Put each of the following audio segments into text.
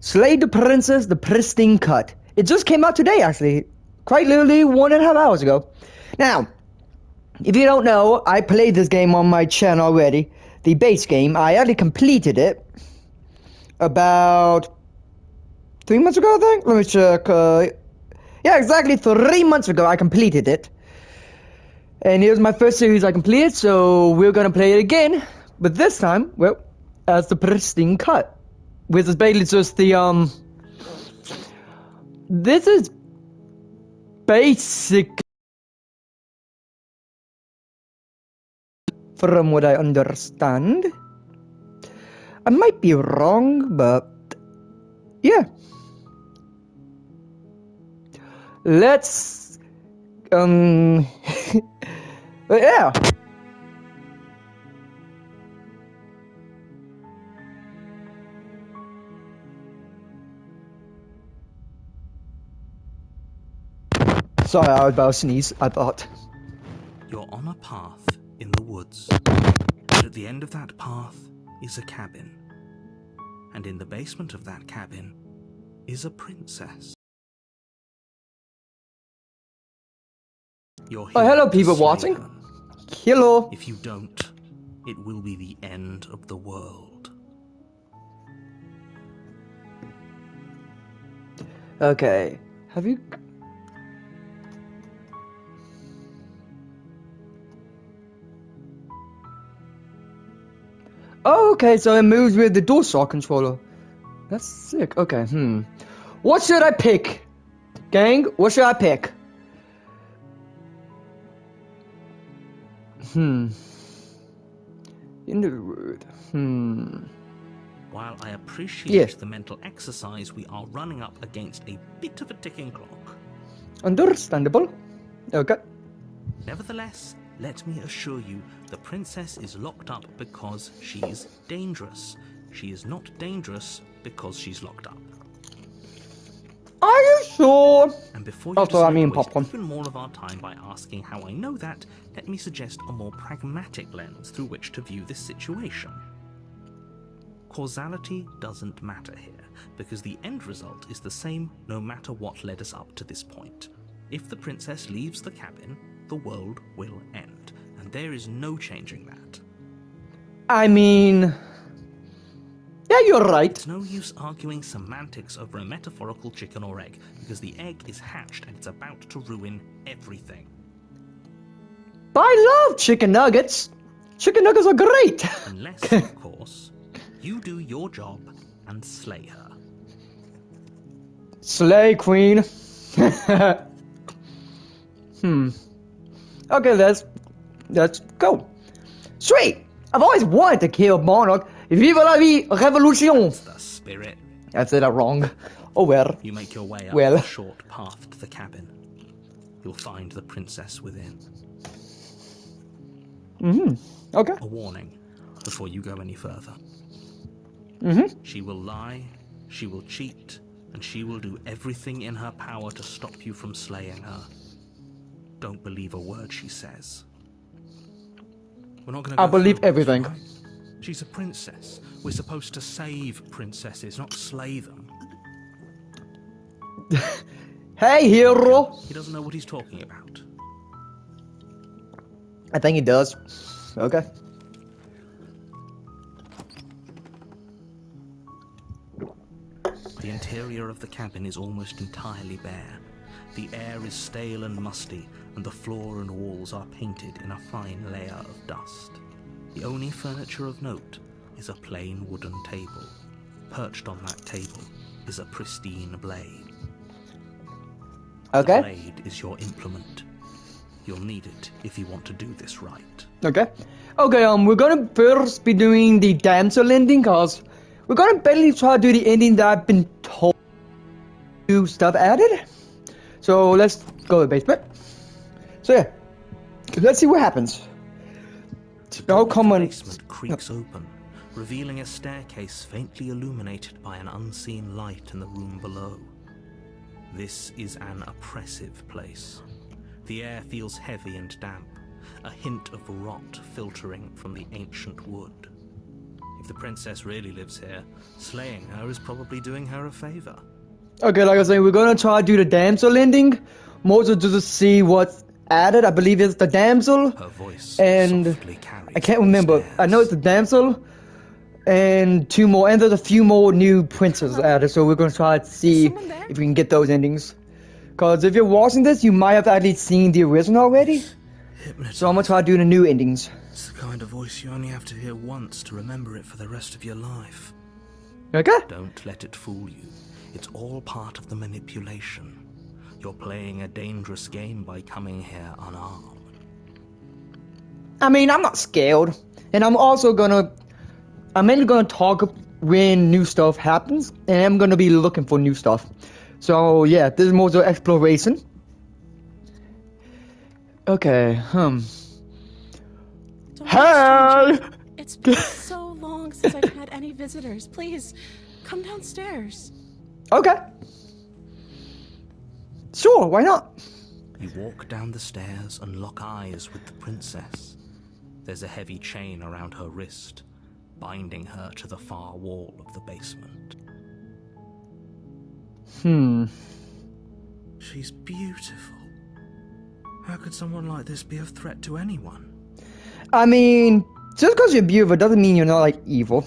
Slay the Princess, the Pristine cut. It just came out today, actually. Quite literally 1.5 hours ago. Now, if you don't know, I played this game on my channel already. The base game. I already completed it. About 3 months ago, I think? Let me check. Yeah, exactly 3 months ago I completed it. And here's my first series I completed, so we're gonna play it again. But this time, well, as the Pristine cut. Which is basically just the, this is basic from what I understand. I might be wrong, but yeah. Let's but yeah. Sorry, I was about to sneeze, I thought. You're on a path in the woods. And at the end of that path is a cabin. And in the basement of that cabin is a princess. You're here hello, to people slay watching. her. Hello. If you don't, it will be the end of the world. Okay. Have you... Oh, okay, so it moves with the DualShock controller. That's sick. Okay, What should I pick? Gang, what should I pick? In the road. While I appreciate the mental exercise, we are running up against a bit of a ticking clock. Understandable. Okay. Nevertheless, let me assure you, the princess is locked up because she's dangerous. She is not dangerous because she's locked up. Are you sure? And before you I mean waste popcorn. even more of our time by asking how I know that, let me suggest a more pragmatic lens through which to view this situation. Causality doesn't matter here, because the end result is the same no matter what led us up to this point. If the princess leaves the cabin, the world will end, and there is no changing that. I mean... Yeah, you're right. It's no use arguing semantics over a metaphorical chicken or egg, because the egg is hatched and it's about to ruin everything. But I love chicken nuggets. Chicken nuggets are great. Unless, of course, you do your job and slay her. Slay queen. Okay, let's go. Sweet. I've always wanted to kill Monarch. Vive la vie, revolution. That's the spirit. I said that wrong. Oh well. You make your way up Well. the short path to the cabin. You'll find the princess within. Okay. A warning before you go any further. She will lie, she will cheat, and she will do everything in her power to stop you from slaying her. Don't believe a word she says. We're not going to I believe everything. Right? She's a princess. We're supposed to save princesses, not slay them. Hey, hero. He doesn't know what he's talking about. I think he does. Okay. The interior of the cabin is almost entirely bare. The air is stale and musty, and the floor and walls are painted in a fine layer of dust. The only furniture of note is a plain wooden table. Perched on that table is a pristine blade. Okay. The blade is your implement. You'll need it if you want to do this right. Okay. Okay, we're gonna first be doing the damsel ending, cause we're gonna barely try to do the ending that I've been told to stuff added. So let's go to the basement. So yeah, let's see what happens. The basement creaks open, revealing a staircase faintly illuminated by an unseen light in the room below. This is an oppressive place. The air feels heavy and damp, a hint of rot filtering from the ancient wood. If the princess really lives here, slaying her is probably doing her a favor. Okay, like I was saying, we're gonna try to do the damsel ending. More to just see what's added. I believe it's the damsel. Her voice and softly carries I can't up the remember. stairs. I know it's the damsel and two more, and there's a few more new princes added. So we're gonna try to see someone there? if we can get those endings. Cause if you're watching this, you might have actually seen the original already. So I'm gonna try to do the new endings. It's the kind of voice you only have to hear once to remember it for the rest of your life. Okay. Don't let it fool you. It's all part of the manipulation. You're playing a dangerous game by coming here unarmed. I mean, I'm not scared, and I'm mainly gonna talk when new stuff happens, and I'm gonna be looking for new stuff. So yeah, this is more so exploration. Okay, Don't be a Hey! stranger. It's been so long since I've had any visitors. Please, come downstairs. Okay. Sure, why not? You walk down the stairs and lock eyes with the princess. There's a heavy chain around her wrist, binding her to the far wall of the basement. She's beautiful. How could someone like this be a threat to anyone? I mean, just because you're beautiful doesn't mean you're not, like, evil.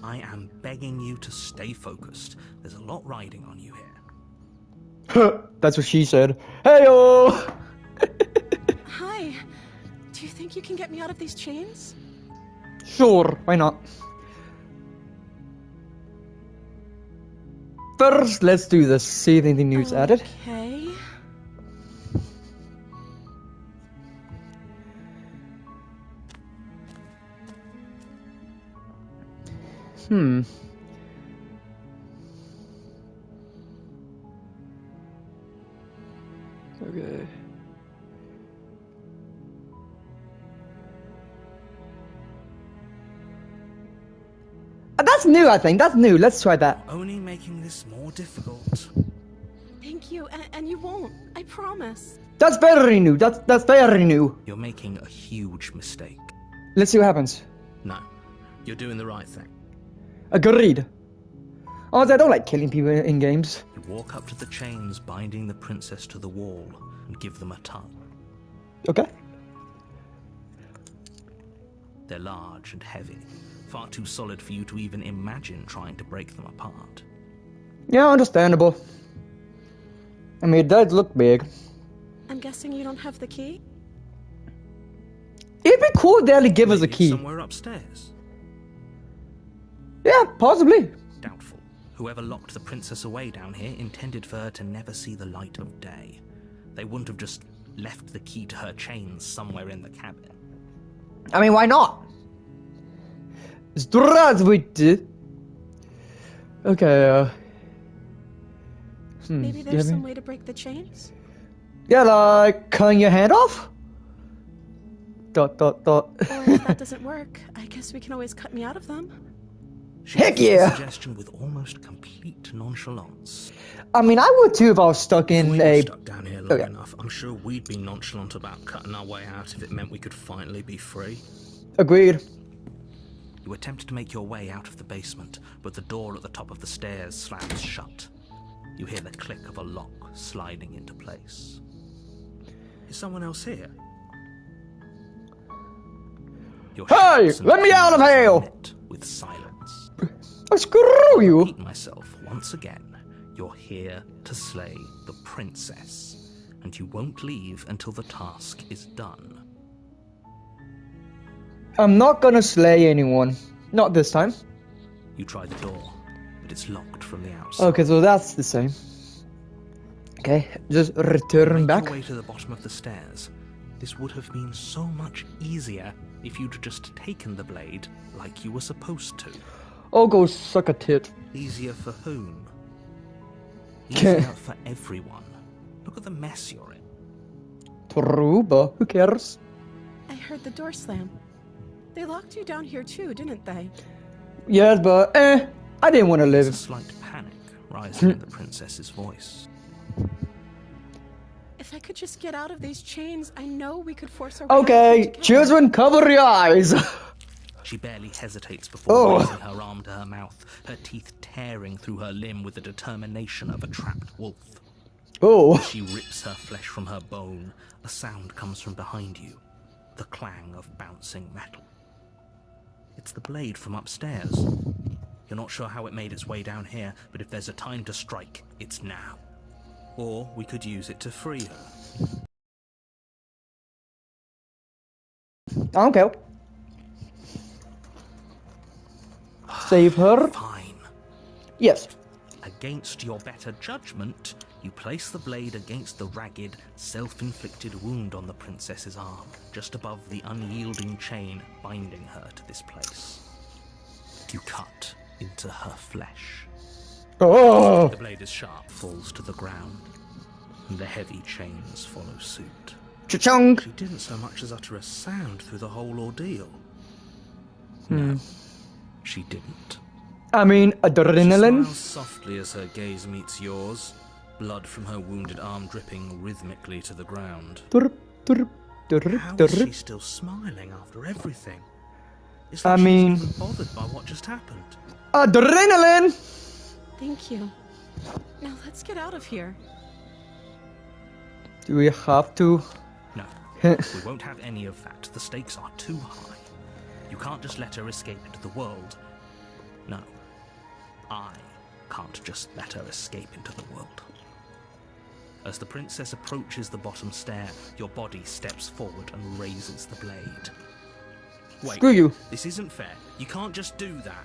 I am begging you to stay focused. There's a lot riding on you here. That's what she said. Heyo! Hi. Do you think you can get me out of these chains? Sure, why not? First, let's do this. See if anything new's added. Okay. Okay. That's new, I think. That's new. Let's try that. Only making this more difficult. Thank you, and you won't. I promise. That's very new. That's very new. You're making a huge mistake. Let's see what happens. No, you're doing the right thing. Agreed. Honestly, I don't like killing people in games. You walk up to the chains binding the princess to the wall and give them a tug. Okay. They're large and heavy, far too solid for you to even imagine trying to break them apart. Yeah, understandable. I mean, it does look big. I'm guessing you don't have the key? It'd be cool if they actually give us a Maybe it's key. somewhere upstairs. Yeah, possibly. Doubtful. Whoever locked the princess away down here intended for her to never see the light of day. They wouldn't have just left the key to her chains somewhere in the cabin. I mean, why not? Здравствуйте. Okay, Maybe you there's have some any- way to break the chains? Yeah, like cutting your hand off? Dot. Or if that doesn't work, I guess we can always cut me out of them. She Heck offers the yeah. suggestion with almost complete nonchalance. I mean, I would too if I was stuck If in we were a... stuck down here long Okay. enough, I'm sure we'd be nonchalant about cutting our way out if it meant we could finally be free. Agreed. You attempt to make your way out of the basement, but the door at the top of the stairs slams shut. You hear the click of a lock sliding into place. Is someone else here? Your Hey, shouts and let me out of pleas are hell! met with silence. Oh, screw you! Repeat myself once again. You're here to slay the princess, and you won't leave until the task is done. I'm not gonna slay anyone. Not this time. You try the door, but it's locked from the outside. Okay, so that's the same. Okay, just return Make back. your way to the bottom of the stairs. This would have been so much easier if you'd just taken the blade like you were supposed to. Oh, go suck a tit. Easier for whom? Easier for everyone. Look at the mess you're in. True, but who cares? I heard the door slam. They locked you down here too, didn't they? Yes, but I didn't want to There's a live. slight panic rising in the princess's voice. If I could just get out of these chains, I know we could force our way out Okay, together. children, cover your eyes. She barely hesitates before raising her arm to her mouth, her teeth tearing through her limb with the determination of a trapped wolf. Oh. As she rips her flesh from her bone, a sound comes from behind you, the clang of bouncing metal. It's the blade from upstairs. You're not sure how it made its way down here, but if there's a time to strike, it's now. Or we could use it to free her. I don't care. Save her. Fine. Yes. Against your better judgment, you place the blade against the ragged, self-inflicted wound on the princess's arm, just above the unyielding chain binding her to this place. You cut into her flesh. Oh. The blade is sharp, falls to the ground, and the heavy chains follow suit. Cha-chung. She didn't so much as utter a sound through the whole ordeal. No, she didn't. I mean, She adrenaline. smiles softly as her gaze meets yours, blood from her wounded arm dripping rhythmically to the ground. Turp, turp, turp, How is she turp. still smiling after everything? It's I like mean- she's even bothered by what just happened. Adrenaline. Thank you. Now let's get out of here. Do we have to? No, we won't have any of that. The stakes are too high. You can't just let her escape into the world. No, I can't just let her escape into the world. As the princess approaches the bottom stair, your body steps forward and raises the blade. Wait, Screw you. this isn't fair. You can't just do that.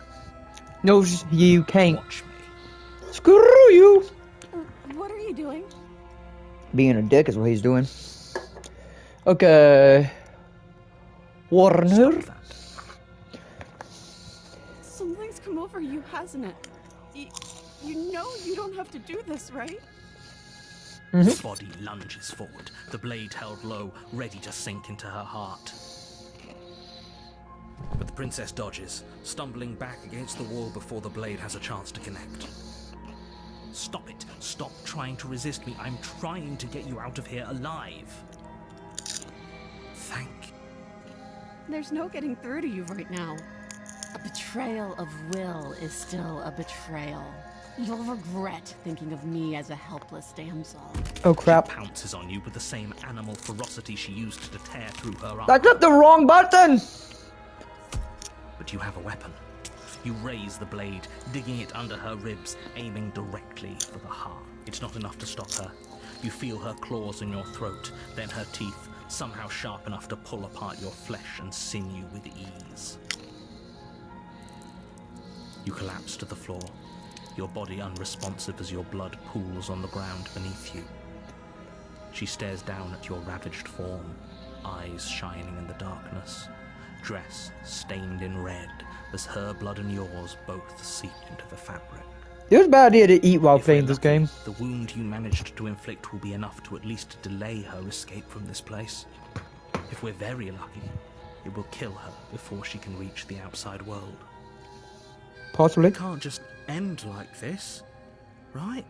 No, you can't. Watch me. Screw you. What are you doing? Being a dick is what he's doing. Okay. Warn her. Stop that. Something's come over you, hasn't it? You know you don't have to do this, right? The body lunges forward, the blade held low, ready to sink into her heart. But the princess dodges, stumbling back against the wall before the blade has a chance to connect. Stop it. Stop trying to resist me. I'm trying to get you out of here alive. Thank you. There's no getting through to you right now. A betrayal of will is still a betrayal. You'll regret thinking of me as a helpless damsel. Oh crap. She pounces on you with the same animal ferocity she used to tear through her arm. I clicked the wrong button. But you have a weapon. You raise the blade, digging it under her ribs, aiming directly for the heart. It's not enough to stop her. You feel her claws in your throat, then her teeth, somehow sharp enough to pull apart your flesh and sinew with ease. You collapse to the floor, your body unresponsive as your blood pools on the ground beneath you. She stares down at your ravaged form, eyes shining in the darkness, dress stained in red as her blood and yours both seep into the fabric. It was a bad idea to eat while If playing we're this lucky, game. the wound you managed to inflict will be enough to at least delay her escape from this place. If we're very lucky, it will kill her before she can reach the outside world. Possibly. It can't just end like this, right?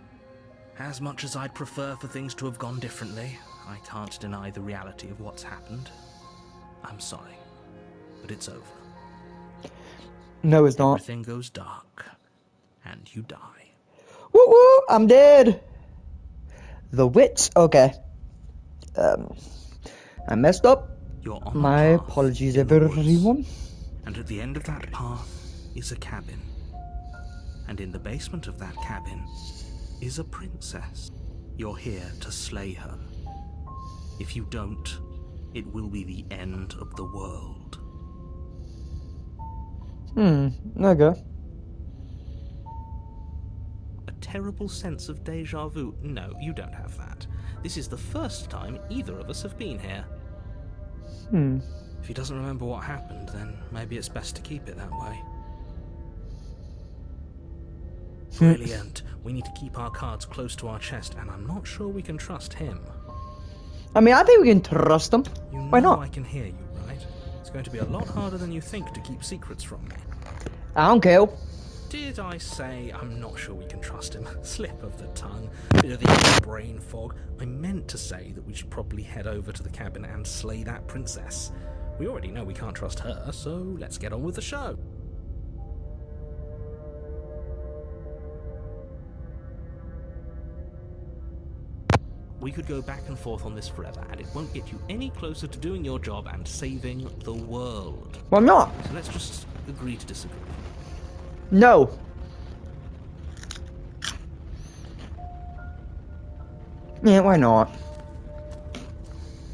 As much as I'd prefer for things to have gone differently, I can't deny the reality of what's happened. I'm sorry, but it's over. No, it's not. Everything goes dark, and you die. Woo woo! I'm dead. The wits. Okay. I messed up. You're on a My path apologies, in the woods. everyone. And at the end of that path is a cabin. And in the basement of that cabin is a princess. You're here to slay her. If you don't, it will be the end of the world. Okay. A terrible sense of deja vu. No, you don't have that. This is the first time either of us have been here. If he doesn't remember what happened, then maybe it's best to keep it that way. Brilliant. We need to keep our cards close to our chest, and I'm not sure we can trust him. I mean, I think we can trust them. You know Why not? I can hear you, right? It's going to be a lot harder than you think to keep secrets from me. I don't care. Did I say I'm not sure we can trust him? Slip of the tongue, bit of the brain fog. I meant to say that we should probably head over to the cabin and slay that princess. We already know we can't trust her, so let's get on with the show. We could go back and forth on this forever, and it won't get you any closer to doing your job and saving the world. Well, I'm not. So let's just agree to disagree. No. Yeah, why not?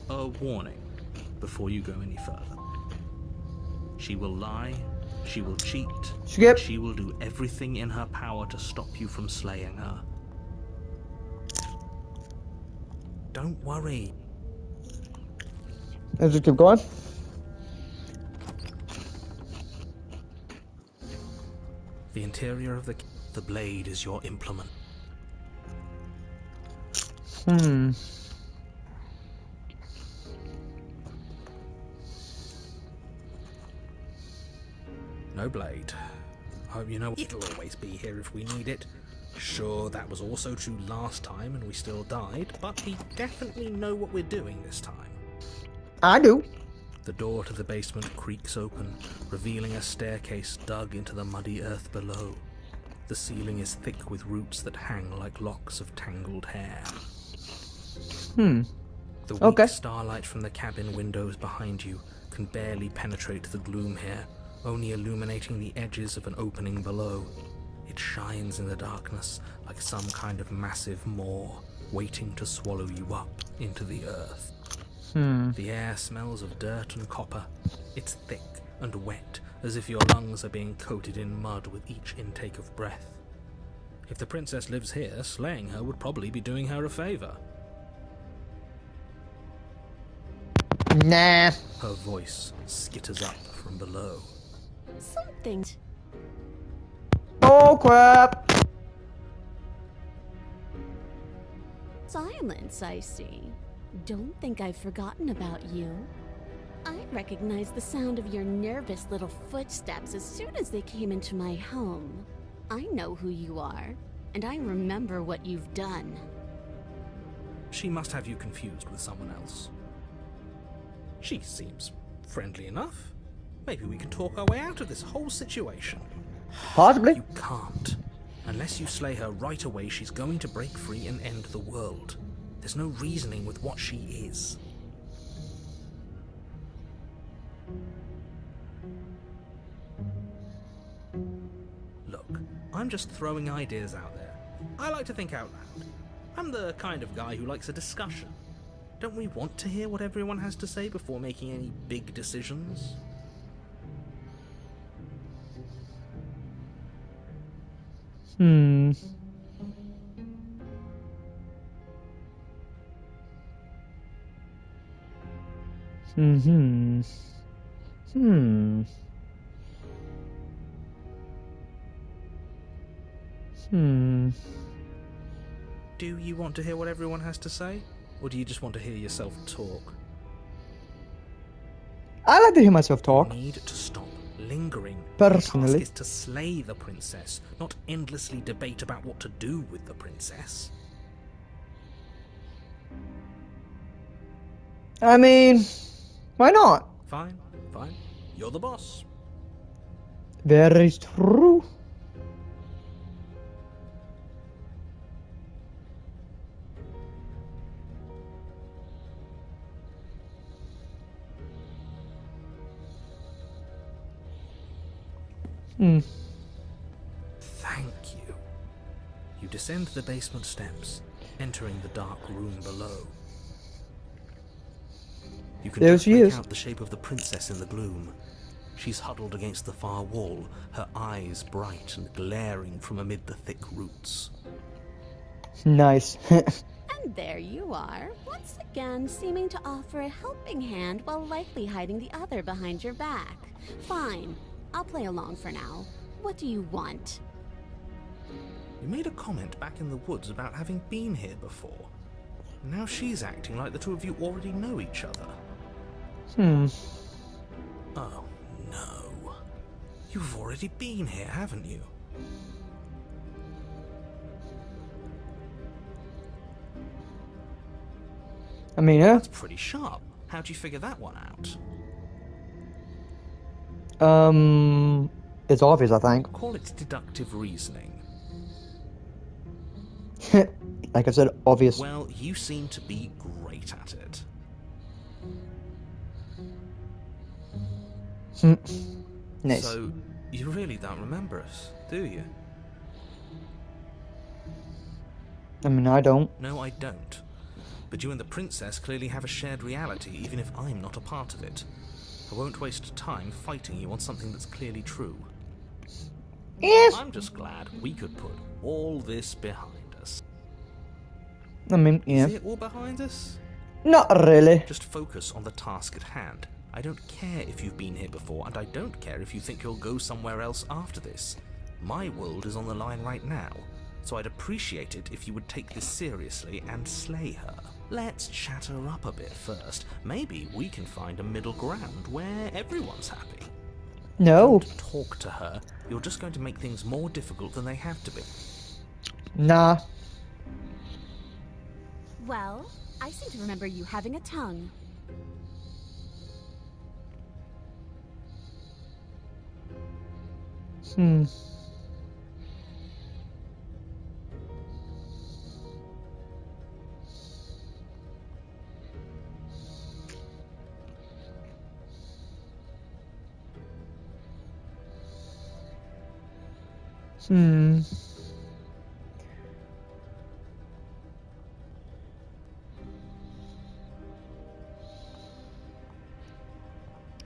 A warning before you go any further. She will lie, she will cheat, Skip. she will do everything in her power to stop you from slaying her. Don't worry. Let's just keep going. The interior of the blade is your implement. No blade. Hope you know it'll always be here if we need it. Sure, that was also true last time and we still died, but we definitely know what we're doing this time. I do. The door to the basement creaks open, revealing a staircase dug into the muddy earth below. The ceiling is thick with roots that hang like locks of tangled hair. The weak starlight from the cabin windows behind you can barely penetrate the gloom here, only illuminating the edges of an opening below. It shines in the darkness like some kind of massive maw, waiting to swallow you up into the earth. The air smells of dirt and copper. It's thick and wet, as if your lungs are being coated in mud with each intake of breath. If the princess lives here, slaying her would probably be doing her a favor. Nah. Her voice skitters up from below. Something. Oh crap. Silence, I see. Don't think I've forgotten about you. I recognized the sound of your nervous little footsteps as soon as they came into my home. I know who you are, and I remember what you've done. She must have you confused with someone else. She seems friendly enough. Maybe we can talk our way out of this whole situation. Possibly. You can't. Unless you slay her right away, she's going to break free and end the world. There's no reasoning with what she is. Look, I'm just throwing ideas out there. I like to think out loud. I'm the kind of guy who likes a discussion. Don't we want to hear what everyone has to say before making any big decisions? Do you want to hear what everyone has to say? Or do you just want to hear yourself talk? I like to hear myself talk. You need to stop lingering. Personally. The task is to slay the princess, not endlessly debate about what to do with the princess. I mean, why not? Fine, fine. You're the boss. Very true. Thank you. You descend the basement steps, entering the dark room below. You can There just she make is. out the shape of the princess in the gloom. She's huddled against the far wall, her eyes bright and glaring from amid the thick roots. Nice. And there you are, once again seeming to offer a helping hand while likely hiding the other behind your back. Fine, I'll play along for now. What do you want? You made a comment back in the woods about having been here before. Now she's acting like the two of you already know each other. Oh, no. You've already been here, haven't you? I mean, yeah. That's pretty sharp. How'd you figure that one out? It's obvious, I think. Call it deductive reasoning. Like I said, obvious. Well, you seem to be great at it. Nice. So, you really don't remember us, do you? I mean, I don't. No, I don't. But you and the princess clearly have a shared reality, even if I'm not a part of it. I won't waste time fighting you on something that's clearly true. Yes. I'm just glad we could put all this behind us. I mean, yeah. Is it all behind us? Not really. Just focus on the task at hand. I don't care if you've been here before, and I don't care if you think you'll go somewhere else after this. My world is on the line right now, so I'd appreciate it if you would take this seriously and slay her. Let's chat her up a bit first. Maybe we can find a middle ground where everyone's happy. No. Don't talk to her. You're just going to make things more difficult than they have to be. Nah. Well, I seem to remember you having a tongue. Hmm. Hmm.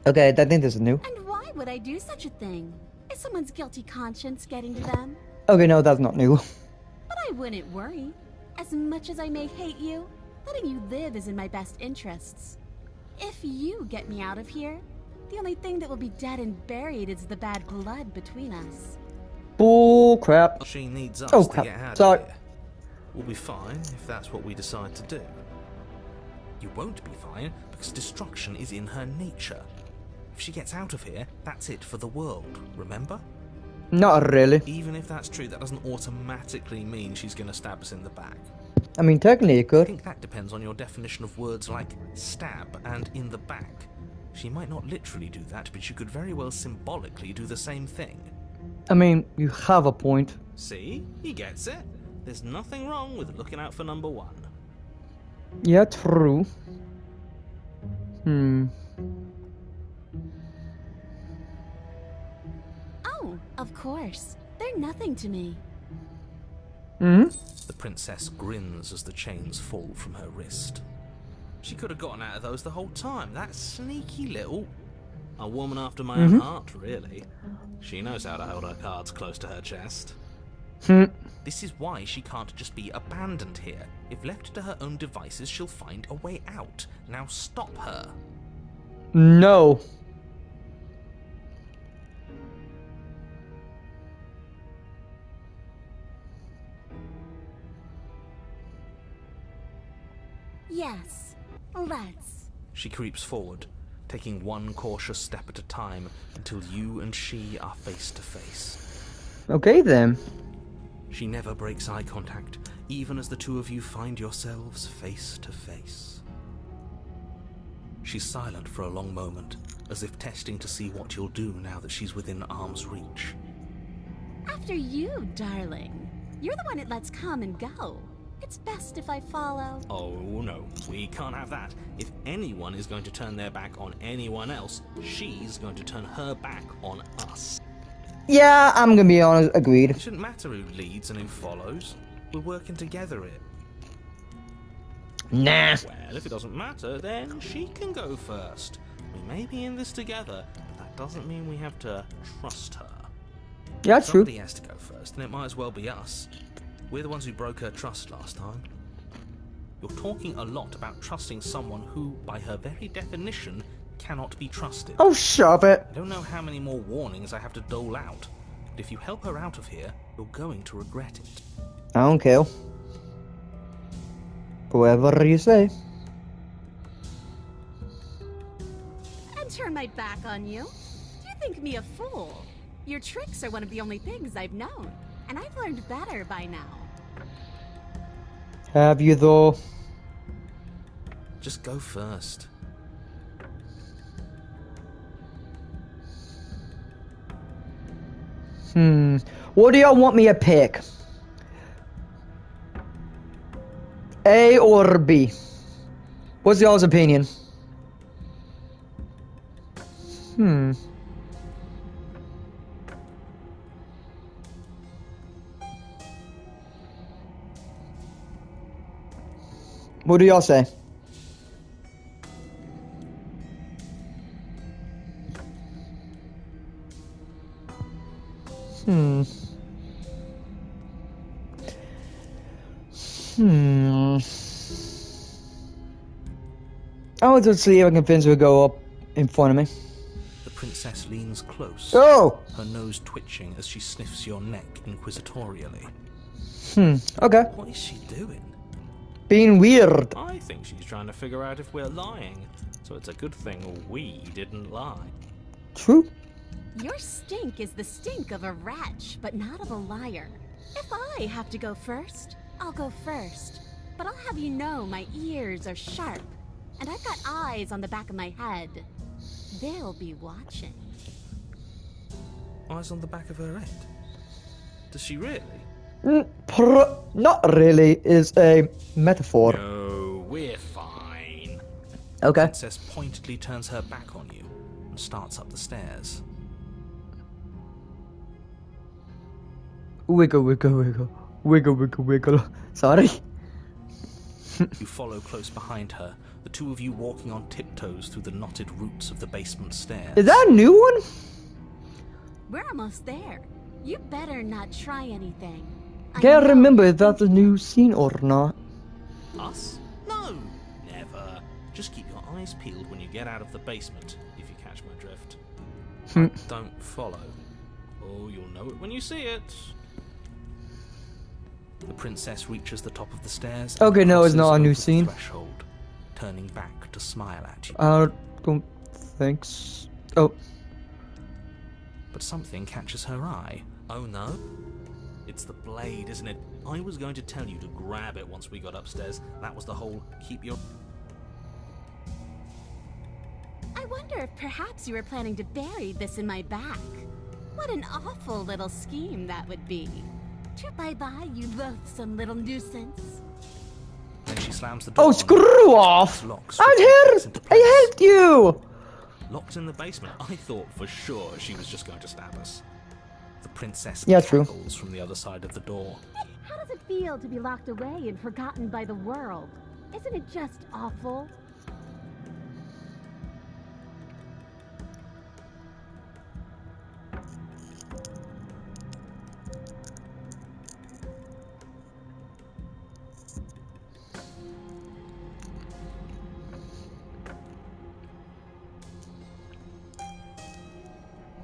Okay, I think this is new. And why would I do such a thing? Is someone's guilty conscience getting to them? Okay, no, that's not new. But I wouldn't worry. As much as I may hate you, letting you live is in my best interests. If you get me out of here, the only thing that will be dead and buried is the bad blood between us. Bull crap. She needs us Oh, to crap. get out Sorry. of here. We'll be fine if that's what we decide to do. You won't be fine because destruction is in her nature. If she gets out of here, that's it for the world, remember? Not really. Even if that's true, that doesn't automatically mean she's going to stab us in the back. I mean, technically it I could. think that depends on your definition of words like stab and in the back. She might not literally do that, but you could very well symbolically do the same thing. I mean, you have a point. See? He gets it. There's nothing wrong with looking out for number one. Yeah, true. Hmm. Oh, of course. They're nothing to me. Hmm? The princess grins as the chains fall from her wrist. She could have gotten out of those the whole time. That sneaky little... A woman after my own heart, really. She knows how to hold her cards close to her chest. This is why she can't just be abandoned here. If left to her own devices, she'll find a way out. Now stop her. No. Yes, let's. She creeps forward, taking one cautious step at a time until you and she are face to face. Okay then. She never breaks eye contact, even as the two of you find yourselves face to face. She's silent for a long moment, as if testing to see what you'll do now that she's within arm's reach. After you, darling. You're the one it lets come and go. It's best if I follow. Oh no, we can't have that. If anyone is going to turn their back on anyone else, she's going to turn her back on us. Yeah, I'm gonna be honest. Agreed. It shouldn't matter who leads and who follows. We're working together here. Nah. Well, if it doesn't matter, then she can go first. We may be in this together, but that doesn't mean we have to trust her. Yeah, that's true. Somebody has to go first, and it might as well be us. We're the ones who broke her trust last time. You're talking a lot about trusting someone who, by her very definition, cannot be trusted. Oh, shove it. I don't know how many more warnings I have to dole out, but if you help her out of here, you're going to regret it. I don't care. Whatever you say. And turn my back on you? Do you think me a fool? Your tricks are one of the only things I've known, and I've learned better by now. Have you though? Just go first. What do y'all want me to pick? A or B? What's y'all's opinion? What do y'all say? I want to see if I can convince her to go up in front of me. The princess leans close, Oh! her nose twitching as she sniffs your neck inquisitorially. Okay. What is she doing? Being weird. I think she's trying to figure out if we're lying, so it's a good thing we didn't lie. True. Your stink is the stink of a wretch, but not of a liar. If I have to go first, I'll go first. But I'll have you know my ears are sharp, and I've got eyes on the back of my head. They'll be watching. Eyes on the back of her head? Does she really? Not really is a metaphor. No, we're fine. Okay. Princess pointedly turns her back on you and starts up the stairs. Wiggle, wiggle, wiggle. Wiggle, wiggle, wiggle. Sorry. You follow close behind her, the two of you walking on tiptoes through the knotted roots of the basement stairs. Is that a new one? We're almost there. You better not try anything. I Can't know remember you're if that's a new scene or not. Us? No, never. Just keep your eyes peeled when you get out of the basement, if you catch my drift. I don't follow. Oh, you'll know it when you see it. The princess reaches the top of the stairs. Okay, and no, it's crosses not a new over the scene. Threshold, turning back to smile at you. I don't think so. Oh. But something catches her eye. Oh no? It's the blade, isn't it? I was going to tell you to grab it once we got upstairs. That was the whole keep your... I wonder if perhaps you were planning to bury this in my back. What an awful little scheme that would be. Bye-bye, you loathsome little nuisance. Then she slams the door. Oh, on screw you. off! Locks I'm with here! clicks into place. I helped you! Locked in the basement. I thought for sure she was just going to stab us. The princess Yeah, true. cackles from the other side of the door. How does it feel to be locked away and forgotten by the world? Isn't it just awful?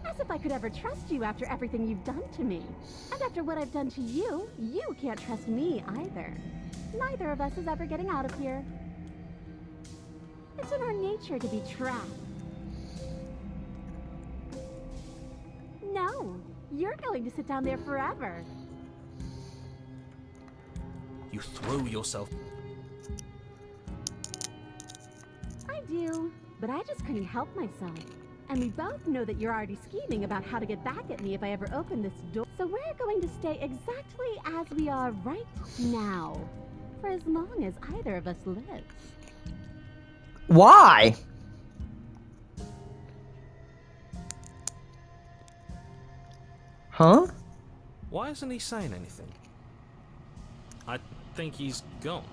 As if I could ever trust you after everything you've done to me. And after what I've done to you, you can't trust me either. Neither of us is ever getting out of here. It's in our nature to be trapped. No, you're going to sit down there forever. You throw yourself. I do, but I just couldn't help myself. And we both know that you're already scheming about how to get back at me if I ever open this door. So we're going to stay exactly as we are right now. For as long as either of us lives. Why? Huh? Why isn't he saying anything? I think he's gone.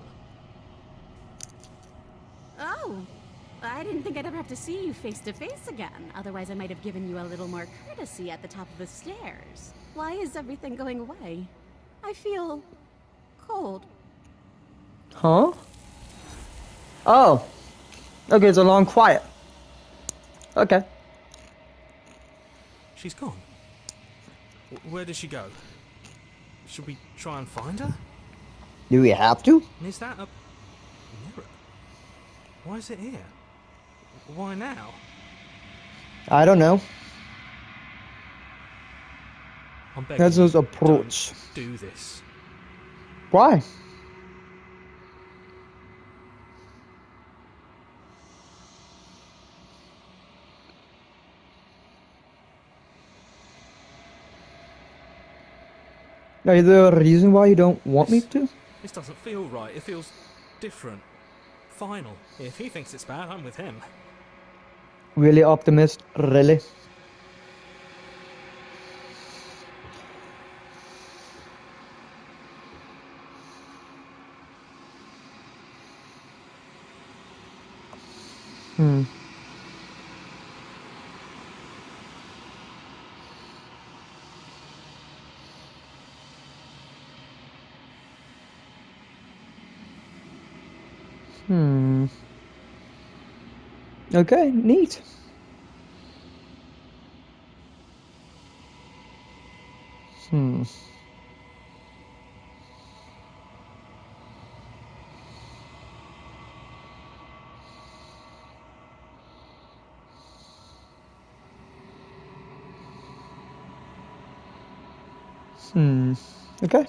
Oh, I didn't think I'd ever have to see you face to face again. Otherwise, I might have given you a little more courtesy at the top of the stairs. Why is everything going away? I feel cold. Huh? Oh. Okay, it's a long quiet. Okay. She's gone. Where did she go? Should we try and find her? Do we have to? And is that a mirror? Why is it here? Why now? I don't know. I'm begging That's you, his approach. don't do this. Why? Is there a reason why you don't want me to? This doesn't feel right. It feels different. Final. If he thinks it's bad, I'm with him. Really optimist, really? Hmm. Hmm. Okay, neat. Hmm. Hmm. Okay.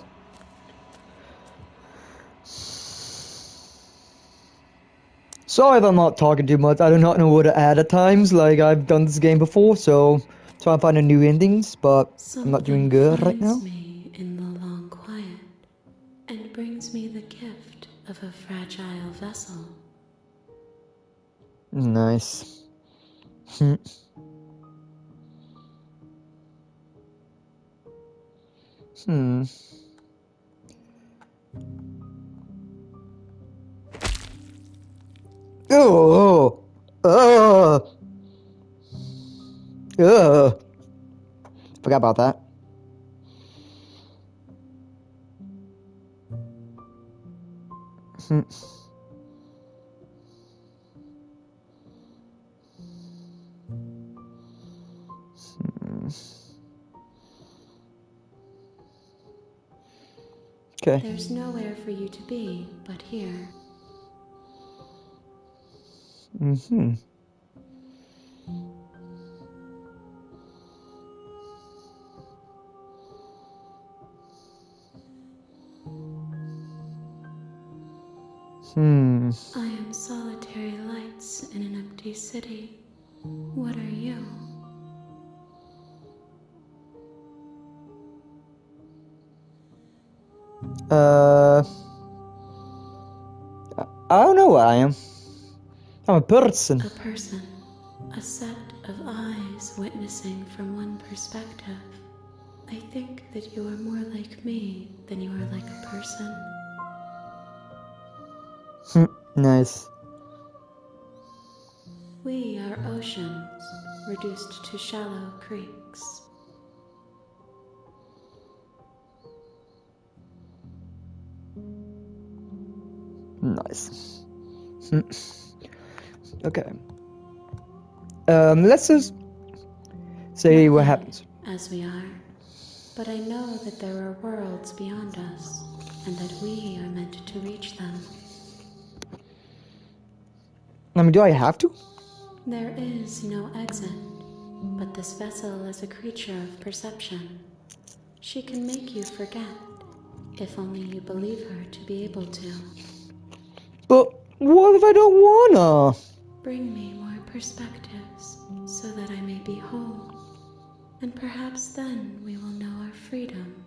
Sorry if I'm not talking too much. I do not know what to add at times. Like, I've done this game before, so trying to find a new endings, but I'm not doing good right now. Finds me in the long quiet and brings me the gift of a fragile vessel. Nice. Hmm. Hmm. Oh. Forgot about that. Hmm. Okay. There's nowhere for you to be but here. Mm-hmm. Hmm. I am solitary lights in an empty city. What are you? Uh, I don't know what I am. I'm a person. A person. A set of eyes witnessing from one perspective. I think that you are more like me than you are like a person. Nice. We are oceans, reduced to shallow creeks. Nice. Okay. Let's just see what happens. As we are. But I know that there are worlds beyond us, and that we are meant to reach them. I mean, do I have to? There is no exit, but this vessel is a creature of perception. She can make you forget, if only you believe her to be able to. But what if I don't wanna? Bring me more perspectives, so that I may be whole. And perhaps then we will know our freedom.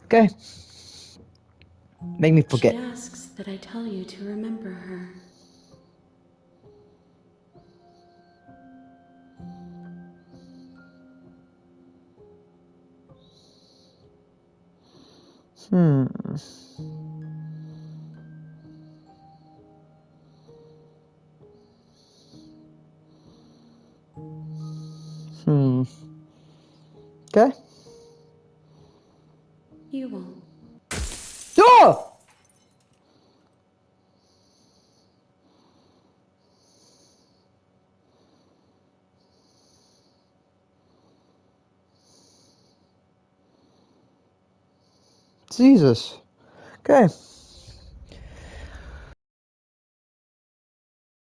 Okay. Make me forget. She asks that I tell you to remember her. Okay. You won't. Oh! Jesus. Okay.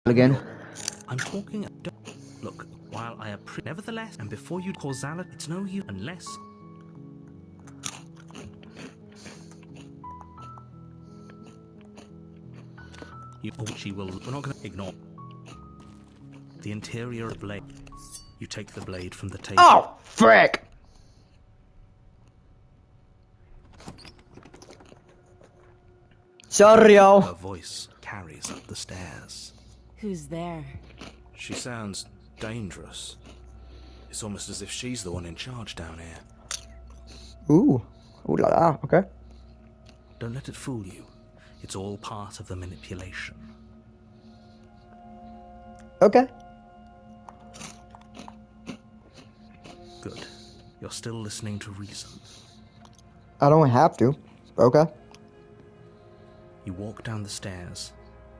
Again. I'm talking. Look, while I appreciate, nevertheless, and before you causality, it's no use unless. She will. We're not going to ignore the interior of the blade. You take the blade from the table. Oh, frick! Sorry, Her y'all. voice carries up the stairs. Who's there? She sounds dangerous. It's almost as if she's the one in charge down here. Ooh. Ooh la la, okay. Don't let it fool you. It's all part of the manipulation. Okay. Good. You're still listening to reason. I don't have to. Okay. You walk down the stairs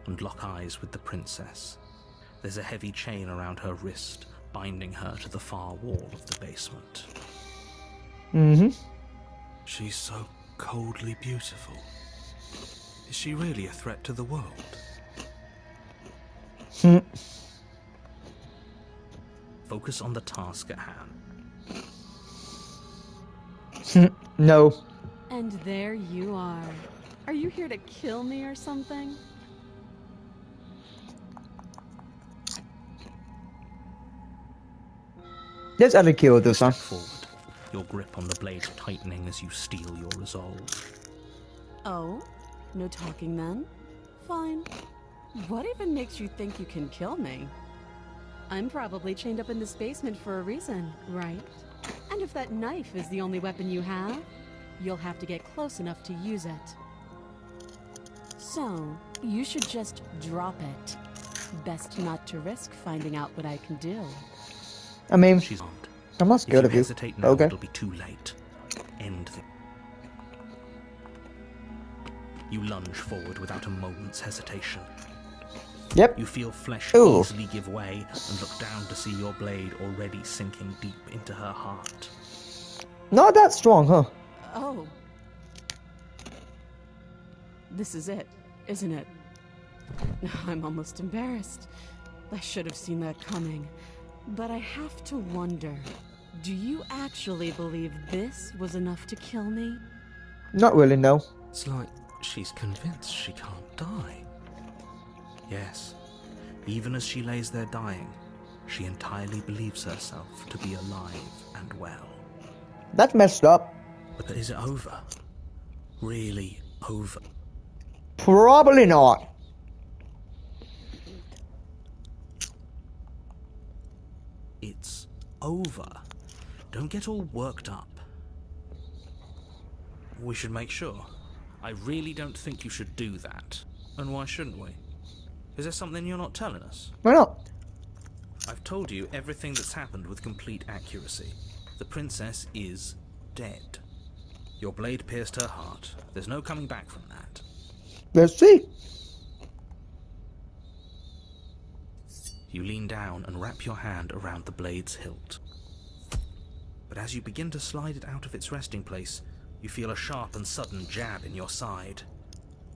and lock eyes with the princess. There's a heavy chain around her wrist, binding her to the far wall of the basement. Mm-hmm. She's so coldly beautiful. Is she really a threat to the world? Focus on the task at hand. No. And there you are. Are you here to kill me or something? Let's add a kill this Step one. forward, your grip on the blade tightening as you steel your resolve. Oh? No talking then? Fine. What even makes you think you can kill me? I'm probably chained up in this basement for a reason, right? And if that knife is the only weapon you have, you'll have to get close enough to use it. So, you should just drop it. Best not to risk finding out what I can do. I mean, She's armed. I'm not If scared you of you. hesitate now, Okay. it'll be too late. End the... You lunge forward without a moment's hesitation. Yep. You feel flesh Ooh. easily give way and look down to see your blade already sinking deep into her heart. Not that strong, huh? Oh. This is it, isn't it? I'm almost embarrassed. I should have seen that coming. But I have to wonder, do you actually believe this was enough to kill me? Not really, no. It's like she's convinced she can't die. Yes, even as she lays there dying, she entirely believes herself to be alive and well. That's messed up. But is it over? Really over? Probably not. It's over. Don't get all worked up. We should make sure. I really don't think you should do that. And why shouldn't we? Is there something you're not telling us? Why not? I've told you everything that's happened with complete accuracy. The princess is dead. Your blade pierced her heart. There's no coming back from that. Let's see. You lean down and wrap your hand around the blade's hilt. But as you begin to slide it out of its resting place, you feel a sharp and sudden jab in your side.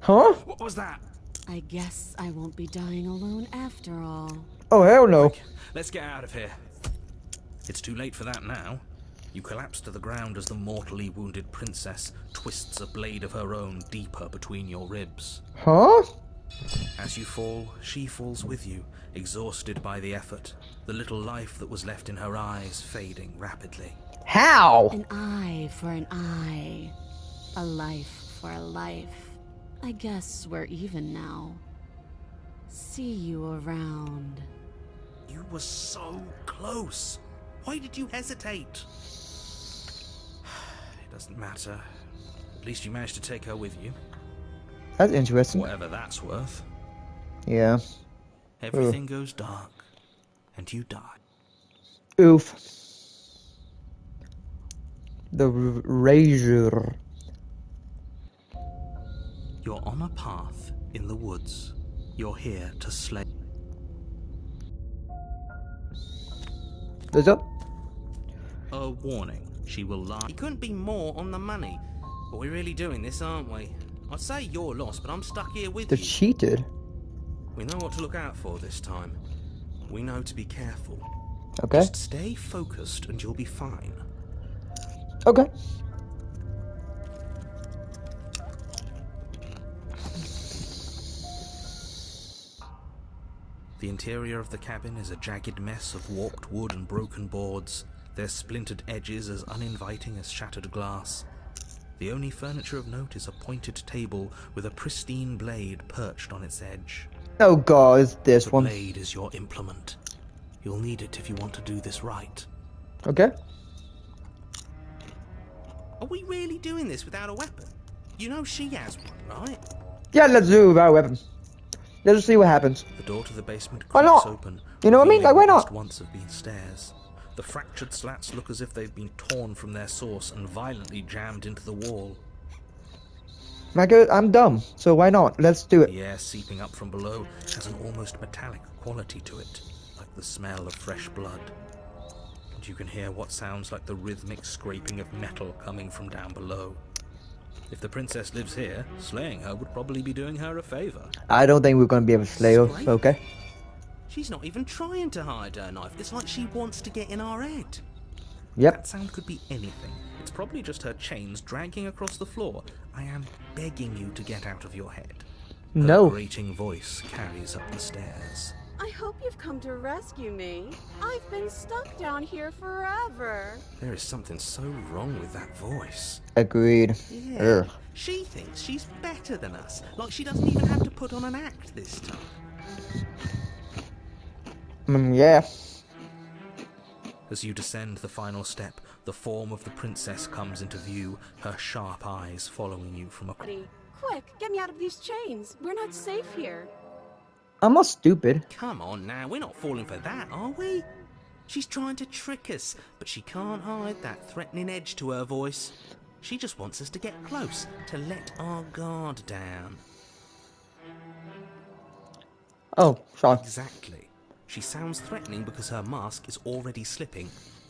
Huh? What was that? I guess I won't be dying alone after all. Oh, hell no. Quick, let's get out of here. It's too late for that now. You collapse to the ground as the mortally wounded princess twists a blade of her own deeper between your ribs. Huh? As you fall, she falls with you, exhausted by the effort, the little life that was left in her eyes fading rapidly. How? An eye for an eye. A life for a life. I guess we're even now. See you around. You were so close. Why did you hesitate? It doesn't matter. At least you managed to take her with you. That's interesting. Whatever that's worth. Yeah. Everything goes dark, and you die. Oof. The razor. You're on a path in the woods. You're here to slay. What's up? A warning. She will lie. He couldn't be more on the money. But we're really doing this, aren't we? I'd say you're lost, but I'm stuck here with They you. cheated. We know what to look out for this time. We know to be careful. Okay. Just stay focused and you'll be fine. Okay. The interior of the cabin is a jagged mess of warped wood and broken boards, their splintered edges as uninviting as shattered glass. The only furniture of note is a pointed table with a pristine blade perched on its edge. Oh god, it's this The one. blade is your implement. You'll need it if you want to do this right. Okay. Are we really doing this without a weapon? You know she has one, right? Yeah, let's do it without weapons. Let's see what happens. The door to the basement Why creaks not? open. You know what I mean? revealing Like, why what not? must once have been stairs. The fractured slats look as if they've been torn from their source and violently jammed into the wall. I'm dumb, so why not? Let's do it. The air seeping up from below has an almost metallic quality to it, like the smell of fresh blood. And you can hear what sounds like the rhythmic scraping of metal coming from down below. If the princess lives here, slaying her would probably be doing her a favor. I don't think we're gonna be able to slay her, Scrape? okay? She's not even trying to hide her knife. It's like she wants to get in our head. Yep. That sound could be anything. It's probably just her chains dragging across the floor. I am begging you to get out of your head. Her No. grating voice carries up the stairs. I hope you've come to rescue me. I've been stuck down here forever. There is something so wrong with that voice. Agreed. Yeah. Ugh. She thinks she's better than us. Like she doesn't even have to put on an act this time. Yeah. As you descend the final step, the form of the princess comes into view, her sharp eyes following you from across. Buddy, quick, get me out of these chains. We're not safe here. I'm not stupid. Come on now, we're not falling for that, are we? She's trying to trick us, but she can't hide that threatening edge to her voice. She just wants us to get close, to let our guard down. Oh, sorry. Exactly. She sounds threatening because her mask is already slipping.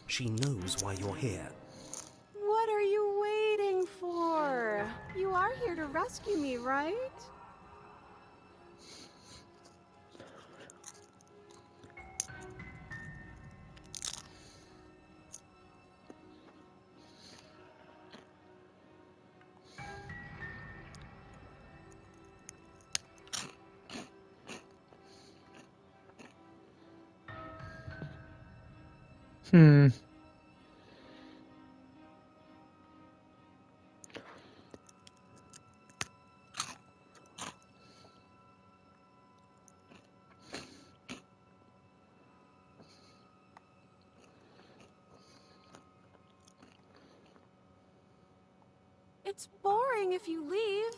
She knows why you're here. What are you waiting for? You are here to rescue me, right? Hmm. It's boring if you leave.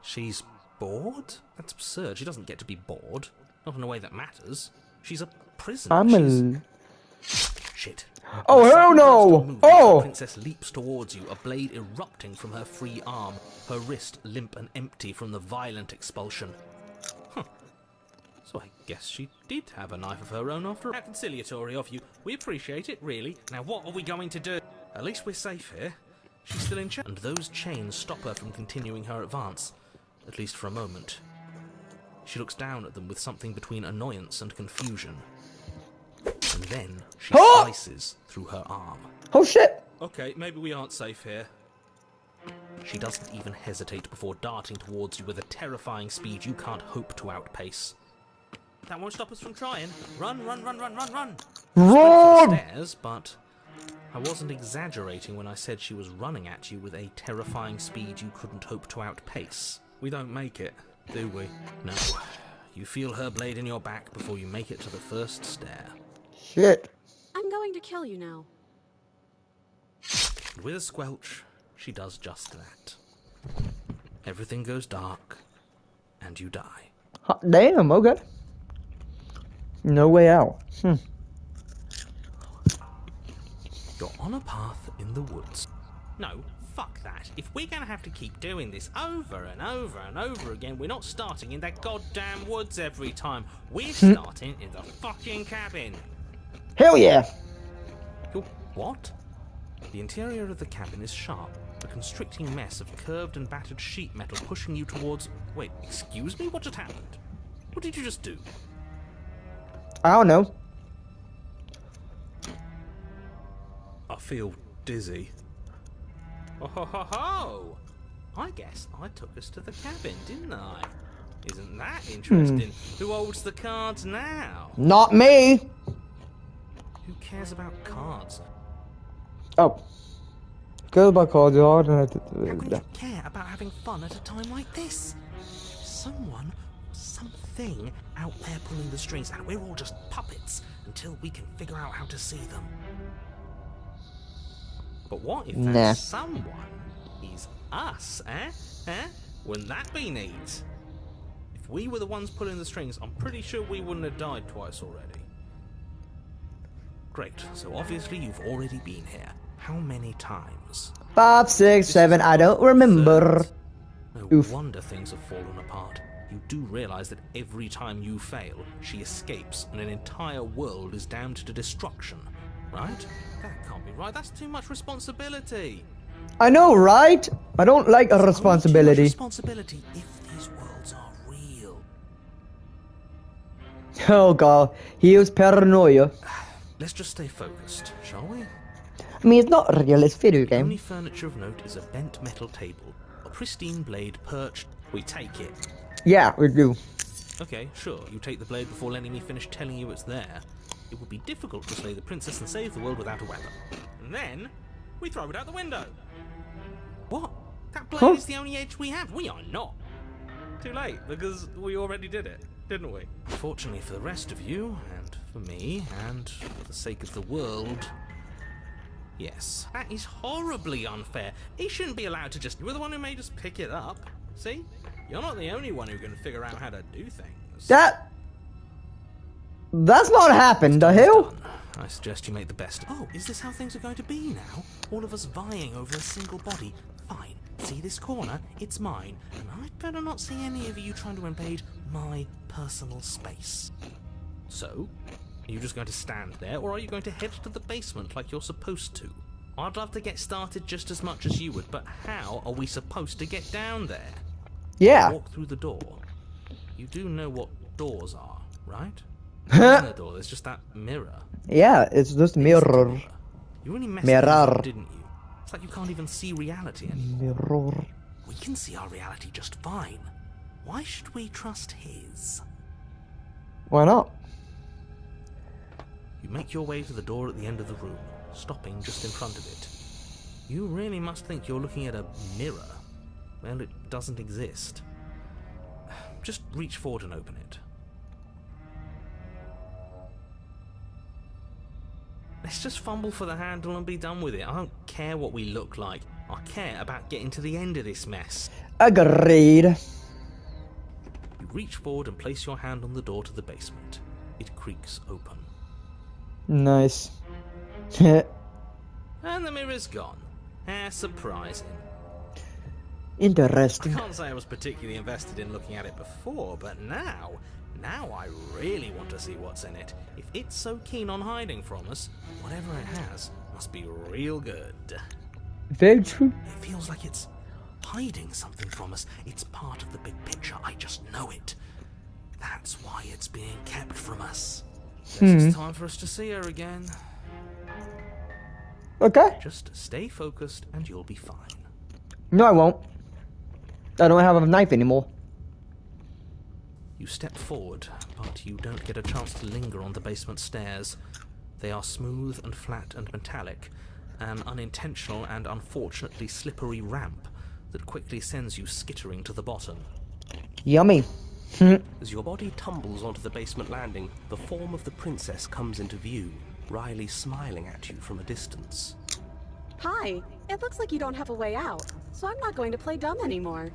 She's bored? That's absurd. She doesn't get to be bored. Not in a way that matters. She's a prisoner. I'm She's... a... Shit. Oh, In a hell sudden no! burst of movement, Oh! The princess leaps towards you, a blade erupting from her free arm, her wrist limp and empty from the violent expulsion. Huh. So I guess she did have a knife of her own after all. How conciliatory of you. We appreciate it, really. Now what are we going to do? At least we're safe here. She's still in chains, and those chains stop her from continuing her advance, at least for a moment. She looks down at them with something between annoyance and confusion. And then she slices through her arm. Oh shit! Okay, maybe we aren't safe here. She doesn't even hesitate before darting towards you with a terrifying speed you can't hope to outpace. That won't stop us from trying. Run, run, run, run, run, run! Run! Stairs, but I wasn't exaggerating when I said she was running at you with a terrifying speed you couldn't hope to outpace. We don't make it, do we? No. You feel her blade in your back before you make it to the first stair. Shit. I'm going to kill you now. And with a squelch, she does just that. Everything goes dark, and you die. Hot damn, okay. No way out. You're on a path in the woods. No, fuck that. If we're gonna have to keep doing this over and over and over again, we're not starting in that goddamn woods every time. We're starting in the fucking cabin. Hell yeah! What? The interior of the cabin is sharp, a constricting mess of curved and battered sheet metal pushing you towards... Wait, excuse me? What just happened? What did you just do? I don't know. I feel dizzy. Oh ho ho ho! I guess I took us to the cabin, didn't I? Isn't that interesting? Who holds the cards now? Not me. Who cares about cards? Oh. Good about cards. How can you care about having fun at a time like this? Someone, something out there pulling the strings, and we're all just puppets until we can figure out how to see them. But what if that someone is us, eh? Wouldn't that be neat? If we were the ones pulling the strings, I'm pretty sure we wouldn't have died twice already. Great, so obviously you've already been here. How many times? 5, 6, 7, I don't remember. No wonder things have fallen apart. You do realize that every time you fail, she escapes and an entire world is damned to destruction, right? That can't be right. That's too much responsibility. I know, right? I don't like a responsibility. Responsibility if these worlds are real. Oh god, he was paranoia. Let's just stay focused, shall we? I mean, it's not real, it's video The only game. furniture of note is a bent metal table, a pristine blade perched. We take it. Yeah, we do. Okay, sure, you take the blade before letting me finish telling you it's there. It would be difficult to slay the princess and save the world without a weapon. And then, we throw it out the window. What? That blade is the only edge we have? We are not. Too late, because we already did it, didn't we? Fortunately for the rest of you, and for me, and for the sake of the world... Yes. That is horribly unfair. He shouldn't be allowed to just... You were the one who made us pick it up. See? You're not the only one who can figure out how to do things. That's not happened, the hell? I suggest you make the best. Oh, is this how things are going to be now? All of us vying over a single body? Fine. See this corner? It's mine. And I'd better not see any of you trying to invade my personal space. So, are you just going to stand there, or are you going to head to the basement like you're supposed to? I'd love to get started just as much as you would, but how are we supposed to get down there? Yeah. Walk through the door. You do know what doors are, right? There isn't a door, there's just that mirror. Yeah, it's just mirror. You really messed things up, didn't you? It's like you can't even see reality anymore. Mirror. We can see our reality just fine. Why should we trust his? Why not? You make your way to the door at the end of the room, stopping just in front of it. You really must think you're looking at a mirror. Well, it doesn't exist. Just reach forward and open it. Let's just fumble for the handle and be done with it. I don't care what we look like. I care about getting to the end of this mess. Agreed. You reach forward and place your hand on the door to the basement. It creaks open. Nice. And the mirror's gone. How surprising. I Interesting. can't say I was particularly invested in looking at it before, but now I really want to see what's in it. If it's so keen on hiding from us, whatever it has must be real good. Very true. It feels like it's hiding something from us. It's part of the big picture. I just know it. That's why it's being kept from us. Guess it's time for us to see her again. Okay. Just stay focused and you'll be fine. No, I won't. I don't have a knife anymore. You step forward, but you don't get a chance to linger on the basement stairs. They are smooth and flat and metallic, an unintentional and unfortunately slippery ramp that quickly sends you skittering to the bottom. Yummy. As your body tumbles onto the basement landing, the form of the princess comes into view, wryly smiling at you from a distance. Hi. It looks like you don't have a way out, so I'm not going to play dumb anymore.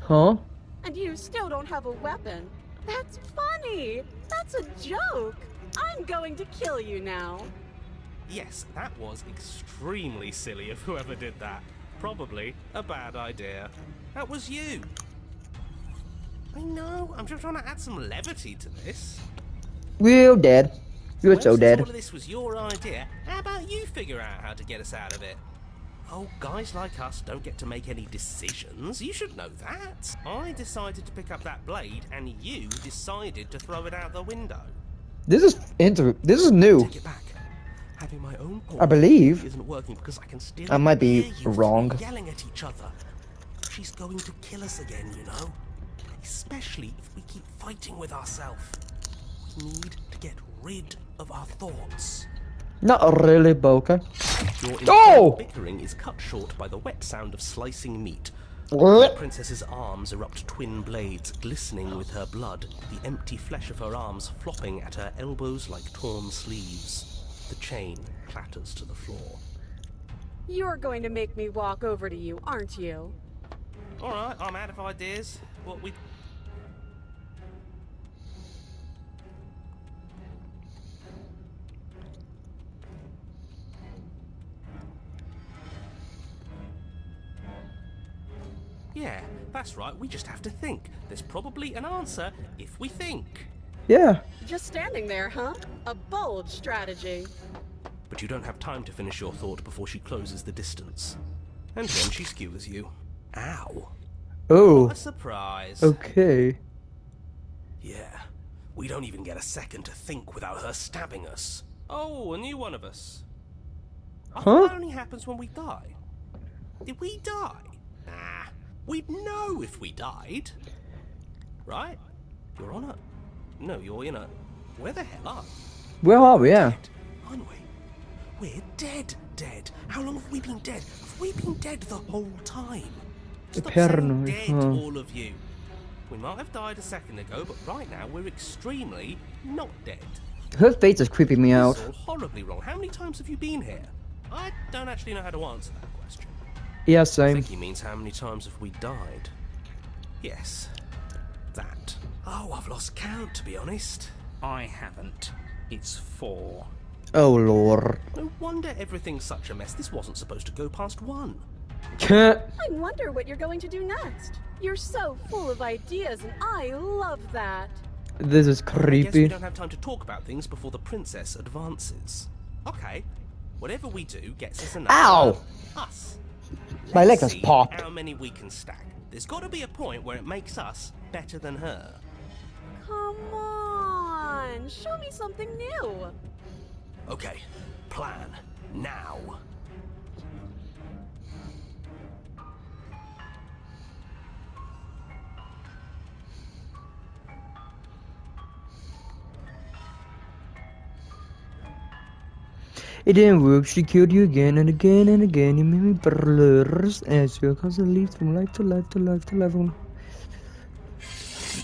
Huh? And you still don't have a weapon. That's funny. That's a joke. I'm going to kill you now. Yes, that was extremely silly of whoever did that. Probably a bad idea. That was you. I know, I'm just trying to add some levity to this. We're dead. You're so Since dead. all of this was your idea, how about you figure out how to get us out of it? Oh, guys like us don't get to make any decisions. You should know that. I decided to pick up that blade, and you decided to throw it out the window. This is new. Take it back. Having my own point I believe. isn't working because I can still I might be hear you wrong. yelling at each other. She's going to kill us again, you know. especially if we keep fighting with ourselves. We need to get rid of our thoughts. Not really, but okay. Your internal Oh! bickering is cut short by the wet sound of slicing meat. The Blech. princess's arms erupt twin blades, glistening with her blood, the empty flesh of her arms flopping at her elbows like torn sleeves. The chain clatters to the floor. You're going to make me walk over to you, aren't you? Alright, I'm out of ideas. What we... Yeah, that's right, we just have to think. There's probably an answer if we think. Yeah. Just standing there, huh? A bold strategy. But you don't have time to finish your thought before she closes the distance. And then she skewers you. Ow. Oh. A surprise. Okay. Yeah, we don't even get a second to think without her stabbing us. Oh, a new one of us. I Huh? thought that only happens when we die. Did we die? Nah, we'd know if we died. Right? You're on a... No, you're in a... Where the hell are we? Where are we? Yeah. Dead, aren't we? We're dead. How long have we been dead? Have we been dead the whole time? Stop saying Paranoid, dead, huh? all of you. We might have died a second ago, but right now we're extremely not dead. Her face is creeping me out. This is all horribly wrong. How many times have you been here? I don't actually know how to answer that question. Yeah, I same. think he means how many times have we died? Yes, that. Oh, I've lost count, to be honest. I haven't. It's 4. Oh lord. No wonder everything's such a mess. This wasn't supposed to go past 1. I wonder what you're going to do next. You're so full of ideas, and I love that. This is I guess we creepy. don't have time to talk about things before the princess advances. Okay, whatever we do gets us another... Ow! Us. My leg Let's just see popped. how many we can stack. There's got to be a point where it makes us better than her. Come on, show me something new. Okay, plan now. It didn't work. She killed you again and again and again. You made me blurs as you constantly leap from life to life to life to life. You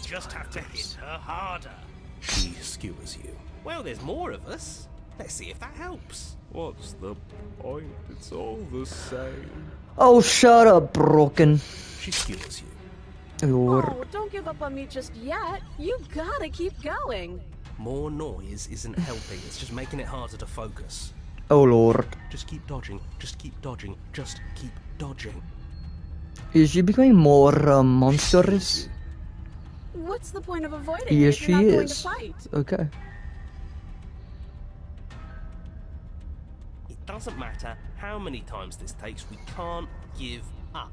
just have to hit her harder. She skewers you. Well, there's more of us. Let's see if that helps. What's the point? It's all the same. Oh, shut up, broken. She skewers you. Lord. Oh, don't give up on me just yet. You gotta keep going. More noise isn't helping. It's just making it harder to focus. Oh, Lord. Just keep dodging. Just keep dodging. Just keep dodging. Is she becoming more monstrous? What's the point of avoiding me Yes, if she you're not going to is. fight? Okay. It doesn't matter how many times this takes. We can't give up.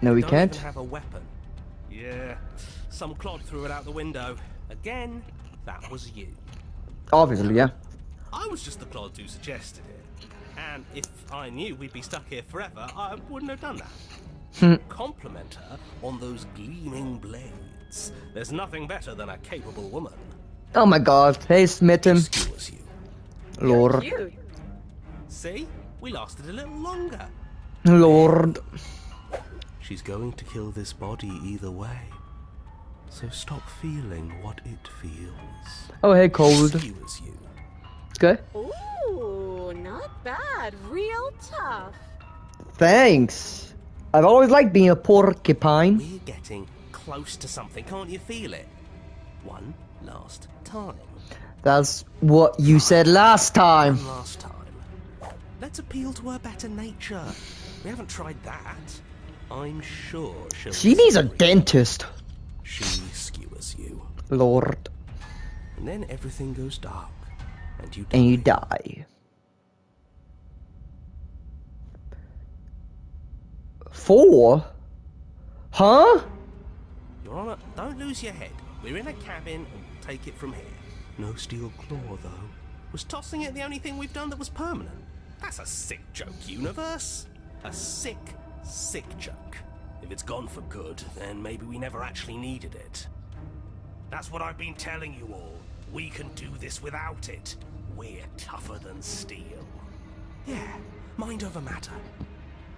No, we Don't can't. even have a weapon. Yeah, some clod threw it out the window. Again, that was you. Obviously, yeah. I was just the clod who suggested it. And if I knew we'd be stuck here forever, I wouldn't have done that. Compliment her on those gleaming blades. There's nothing better than a capable woman. Oh my god. Hey, Smitten. Skewers you. Lord. Cute. See? We lasted a little longer. Lord. She's going to kill this body either way. So stop feeling what it feels. Oh, hey, cold. Skewers you. Okay. Ooh, not bad. Real tough. Thanks. I've always liked being a porcupine. We're getting close to something. Can't you feel it? One last time. That's what you said last time. One last time. Let's appeal to her better nature. We haven't tried that. I'm sure she'll... She needs a listen. dentist. She skewers you. Lord. And then everything goes dark. And you die. And you die. 4? Huh? Your Honor, don't lose your head. We're in a cabin and we'll take it from here. No steel claw, though. Was tossing it the only thing we've done that was permanent? That's a sick joke, universe. A sick, sick joke. If it's gone for good, then maybe we never actually needed it. That's what I've been telling you all. We can do this without it. We're tougher than steel. Yeah, mind over matter.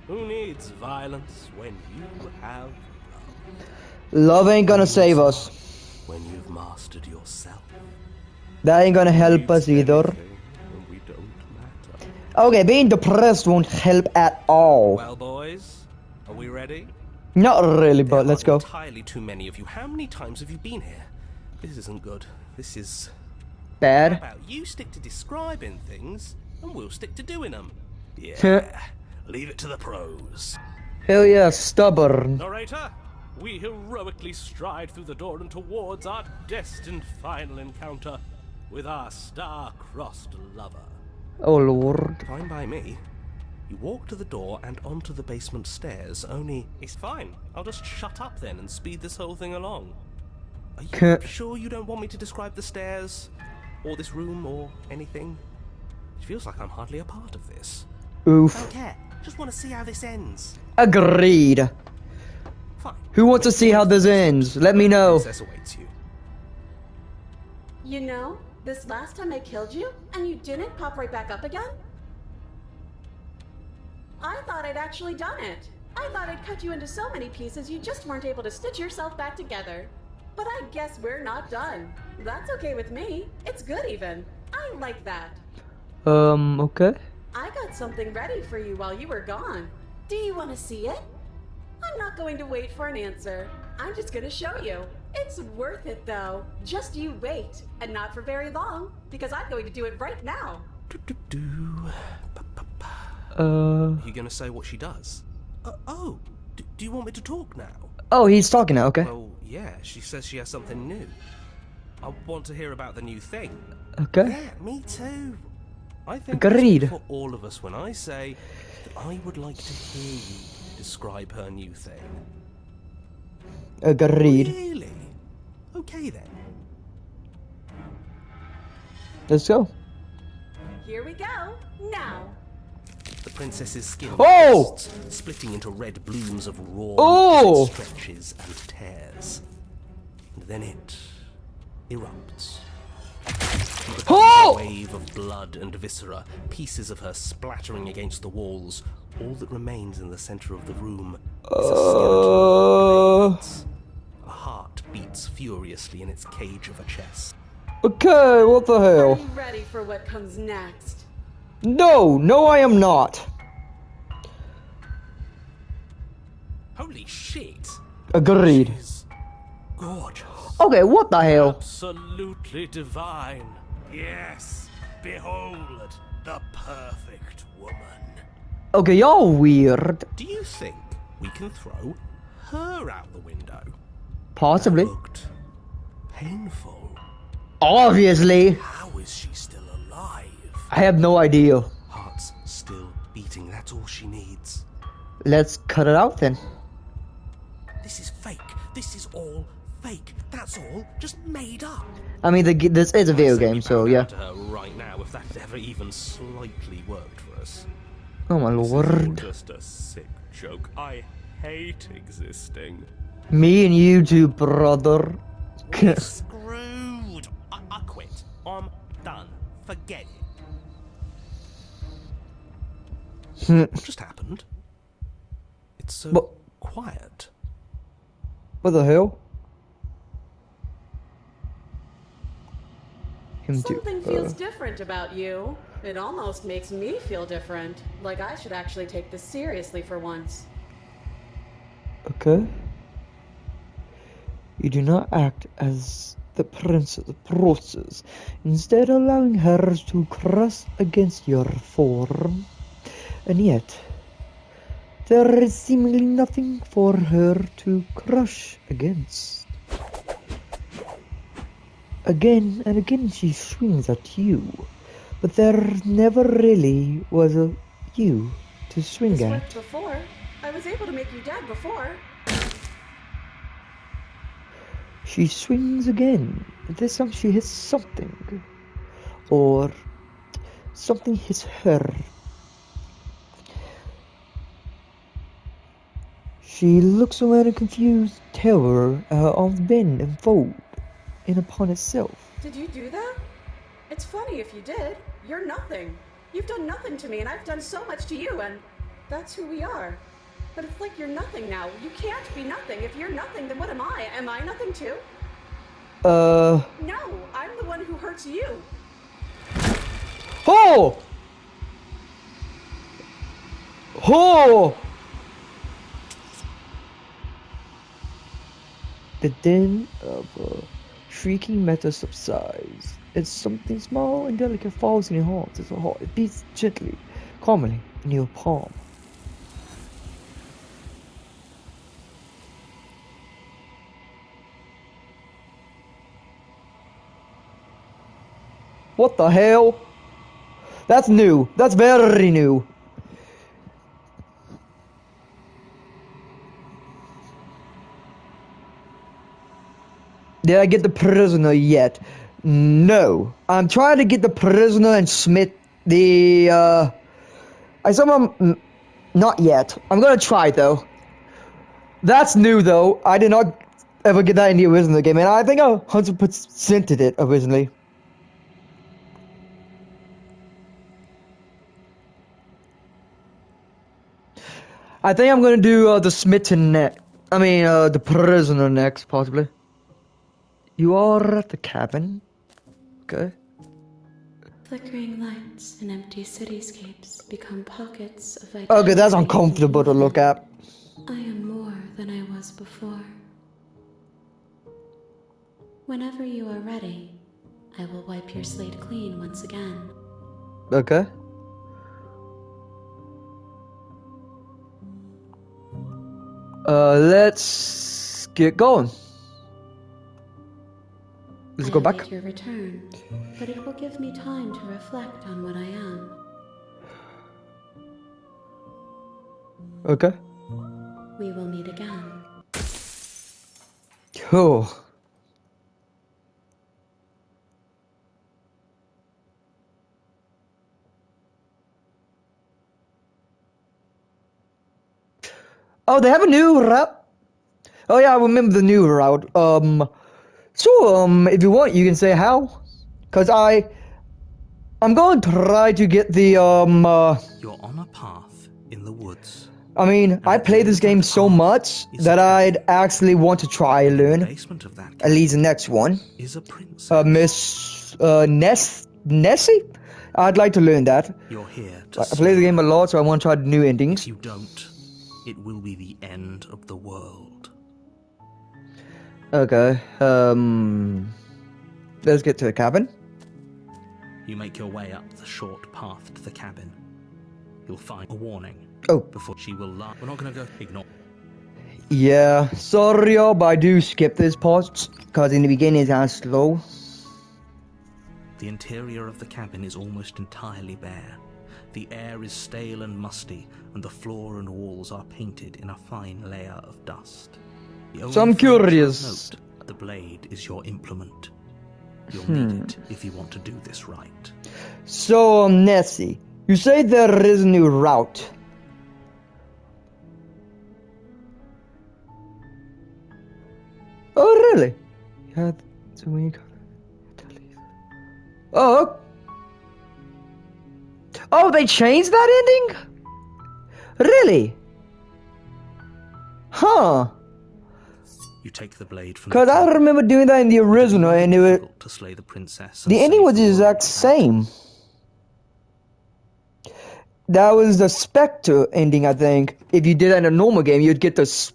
Who needs violence when you have love? Love ain't gonna save us. When you've mastered yourself. That ain't gonna help us either. And we don't matter. Okay, being depressed won't help at all. Well, boys, are we ready? Not really, but There let's are go. entirely too many of you. How many times have you been here? This isn't good. This is... How Bad. about you stick to describing things, and we'll stick to doing them? Yeah, leave it to the pros. Hell yeah, stubborn. Narrator, we heroically stride through the door and towards our destined final encounter with our star-crossed lover. Oh lord. Fine by me. You walk to the door and onto the basement stairs, only... It's fine. I'll just shut up then and speed this whole thing along. Are you sure you don't want me to describe the stairs? Or this room, or anything? It feels like I'm hardly a part of this. Oof. Don't care. Just want to see how this ends. Agreed. Fine. Who wants to see how this ends? Let me know. Princess awaits you. You know, this last time I killed you, and you didn't pop right back up again? I thought I'd actually done it. I thought I'd cut you into so many pieces you just weren't able to stitch yourself back together. But I guess we're not done. That's okay with me. It's good even. I like that. Okay. I got something ready for you while you were gone. Do you want to see it? I'm not going to wait for an answer. I'm just going to show you. It's worth it though. Just you wait. And not for very long, because I'm going to do it right now. Are you going to say what she does? Do you want me to talk now? Oh, he's talking now, okay. Well, yeah, she says she has something new. I want to hear about the new thing. Okay. Yeah, me too. I think Agreed. it's for all of us when I say that I would like to hear you describe her new thing. Agreed. Really? Okay then. Let's go. Here we go. Now. The princess's skin Oh! bursts, splitting into red blooms of raw Oh! meat as it stretches and tears. And then it erupts. She becomes Oh! a wave of blood and viscera, pieces of her splattering against the walls. All that remains in the center of the room is a skeleton of remains. A heart beats furiously in its cage of a chest. Okay, what the Are hell? you ready for what comes next? No, I am not. Holy shit! Agreed. She's gorgeous. Okay, what the hell? Absolutely divine. Yes, behold, the perfect woman. Okay, y'all weird. Do you think we can throw her out the window? Possibly. That looked painful. Obviously. How is she still alive? I have no idea. Heart's still beating, that's all she needs. Let's cut it out then. This is fake. This is all fake. That's all just made up. I mean, this is a video Say we game, so bow yeah. down to her right now if that ever even slightly worked for us. Oh my This is all lord. just a sick joke. I hate existing. Me and you too, brother. We're screwed. I quit. I'm done. Forget it. What just happened? It's so What? quiet. What the hell? Him too. Something feels different about you. It almost makes me feel different. Like I should actually take this seriously for once. Okay. You do not act as the princess process, instead allowing her to crush against your form. And yet, there is seemingly nothing for her to crush against. Again and again she swings at you, but there never really was a you to swing This at. worked before. I was able to make you dead before. She swings again. This time she hits something. Or something hits her. She looks around in confused terror, her arms bend and fold in upon itself. Did you do that? It's funny if you did. You're nothing. You've done nothing to me, and I've done so much to you, and that's who we are. But it's like you're nothing now. You can't be nothing. If you're nothing, then what am I? Am I nothing too? No, I'm the one who hurts you. Oh! Oh! The din of a shrieking metal subsides. As something small and delicate falls in your heart. As a heart, it beats gently, calmly in your palm. What the hell? That's new. That's very new. Did I get the prisoner yet? No. I'm trying to get the prisoner and Smith the, not yet. I'm gonna try though. That's new though. I did not ever get that in the original game, and I think I 100% did it originally. I think I'm gonna do the smitten next. I mean, the prisoner next, possibly. You are at the cabin. Okay. Flickering lights and empty cityscapes become pockets of vitality. Okay, that's uncomfortable to look at. I am more than I was before. Whenever you are ready, I will wipe your slate clean once again. Okay. Let's get going. Let's go back. Your return, but it will give me time to reflect on what I am. Okay. We will meet again. Cool. Oh, they have a new route. Oh yeah, I remember the new route. If you want, you can say how. Cause I'm going to try to get the You're on a path in the woods. I mean, I played this game so much that I'd actually want to try and learn. Basement of that At least the next one. is a princess. Miss Nessie? I'd like to learn that. You're here to I play the game a lot, so I want to try the new endings. If you don't, it will be the end of the world. Okay, let's get to the cabin. You make your way up the short path to the cabin. You'll find a warning. Oh. Before she will laugh. We're not gonna go ignore. Yeah, sorry, but I do skip this part, because in the beginning it's kind of slow. The interior of the cabin is almost entirely bare. The air is stale and musty, and the floor and walls are painted in a fine layer of dust. So I'm curious. Note, the blade is your implement. You'll need it if you want to do this right. So, Nessie, you say there is a new route. Oh, really? Yeah, so when you Oh. Oh, they changed that ending? Really? Huh. You take the blade from Cause I remember doing that in the original, and it was to slay the princess. The ending was the exact same. That was the Spectre ending, I think. If you did that in a normal game, you'd get the.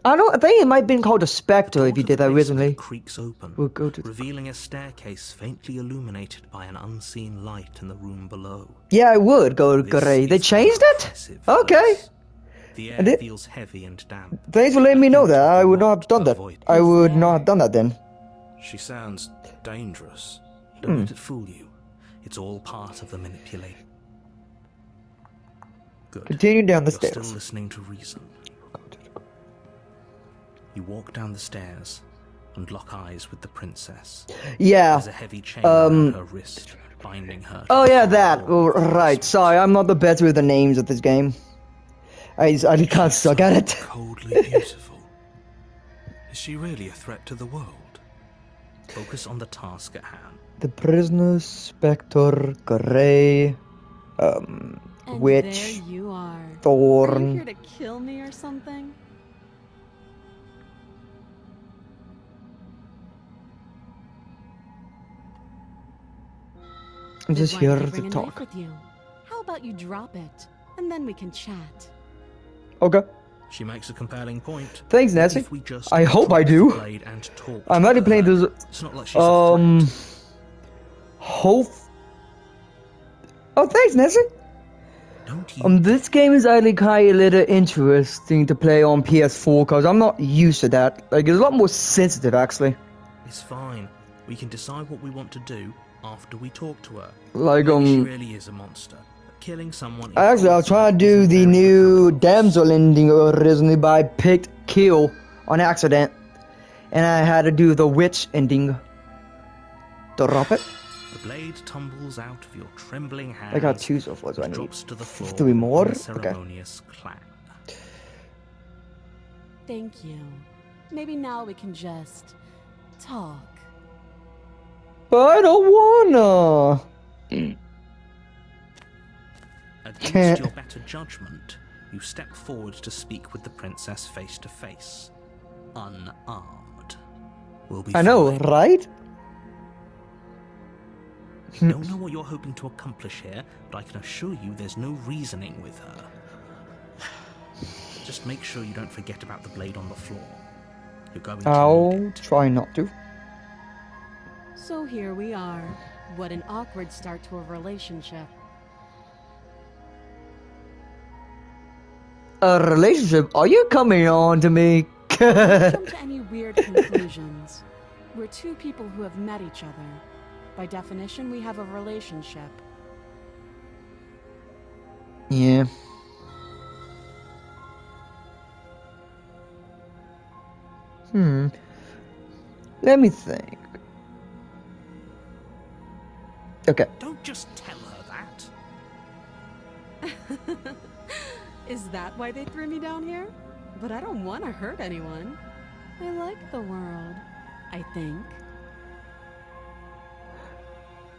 I think it might have been called a Spectre if you did that originally. Creaks open, We'll go to revealing a staircase faintly illuminated by an unseen light in the room below. Yeah, I would go This grey. They is changed an it? impressive Okay. place. The air feels heavy and damp. Thanks for letting me know that. I would not have done that. I would not have done that then. She sounds dangerous. Don't let it fool you. It's all part of the manipulation. Good. Continue down the You're stairs. still listening to reason. You walk down the stairs and lock eyes with the princess. Yeah. There's a heavy chain around her wrist, binding her. Oh yeah, that. Oh, right. Sorry, I'm not the best with the names of this game. I can't suck at it. Coldly beautiful. Is she really a threat to the world? Focus on the task at hand. The prisoner, Spectre, Grey, And Witch, there you are. Are you Thorn. here to kill me or something? I'm just Did here Wanda to bring a talk. knife with you? How about you drop it, and then we can chat. Okay. She makes a compelling point. Thanks, But Nancy. if we just I hope I drop the do. blade and talk I'm to already playing her, this. It's not like she's a threat. Hope. Oh, thanks, Nancy. Don't you This game is actually kind of a little interesting to play on PS4 because I'm not used to that. Like, it's a lot more sensitive, actually. It's fine. We can decide what we want to do after we talk to her. Like, Maybe she really is a monster. But killing someone in Actually, I was cold trying to blood do isn't the very new good. damsel ending originally, but I picked kill on accident. And I had to do the witch ending. Drop it. The blade tumbles out of your trembling hands. I got 2 so far, so I and need drops to the floor 3 more. with an Okay. unceremonious clang. Thank you. Maybe now we can just talk. But I don't wanna. Against your better judgment, you step forward to speak with the princess face to face, unarmed. We'll be I know, fine. right? Don't know what you're hoping to accomplish here, but I can assure you there's no reasoning with her. Just make sure you don't forget about the blade on the floor. You're going to I'll need it. try not to. So here we are. What an awkward start to a relationship. A relationship? Are you coming on to me? Don't jump to any weird conclusions. We're 2 people who have met each other. By definition, we have a relationship. Yeah. Let me think. Okay. Don't just tell her that. Is that why they threw me down here? But I don't want to hurt anyone. I like the world, I think.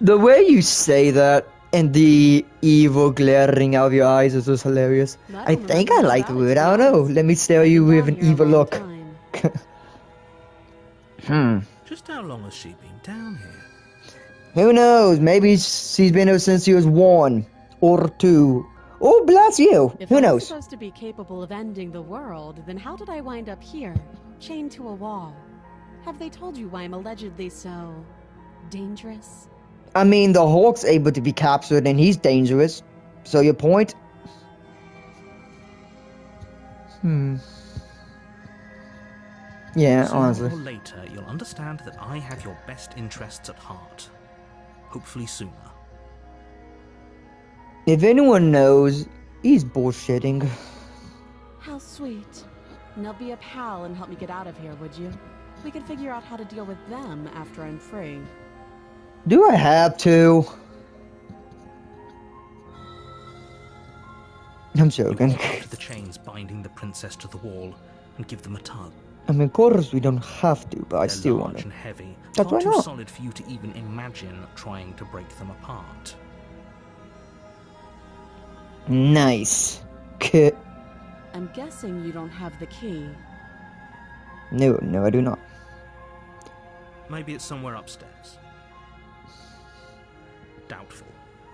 The way you say that and the evil glaring out of your eyes is just hilarious. I think I like the word. I don't know. Let me stare at you with an evil look. Just how long has she been down here? Who knows? Maybe she's been here since she was 1 or 2. Oh, bless you. If Who I'm knows? supposed to be capable of ending the world, then how did I wind up here, chained to a wall? Have they told you why I'm allegedly so dangerous? I mean, the Hulk's able to be captured and he's dangerous. So your point? Yeah, honestly. Sooner or later, you'll understand that I have your best interests at heart. Hopefully sooner. If anyone knows, he's bullshitting. How sweet. Now be a pal and help me get out of here, would you? We could figure out how to deal with them after I'm free. Do I have to? I'm joking. You walk up to the chains binding the princess to the wall and give them a tug. I mean, of course we don't have to, but I They're still large want to. and heavy, That's far why too not. solid for you to even imagine trying to break them apart. Nice. Kit. I'm guessing you don't have the key. No, I do not. Maybe it's somewhere upstairs. Doubtful.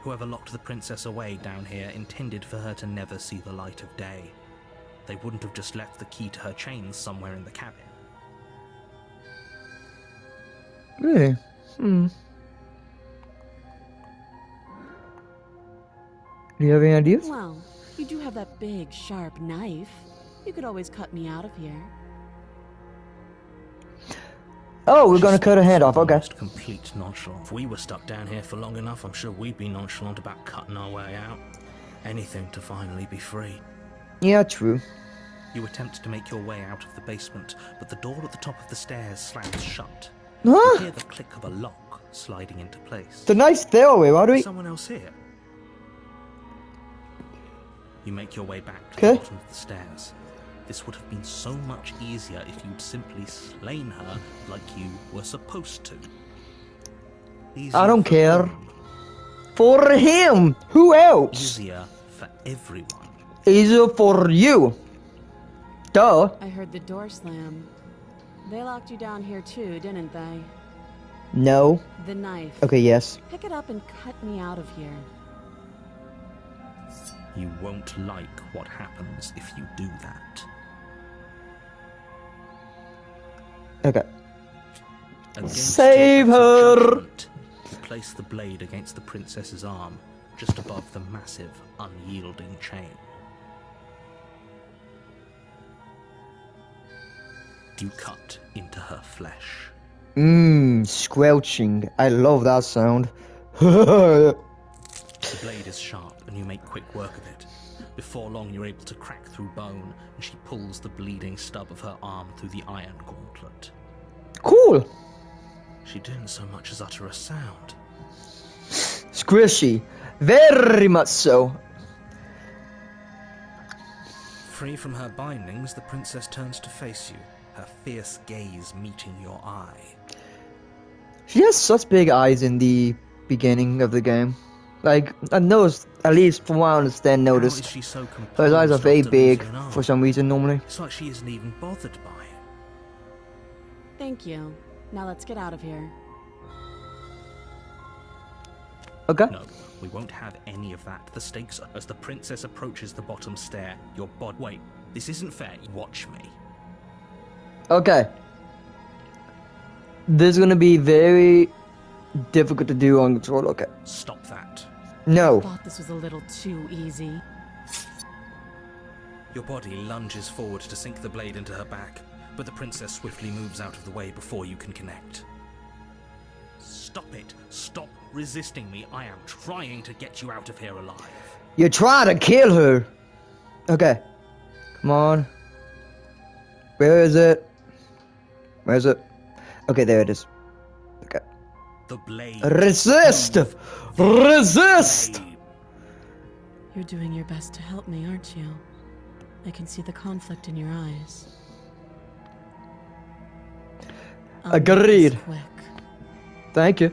Whoever locked the princess away down here intended for her to never see the light of day. They wouldn't have just left the key to her chains somewhere in the cabin. Really? Do you have any ideas? Well, you do have that big, sharp knife. You could always cut me out of here. Oh, we're gonna cut a hand off, okay. Almost complete nonchalance. If we were stuck down here for long enough, I'm sure we'd be nonchalant about cutting our way out. Anything to finally be free. Yeah, true. You attempt to make your way out of the basement, but the door at the top of the stairs slams shut. Huh? You hear the click of a lock sliding into place. It's a nice stairway, why do we? Someone else here? You make your way back to Okay. the bottom of the stairs. This would have been so much easier if you'd simply slain her like you were supposed to. I don't for care. whom? For him! Who else? Easier for everyone. Easier for you. Duh. I heard the door slam. They locked you down here too, didn't they? No. The knife. Okay, yes. Pick it up and cut me out of here. You won't like what happens if you do that. Okay. Against Save your her! better judgment, you place the blade against the princess's arm, just above the massive, unyielding chain. You cut into her flesh. Squelching. I love that sound. The blade is sharp, and you make quick work of it. Before long, you're able to crack through bone, and she pulls the bleeding stub of her arm through the iron gauntlet. Cool. She didn't so much as utter a sound. Squishy. Very much so. Free from her bindings, the princess turns to face you, her fierce gaze meeting your eye. She has such big eyes in the beginning of the game. Like, I noticed, at least from what I understand, How is noticed. she so composed Her eyes are very after big losing an arm? for some reason normally. It's like she isn't even bothered by it. Thank you. Now let's get out of here. Okay. No, we won't have any of that. The stakes are as the princess approaches the bottom stair. Your bod. Wait, this isn't fair. Watch me. Okay. This is gonna be very difficult to do on control. Okay. Stop that. No. Thought this was a little too easy. Your body lunges forward to sink the blade into her back, but the princess swiftly moves out of the way before you can connect. Stop it. Stop resisting me. I am trying to get you out of here alive. You're trying to kill her. Okay. Come on. Where is it? Where is it? Okay, there it is. Okay. The blade. Resist! Resist! Blade. You're doing your best to help me, aren't you? I can see the conflict in your eyes. I'll make this Agreed. quick. Thank you.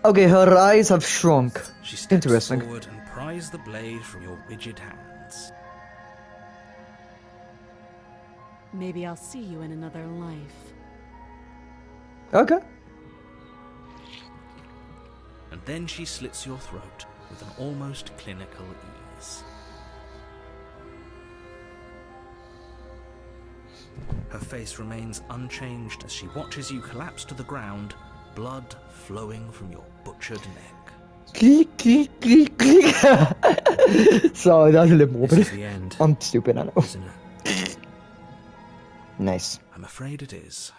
Okay, her eyes have shrunk. She steps Interesting. forward and pries the blade from your rigid hands. Maybe I'll see you in another life. Okay. And then she slits your throat with an almost clinical ease. Her face remains unchanged as she watches you collapse to the ground, blood flowing from your butchered neck. Click, click, click, click. Sorry, that was a little This morbid. is the end, I'm stupid, I know. isn't it? Nice. I'm afraid it is.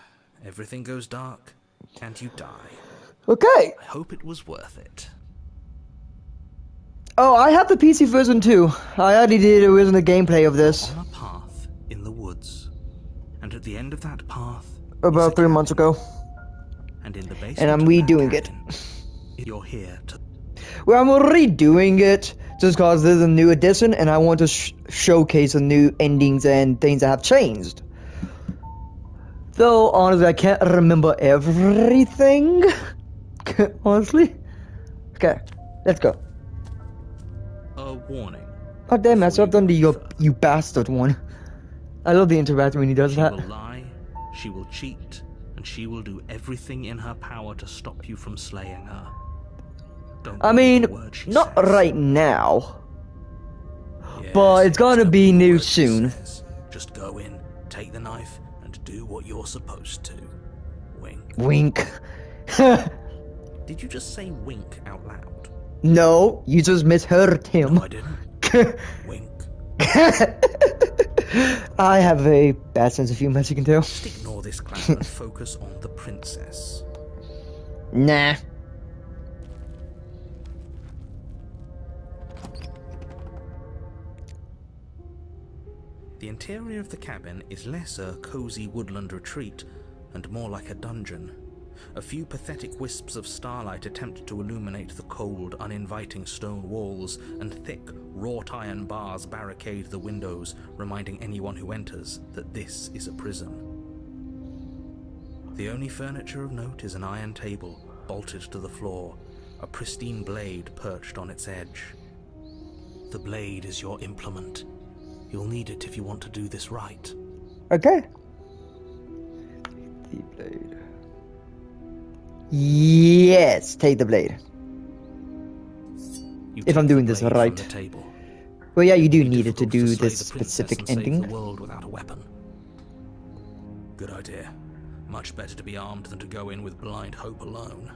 Everything goes dark, and you die. Okay. I hope it was worth it. Oh, I have the PC version too. I already did original gameplay of this On a path in the woods, and at the end of that path is about a 3 months cabin. ago. And in the basement And I'm of that redoing it. cabin, you're here to... Well, I'm redoing it just because there's a new edition and I want to showcase the new endings and things that have changed. Though, honestly, I can't remember everything. Honestly. Okay, let's go. A warning. Oh, damn it, so I've done the Before you you bastard one. I love the interaction when he does She that. will lie, she will cheat, and she will do everything in her power to stop you from slaying her. Don't I believe mean, a word she not says. right now. Yes, but it's gonna don't be believe a new word she soon. says. Just go in, take the knife, and do what you're supposed to. Wink. Wink. Did you just say wink out loud? No, you just misheard him. No, I didn't. Wink. I have a bad sense of humor, as you can tell. Just ignore this clown and focus on the princess. Nah. The interior of the cabin is less a cozy woodland retreat and more like a dungeon. A few pathetic wisps of starlight attempt to illuminate the cold, uninviting stone walls, and thick, wrought iron bars barricade the windows, reminding anyone who enters that this is a prison. The only furniture of note is an iron table, bolted to the floor, a pristine blade perched on its edge. The blade is your implement. You'll need it if you want to do this right. Okay. The blade. Yes, take the blade. You If I'm take the doing this blade right. from the table. Well, yeah, you do It'd be need it to difficult do slay this the princess specific and save ending. the world without a weapon. Good idea. Much better to be armed than to go in with blind hope alone.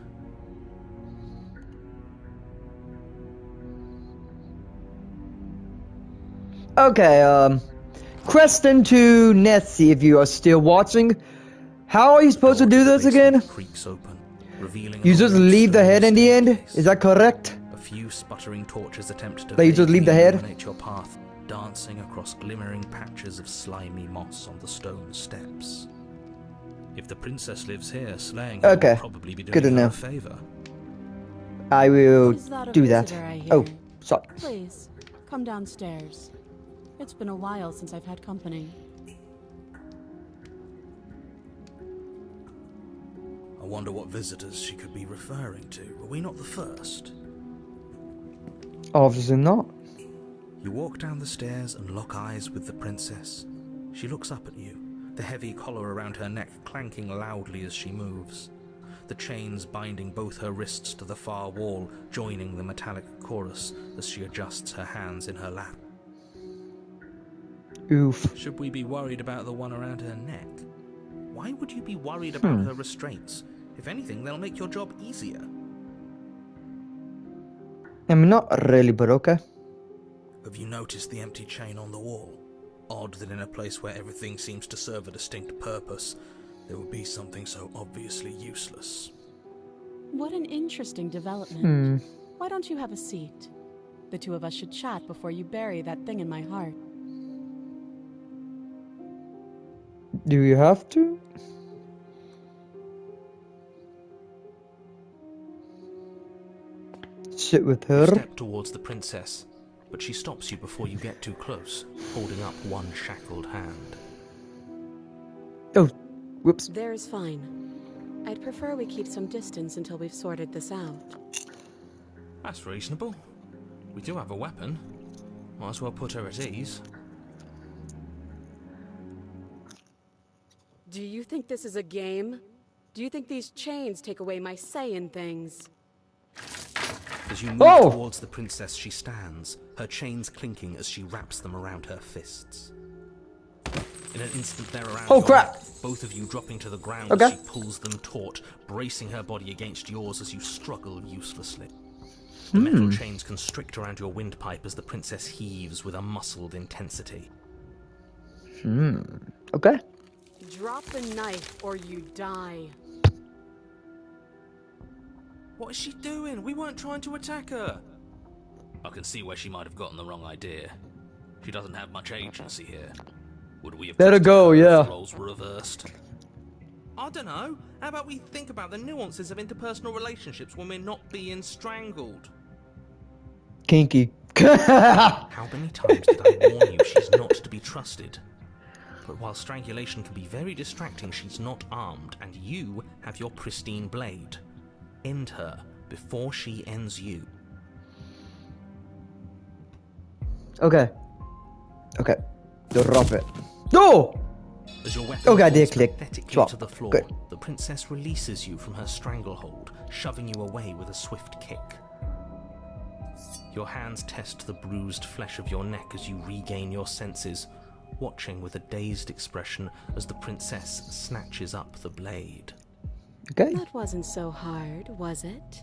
Okay, question to Nessie, if you are still watching. How are you supposed to do this again? Creaks open, revealing You an just old leave the stone head in the end? staircase. Is that correct? A few sputtering torches attempt to Like you just leave the vaguely head? illuminate your path, dancing across glimmering patches of slimy moss on the stone steps. If the princess lives here, slaying her Okay, will probably be good to doing her know. a favor. I will Is that a do that. visitor I hear? Oh, sorry. Please, come downstairs. It's been a while since I've had company. I wonder what visitors she could be referring to. Were we not the first? Obviously not. You walk down the stairs and lock eyes with the princess. She looks up at you, the heavy collar around her neck clanking loudly as she moves. The chains binding both her wrists to the far wall, joining the metallic chorus as she adjusts her hands in her lap. Oof. Should we be worried about the one around her neck? Why would you be worried about her restraints? If anything, they'll make your job easier. I mean, not really, but okay. Have you noticed the empty chain on the wall? Odd that in a place where everything seems to serve a distinct purpose, there would be something so obviously useless. What an interesting development. Why don't you have a seat? The two of us should chat before you bury that thing in my heart. Do you have to? Sit with You her? step towards the princess, but she stops you before you get too close, holding up one shackled hand. Oh, whoops. There's fine. I'd prefer we keep some distance until we've sorted this out. That's reasonable. We do have a weapon. Might as well put her at ease. Do you think this is a game? Do you think these chains take away my say in things? As you move towards the princess, she stands, her chains clinking as she wraps them around her fists. In an instant, they're around your crap! neck, both of you dropping to the ground Okay. as she pulls them taut, bracing her body against yours as you struggle uselessly. The metal chains constrict around your windpipe as the princess heaves with a muscled intensity. Okay. Drop the knife or you die. What is she doing? We weren't trying to attack her. I can see where she might have gotten the wrong idea. She doesn't have much agency here. Would we have Let her trusted go, her if yeah. the roles were reversed? I don't know. How about we think about the nuances of interpersonal relationships when we're not being strangled? Kinky. How many times did I warn you she's not to be trusted? But while strangulation can be very distracting, she's not armed, and you have your pristine blade. End her before she ends you. Okay. Okay. Drop it. No! As your weapon Okay, I did falls click. pathetically Drop. to the floor, Good. the princess releases you from her stranglehold, shoving you away with a swift kick. Your hands test the bruised flesh of your neck as you regain your senses, watching with a dazed expression as the princess snatches up the blade. Okay. That wasn't so hard, was it?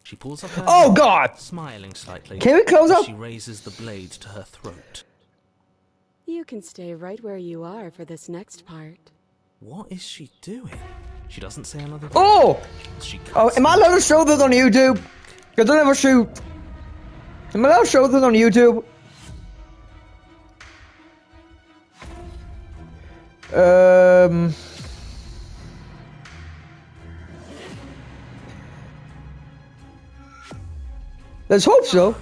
She pulls up her Oh, head, God! smiling slightly. Can we close as up? She raises the blade to her throat. You can stay right where you are for this next part. What is she doing? She doesn't say another word. Oh! She Oh, cuts am I allowed to show this on YouTube? Because I never shoot. Am I allowed to show this on YouTube? Let's hope so.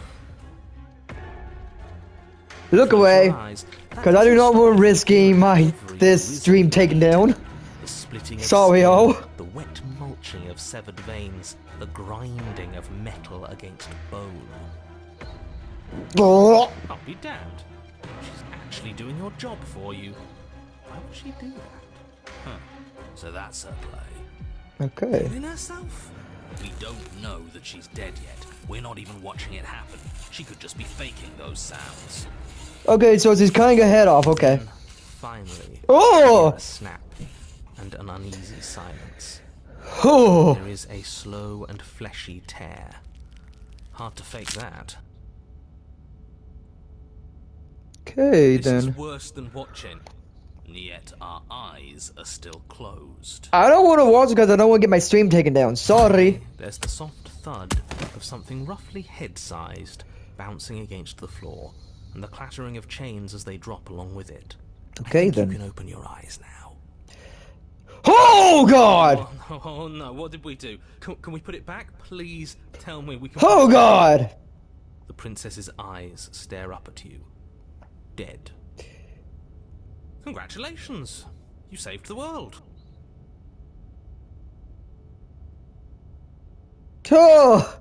Look away, because I do not want to risk this stream taken down. The splitting of Sorry, skin, oh. the wet mulching of severed veins, the grinding of metal against bone. Oh. I'll be damned. She's actually doing your job for you. Why would she do that? Huh. So that's her play. Okay. Killing herself? We don't know that she's dead yet. We're not even watching it happen. She could just be faking those sounds. Okay, so she's cutting her head off, okay. Then, finally, Oh! a snap and an uneasy silence. Oh! There is a slow and fleshy tear. Hard to fake that. Okay, This then. is worse than watching. And yet our eyes are still closed. I don't want to watch because I don't want to get my stream taken down. Sorry. There's the soft thud of something roughly head-sized bouncing against the floor, and the clattering of chains as they drop along with it. Okay, I think then. you can open your eyes now. Oh, God! Oh no, what did we do? Can we put it back? Please tell me we can... Oh, God! The princess's eyes stare up at you. Dead. Congratulations! You saved the world. Oh!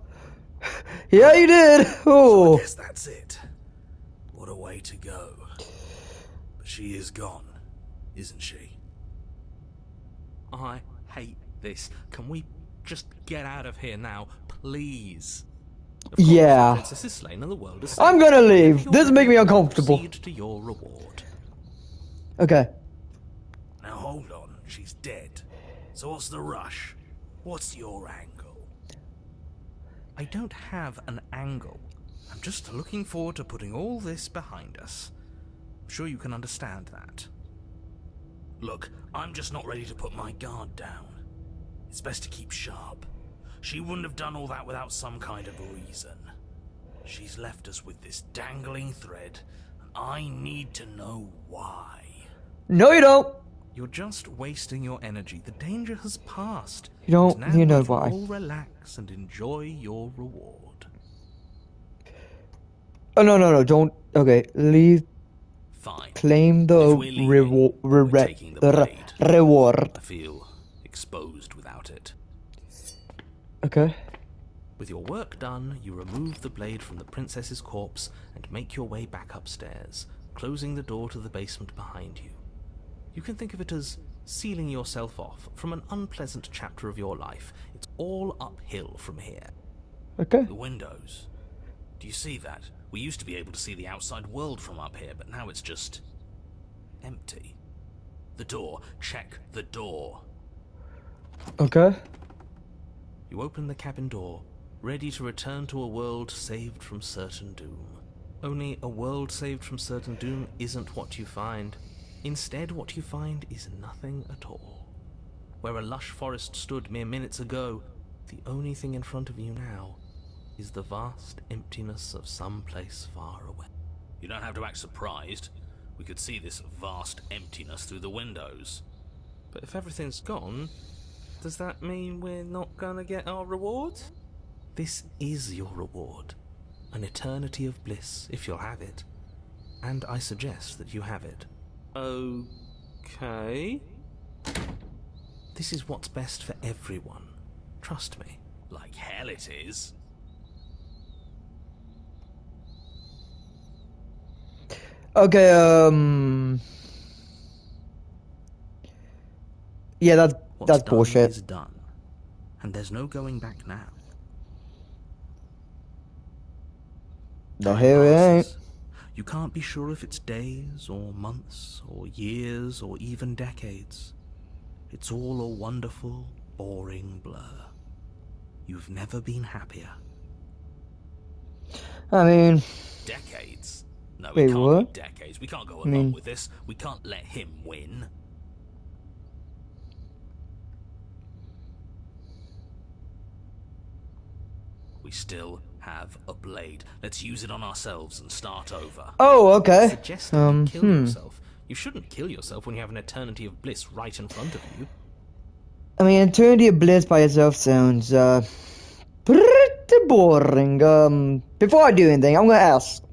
Yeah, you did! So Oh! I guess that's it. What a way to go. But she is gone, isn't she? I hate this. Can we just get out of here now, please? Of course, Yeah. the princess is slain and the world is saved. I'm gonna leave. You're This is making me ready, uncomfortable. proceed to your reward. Okay. Now hold on, she's dead. So what's the rush? What's your angle? I don't have an angle. I'm just looking forward to putting all this behind us. I'm sure you can understand that. Look, I'm just not ready to put my guard down. It's best to keep sharp. She wouldn't have done all that without some kind of reason. She's left us with this dangling thread, and I need to know why. No, you don't. You're just wasting your energy. The danger has passed. You don't. Now You know we can why. all relax and enjoy your reward. Oh, no. Don't. Okay. Leave. Fine. Claim the If we're leaving, we're taking the blade. reward. I feel exposed without it. Okay. With your work done, you remove the blade from the princess's corpse and make your way back upstairs, closing the door to the basement behind you. You can think of it as sealing yourself off from an unpleasant chapter of your life. It's all uphill from here. Okay. The windows. Do you see that? We used to be able to see the outside world from up here, but now it's just empty. The door. Check the door. Okay. You open the cabin door, ready to return to a world saved from certain doom. Only a world saved from certain doom isn't what you find. Instead, what you find is nothing at all. Where a lush forest stood mere minutes ago, the only thing in front of you now is the vast emptiness of some place far away. You don't have to act surprised. We could see this vast emptiness through the windows. But if everything's gone, does that mean we're not gonna get our reward? This is your reward. An eternity of bliss, if you'll have it. And I suggest that you have it. Okay. This is what's best for everyone. Trust me. Like hell it is. Okay, yeah, that's What's done bullshit. is done. And there's no going back now. The Time hell it ain't. passes. You can't be sure if it's days, or months, or years, or even decades. It's all a wonderful, boring blur. You've never been happier. I mean, Decades? No, Wait, it can't what? be decades. We can't go I mean- along with this. We can't let him win. We still have a blade. Let's use it on ourselves and start over. oh, okay. Suggesting you kill yourself. You shouldn't kill yourself when you have an eternity of bliss right in front of you. I mean, eternity of bliss by itself sounds, pretty pretty boring. Before I do anything, I'm gonna ask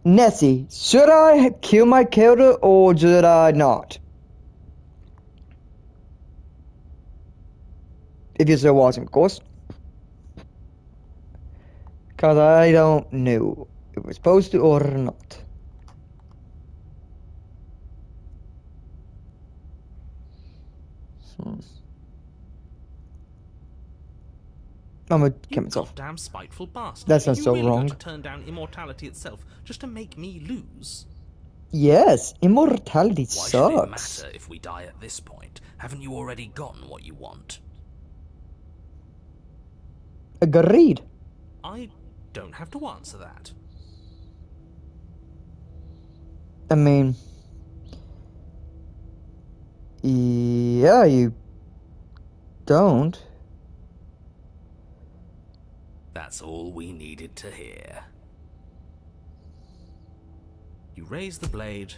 Nessie, should I kill my character or should I not? If you're still watching, of course. Cause I don't know if we're supposed to or not. I'm gonna kill myself. Goddamn spiteful bastard. That sounds you so really wrong. going to turn down immortality itself just to make me lose? Yes, immortality Why should it sucks. matter if we die at this point? Haven't you already gotten what you want? Agreed. I don't have to answer that. I mean, yeah, you don't. That's all we needed to hear. You raise the blade,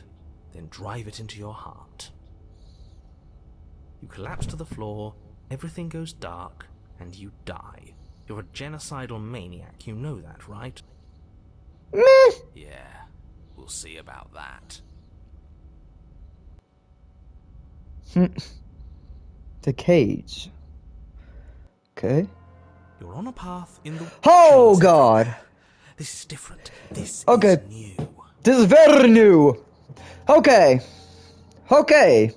then drive it into your heart. You collapse to the floor, everything goes dark, and you die. You're a genocidal maniac, you know that, right? Meh. Yeah, we'll see about that. The cage. Okay. You're on a path in the... Oh chosen. God. This is different. This Okay. is new. This is very new. Okay. Okay.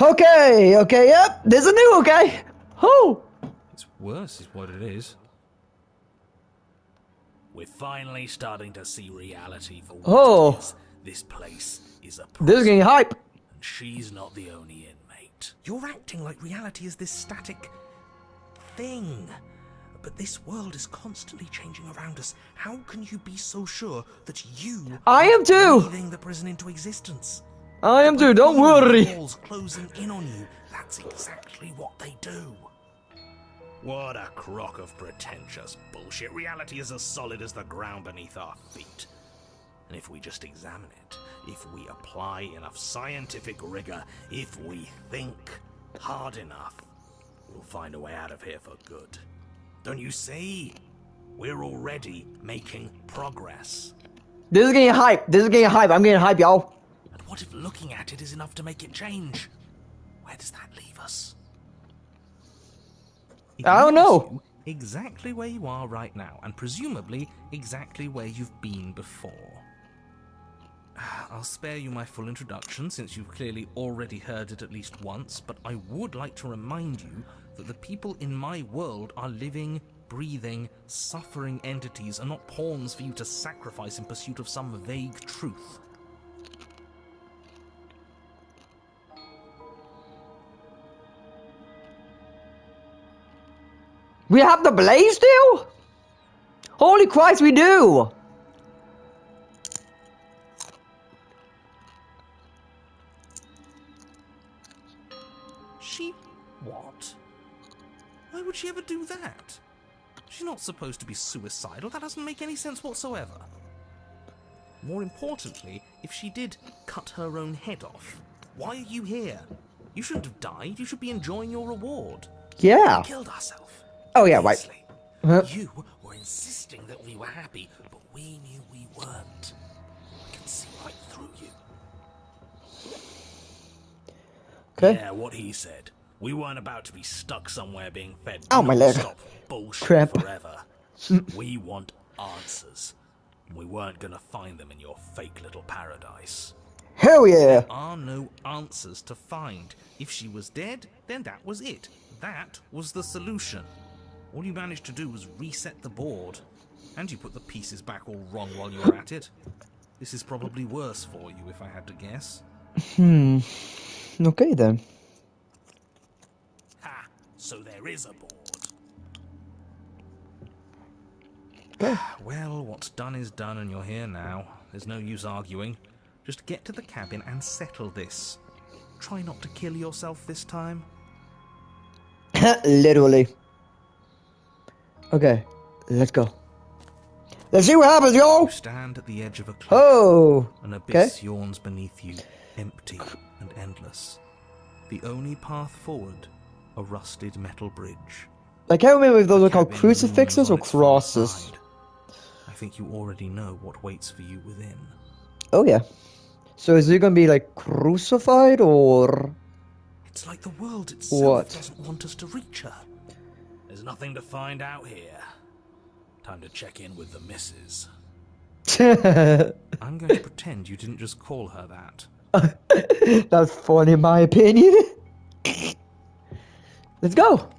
Okay. Okay. Yep. This is new. Okay. Oh. It's worse is what it is. We're finally starting to see reality for what Oh. it is. This place is a This is prison, getting hype. and she's not the only inmate. You're acting like reality is this static thing. But this world is constantly changing around us. How can you be so sure that you I am too. breathing the prison into existence? I am By too. Don't feeling the worry. walls closing in on you. That's exactly what they do. What a crock of pretentious bullshit. Reality is as solid as the ground beneath our feet. And if we just examine it, if we apply enough scientific rigor, if we think hard enough, we'll find a way out of here for good. Don't you see? We're already making progress. This is getting hype. This is getting hype. I'm getting hype, y'all. And what if looking at it is enough to make it change? Where does that leave us? It I don't leaves know. you exactly where you are right now, and presumably exactly where you've been before. I'll spare you my full introduction, since you've clearly already heard it at least once, but I would like to remind you that the people in my world are living, breathing, suffering entities, and not pawns for you to sacrifice in pursuit of some vague truth. We have the blaze still? Holy Christ, we do! She... what? Why would she ever do that? She's not supposed to be suicidal. That doesn't make any sense whatsoever. More importantly, if she did cut her own head off, why are you here? You shouldn't have died. You should be enjoying your reward. Yeah. We killed ourselves. Oh, yeah, right. Easily. Huh? You were insisting that we were happy, but we knew we weren't. I can see right through you. Okay. Yeah, what he said. We weren't about to be stuck somewhere being fed Ow, my leg. non-stop bullshit Crap. forever. We want answers. We weren't gonna find them in your fake little paradise. Hell yeah. There are no answers to find. If she was dead, then that was it. That was the solution. All you managed to do was reset the board. And you put the pieces back all wrong while you were at it. This is probably worse for you, if I had to guess. Okay then. Ha! So there is a board. Well, what's done is done and you're here now. There's no use arguing. Just get to the cabin and settle this. Try not to kill yourself this time. Literally. Okay, let's go. Let's see what happens, y'all. You stand at the edge of a cliff. Oh. An Okay. abyss yawns beneath you, empty and endless. The only path forward a rusted metal bridge. I can't remember if those are called Cabin crucifixes looms or on its far crosses. side. I think you already know what waits for you within. Oh yeah. So is it gonna be like crucified or It's like the world itself what? doesn't want us to reach her. There's nothing to find out here. Time to check in with the missus. I'm going to pretend you didn't just call her that. That's funny in my opinion. Let's go.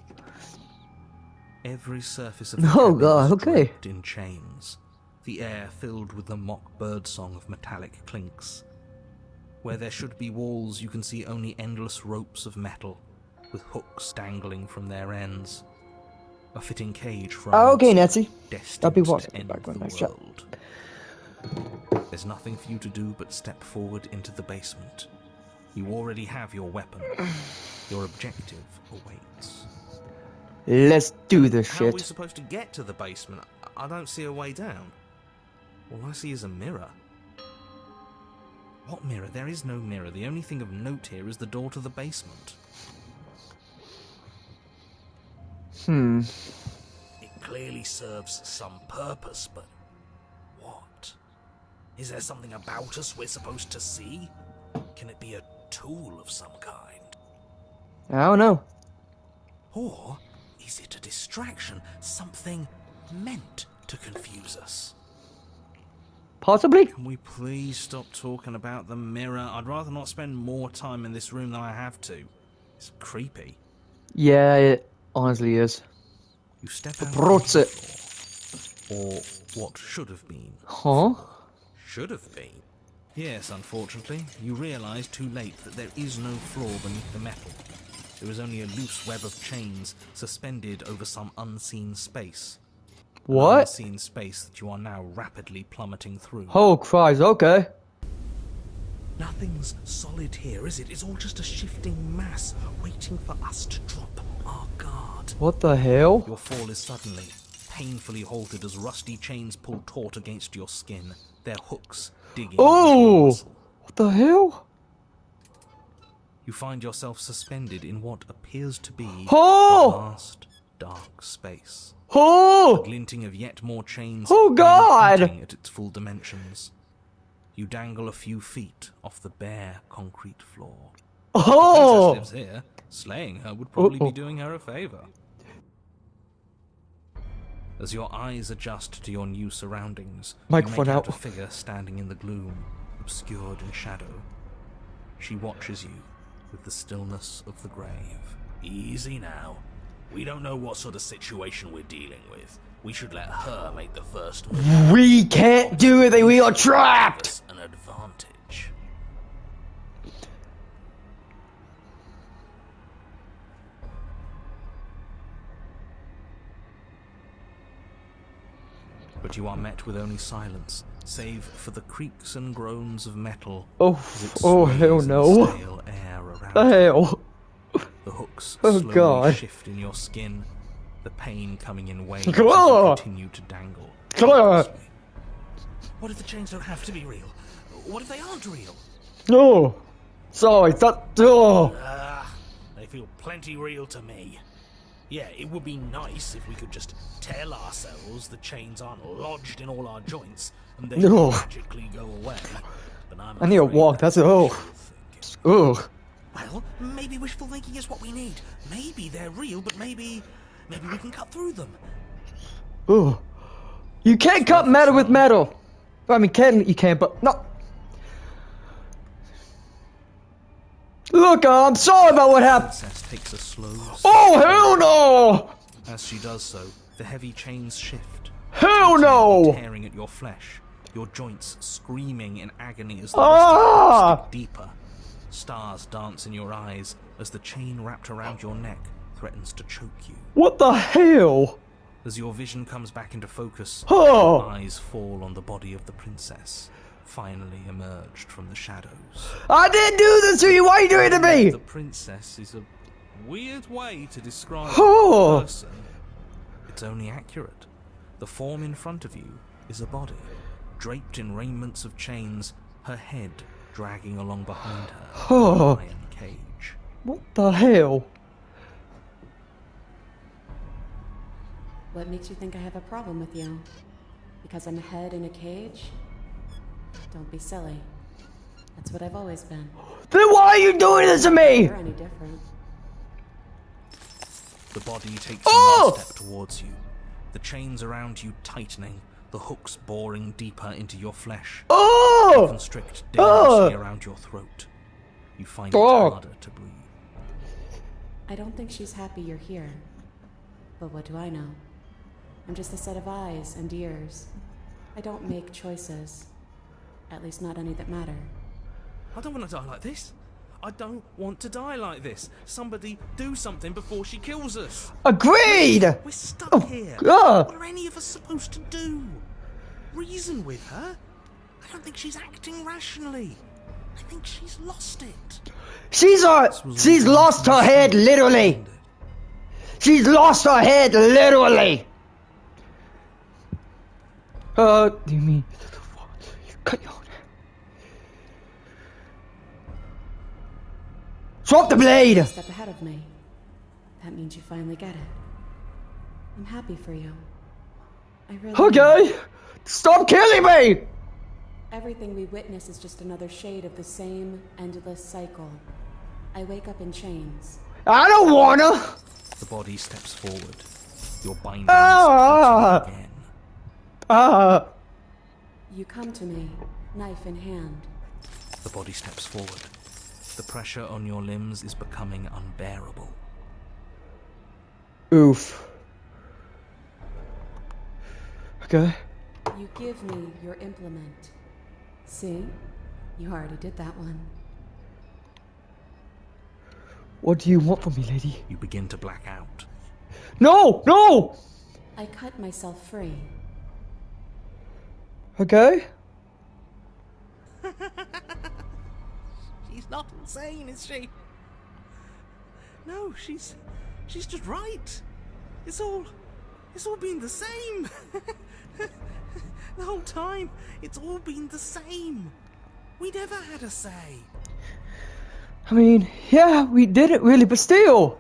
Every surface of the Oh cabin god, is okay. draped in chains, the air filled with the mock birdsong of metallic clinks. Where there should be walls, you can see only endless ropes of metal, with hooks dangling from their ends. A fitting cage for a Okay, monster Nancy. I'll destined be to watching the end background the next chat. world. There's nothing for you to do but step forward into the basement. You already have your weapon. Your objective awaits. Let's do this How are we shit. supposed to get to the basement? I don't see a way down. All I see is a mirror. What mirror? There is no mirror. The only thing of note here is the door to the basement. It clearly serves some purpose, but what? Is there something about us we're supposed to see? Can it be a tool of some kind? I don't know. Or is it a distraction? Something meant to confuse us? Possibly? Can we please stop talking about the mirror? I'd rather not spend more time in this room than I have to. It's creepy. Yeah, it honestly is. You step out Brotze. onto the floor. Or what should have been. Huh? Should have been? Yes, unfortunately. You realise too late that there is no floor beneath the metal. There is only a loose web of chains suspended over some unseen space. An What? unseen space that you are now rapidly plummeting through. Oh Christ, okay. Nothing's solid here, is it? It's all just a shifting mass waiting for us to drop our guard. What the hell? Your fall is suddenly, painfully halted as rusty chains pull taut against your skin, their hooks digging into Oh! yours. What the hell? You find yourself suspended in what appears to be Oh! a vast, dark space. Oh! Glinting of yet more chains, Oh, God! hinting at its full dimensions. You dangle a few feet off the bare concrete floor. The Oh! princess lives here. Slaying her would probably Uh-oh. be doing her a favor. As your eyes adjust to your new surroundings, Microphone you make out out. a figure standing in the gloom, obscured in shadow. She watches you with the stillness of the grave. Easy now. We don't know what sort of situation we're dealing with. We should let her make the first move. We can't do it, we are trapped! Us an advantage. But you are met with only silence, save for the creaks and groans of metal. Oh, as it oh sways hell in no. the stale air around The you. hell? The hooks Oh, slowly God. shift in your skin, the pain coming in waves as Claw. you continue to dangle. Claw. What if the chains don't have to be real? What if they aren't real? No! Sorry, that. Oh! They feel plenty real to me. Yeah, it would be nice if we could just tell ourselves the chains aren't lodged in all our joints and they No. magically go away. But I'm I need to afraid walk, that's it. Oh. wishful thinking. Ugh. Well, maybe wishful thinking is what we need. Maybe they're real, but maybe we can cut through them. Ugh. You can't cut metal with metal! I mean, you can, but. No! Look, I'm sorry about what The happened! princess takes a slow Oh, hell no! As she does so, the heavy chains shift. Hell no! Tearing at your flesh, your joints screaming in agony as the Ah! stick deeper. Stars dance in your eyes as the chain wrapped around your neck threatens to choke you. What the hell? As your vision comes back into focus, Oh. your eyes fall on the body of the princess, finally emerged from the shadows. I didn't do this to you! Why are you doing it to me? The princess is a weird way to describe Oh. a person. It's only accurate. The form in front of you is a body, draped in raiments of chains, her head dragging along behind her Oh. in an iron cage. What the hell? What makes you think I have a problem with you? Because I'm a head in a cage? Don't be silly. That's what I've always been. Then why are you doing this to me? You're any different. The body takes Oh! another step towards you, the chains around you tightening, the hooks boring deeper into your flesh. They Oh! constrict dangerously around your throat. You find it Oh. harder to breathe. I don't think she's happy you're here. But what do I know? I'm just a set of eyes and ears. I don't make choices. At least not any that matter. I don't want to die like this. I don't want to die like this. Somebody do something before she kills us. Agreed! We're stuck Oh, here. God. What are any of us supposed to do? Reason with her? I don't think she's acting rationally. I think she's lost it. She's lost her head, literally. She's lost her head, literally. Do you mean? Cut your. Drop the blade. A step ahead of me. That means you finally get it. I'm happy for you. I really am. Okay. Stop killing me. Everything we witness is just another shade of the same endless cycle. I wake up in chains. I don't wanna. The body steps forward. Your bindings Ah. tighten again. You come to me, knife in hand. The body steps forward. The pressure on your limbs is becoming unbearable. Oof. Okay. You give me your implement. See? You already did that one. What do you want from me, lady? You begin to black out. No! No! I cut myself free. Okay. She's not insane, is she? No, she's just right. It's all been the same. The whole time, it's all been the same. We never had a say. I mean, yeah, we didn't really, but still.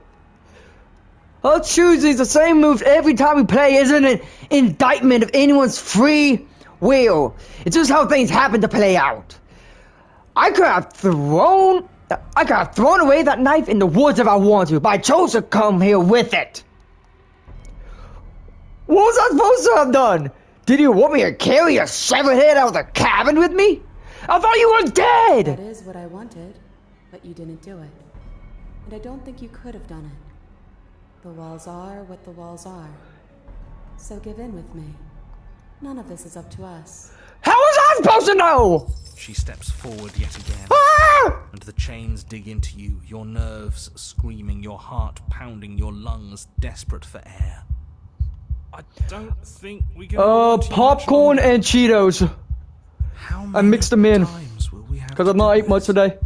Us choosing the same moves every time we play isn't an indictment of anyone's free will. It's just how things happen to play out. I could have thrown away that knife in the woods if I wanted to, but I chose to come here with it. What was I supposed to have done? Did you want me to carry your severed head out of the cabin with me? I thought you were That dead! is what I wanted, but you didn't do it. And I don't think you could have done it. The walls are what the walls are. So give in with me. None of this is up to us. How was I supposed to know? She steps forward yet again, Ah! and the chains dig into you, your nerves screaming, your heart pounding, your lungs desperate for air. I don't think we can. hold too much Popcorn longer. and Cheetos. How I many mixed them in, times will we have because to I've not do ate much this? today.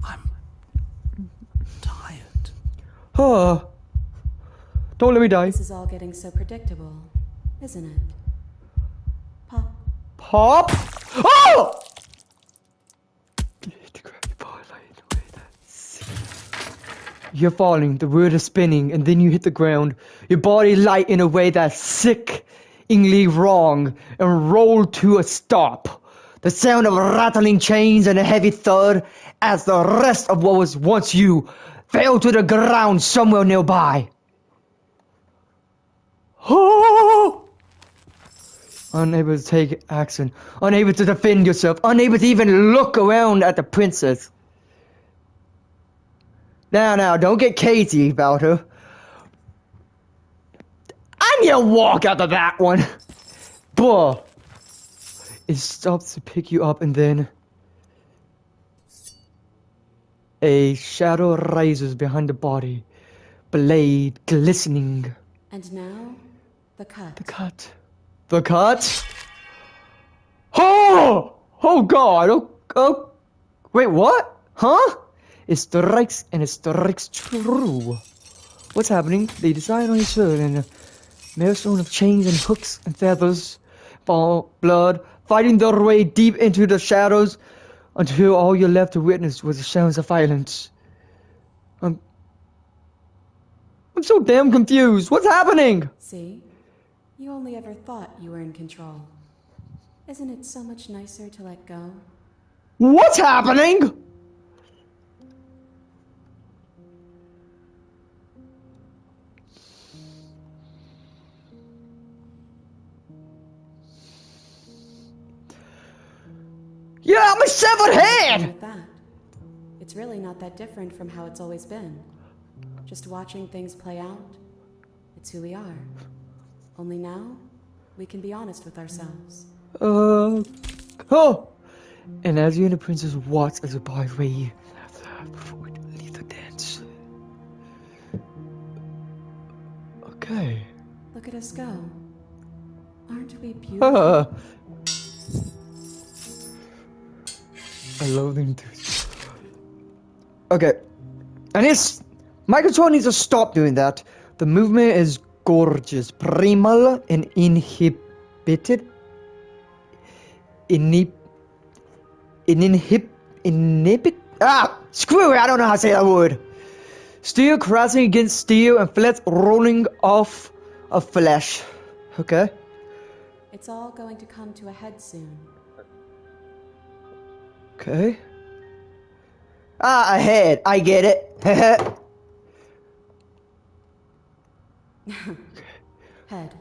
I'm tired. Don't let me die. This is all getting so predictable, isn't it? Pop. Pop! Oh! You're falling, the wheel is spinning, and then you hit the ground. Your body light in a way that's sickeningly wrong, and roll to a stop. The sound of rattling chains and a heavy thud as the rest of what was once you fell to the ground somewhere nearby. Oh! Unable to take action, unable to defend yourself, unable to even look around at the princess. Now, don't get crazy about her. I need to walk out of that one. Buh. It stops to pick you up and then a shadow rises behind the body, blade glistening. And now, the cut. The cut? Oh God! Oh, wait, what? Huh? It strikes and it strikes true. What's happening? They decide on each other in a maelstrom of chains and hooks and feathers, blood, fighting their way deep into the shadows until all you're left to witness was the sounds of violence. I'm so damn confused. What's happening? See? You only ever thought you were in control. Isn't it so much nicer to let go? What's happening? Yeah, I'm a severed head! With that, it's really not that different from how it's always been. Just watching things play out. It's who we are. Only now, we can be honest with ourselves. Oh! And as you and the princess watch as the boy way before we leave the dance. Okay. Look at us go. Aren't we beautiful? I love them too. Okay. And it's... my control needs to stop doing that. The movement is gorgeous. Primal and inhibited. Screw it, I don't know how to say that word. Steel crashing against steel and flesh rolling off of flesh. Okay. It's all going to come to a head soon. Okay. Ah, a head. I get it. Head.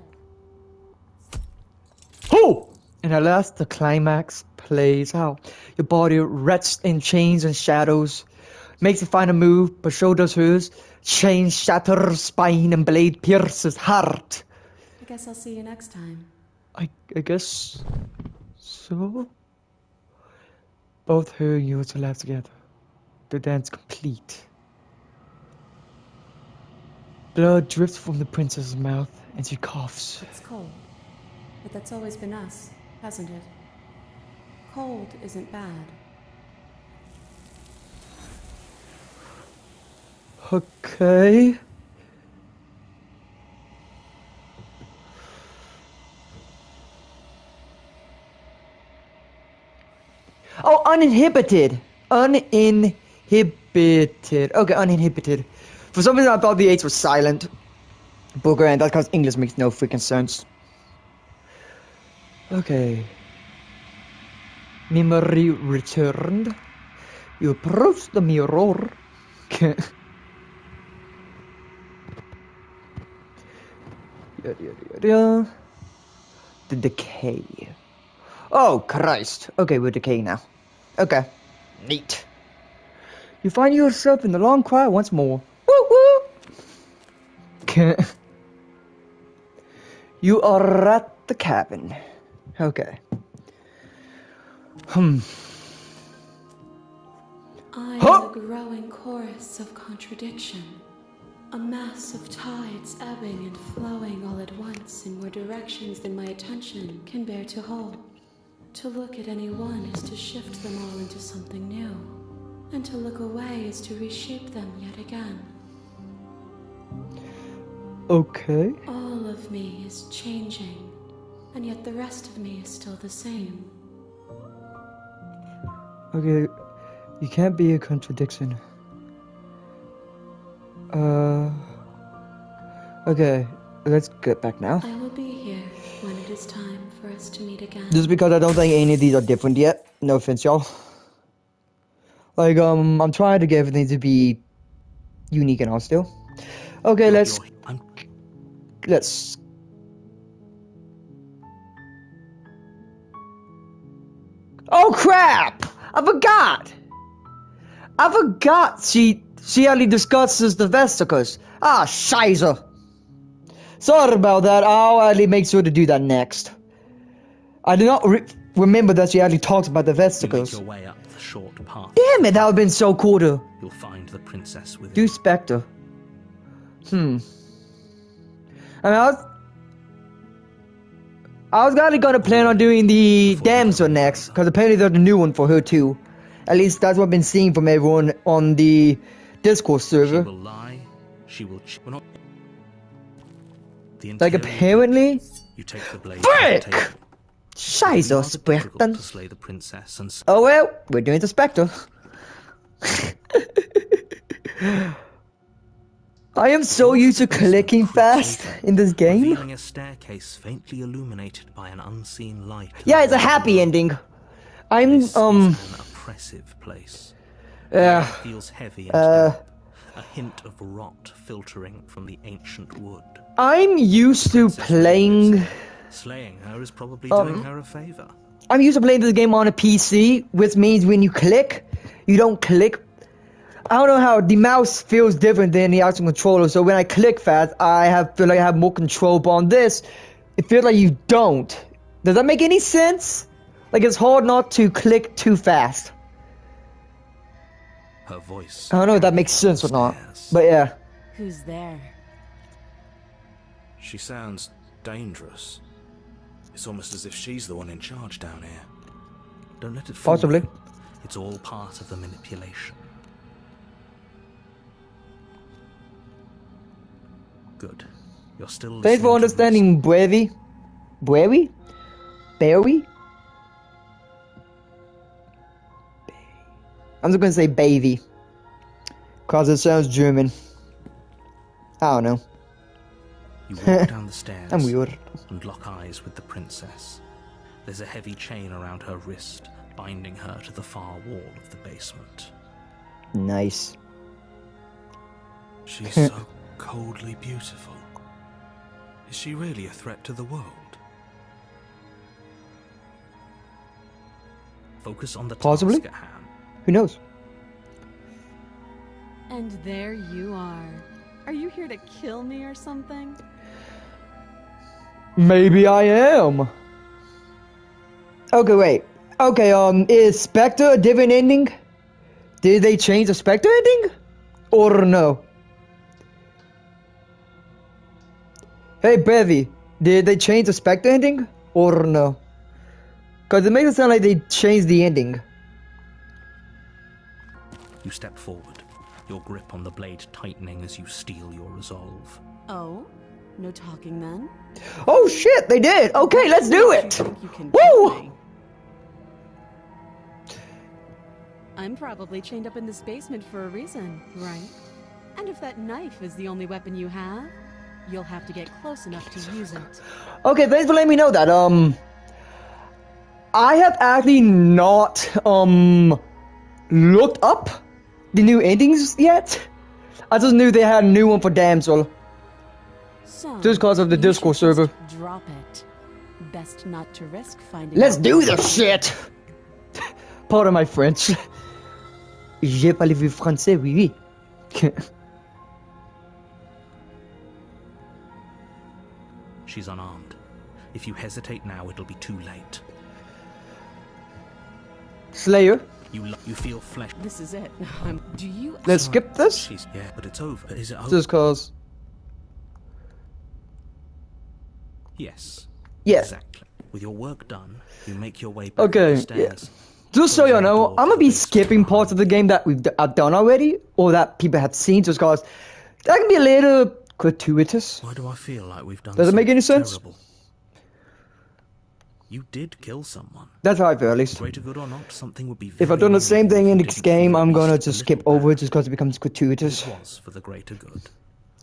Oh! And at last, the climax plays out. Your body rests in chains and shadows. Makes the final move, but so does hers. Chain shatters spine and blade pierces heart. I guess I'll see you next time. I guess so. Both her and you are left together. The dance complete. Blood drips from the princess's mouth and she coughs. It's cold. But that's always been us, hasn't it? Cold isn't bad. Okay. Oh, uninhibited. Uninhibited. Okay, uninhibited. For some reason I thought the H was silent. Booger, and that's because English makes no freaking sense. Okay. Memory returned. You approach the mirror. The decay. Oh, Christ. Okay, we're decaying now. Okay. Neat. You find yourself in the long quiet once more. Woo woo! You are at the cabin. Okay. I am a growing chorus of contradiction. A mass of tides ebbing and flowing all at once in more directions than my attention can bear to hold. To look at any one is to shift them all into something new, and to look away is to reshape them yet again. Okay. All of me is changing, and yet the rest of me is still the same. Okay. You can't be a contradiction. Okay. Let's get back now. I will be here when it is time for us to meet again. Just because I don't think any of these are different yet. No offense, y'all. Like, I'm trying to get everything to be unique and all still. Okay, let's... Oh, crap! I forgot! She only discusses the vesicles. Ah, scheiße. Sorry about that. I'll only make sure to do that next. I do not remember that she actually talks about the vesicles. You make your way up the short path. Damn it, that would have been so cool to You'll find the princess with do Spectre. I mean, I was actually gonna plan on doing the damsel next, because apparently there's a new one for her too. At least that's what I've been seeing from everyone on the Discord server. She will lie. She will. Like apparently. You take the blade. Frick! Scheiße, Spectre. To slay the princess and. Oh well, we're doing the Spectre. I am so used to clicking fast in this game. Revealing a staircase faintly illuminated by an unseen light. Yeah, it's a happy ending. I'm This is an oppressive place. The air feels heavy and damp. A hint of rot filtering from the ancient wood. I'm used to playing. Slaying her is probably doing her a favor. I'm used to playing this game on a PC, which means when you click, you don't click. I don't know how the mouse feels different than the actual controller. So when I click fast, feel like I have more control. But on this, it feels like you don't. Does that make any sense? Like it's hard not to click too fast. Her voice. I don't know if that makes sense or not. But yeah. Who's there? She sounds dangerous. It's almost as if she's the one in charge down here. Don't let it fool Possibly. you. It's all part of the manipulation. Good. You're still listening. Thanks for understanding, Brevy. Brevy? Barry? I'm just gonna say baby. Cause it sounds German. I don't know. You walk down the stairs. I'm weird. And lock eyes with the princess. There's a heavy chain around her wrist, binding her to the far wall of the basement. Nice. She's so coldly beautiful. Is she really a threat to the world? Focus on the Possibly. task at hand. Who knows? And there you are. Are you here to kill me or something? Maybe I am. Okay, wait. Okay, is Spectre a different ending? Did they change the Spectre ending? Or no? Hey, Bevy, did they change the Spectre ending? Or no? Because it makes it sound like they changed the ending. You step forward, your grip on the blade tightening as you steel your resolve. Oh? No talking then? Oh shit, they did! Okay, let's do it! You can kill Woo! me. I'm probably chained up in this basement for a reason, right? And if that knife is the only weapon you have, you'll have to get close enough to use it. Okay, thanks for letting me know that. I have actually not, looked up the new endings yet. I just knew they had a new one for Damsel. So, Just because of the you Discord should server. just drop it. Best not to risk finding Let's out do where this shit! Pardon my French. J'ai parlé vu français, oui, oui. She's unarmed. If you hesitate now, it'll be too late. Slayer, You feel flesh. This is it. Do you... let's skip this. Yeah, but it's over. Is it over? Just cause. Yes. Yeah. Exactly. With your work done, you make your way back Okay, up the stairs. Just so you Closing the know, door I'm to gonna the be basement skipping parts of the game that I've done already, or that people have seen, just cause that can be a little gratuitous. Why do I feel like we've done Does it make something any sense? terrible? You did kill someone. That's how I feel, at least. Greater good or not, something would be If I've done the same thing in this game, I'm gonna just skip over it just because it becomes gratuitous. It was for the greater good.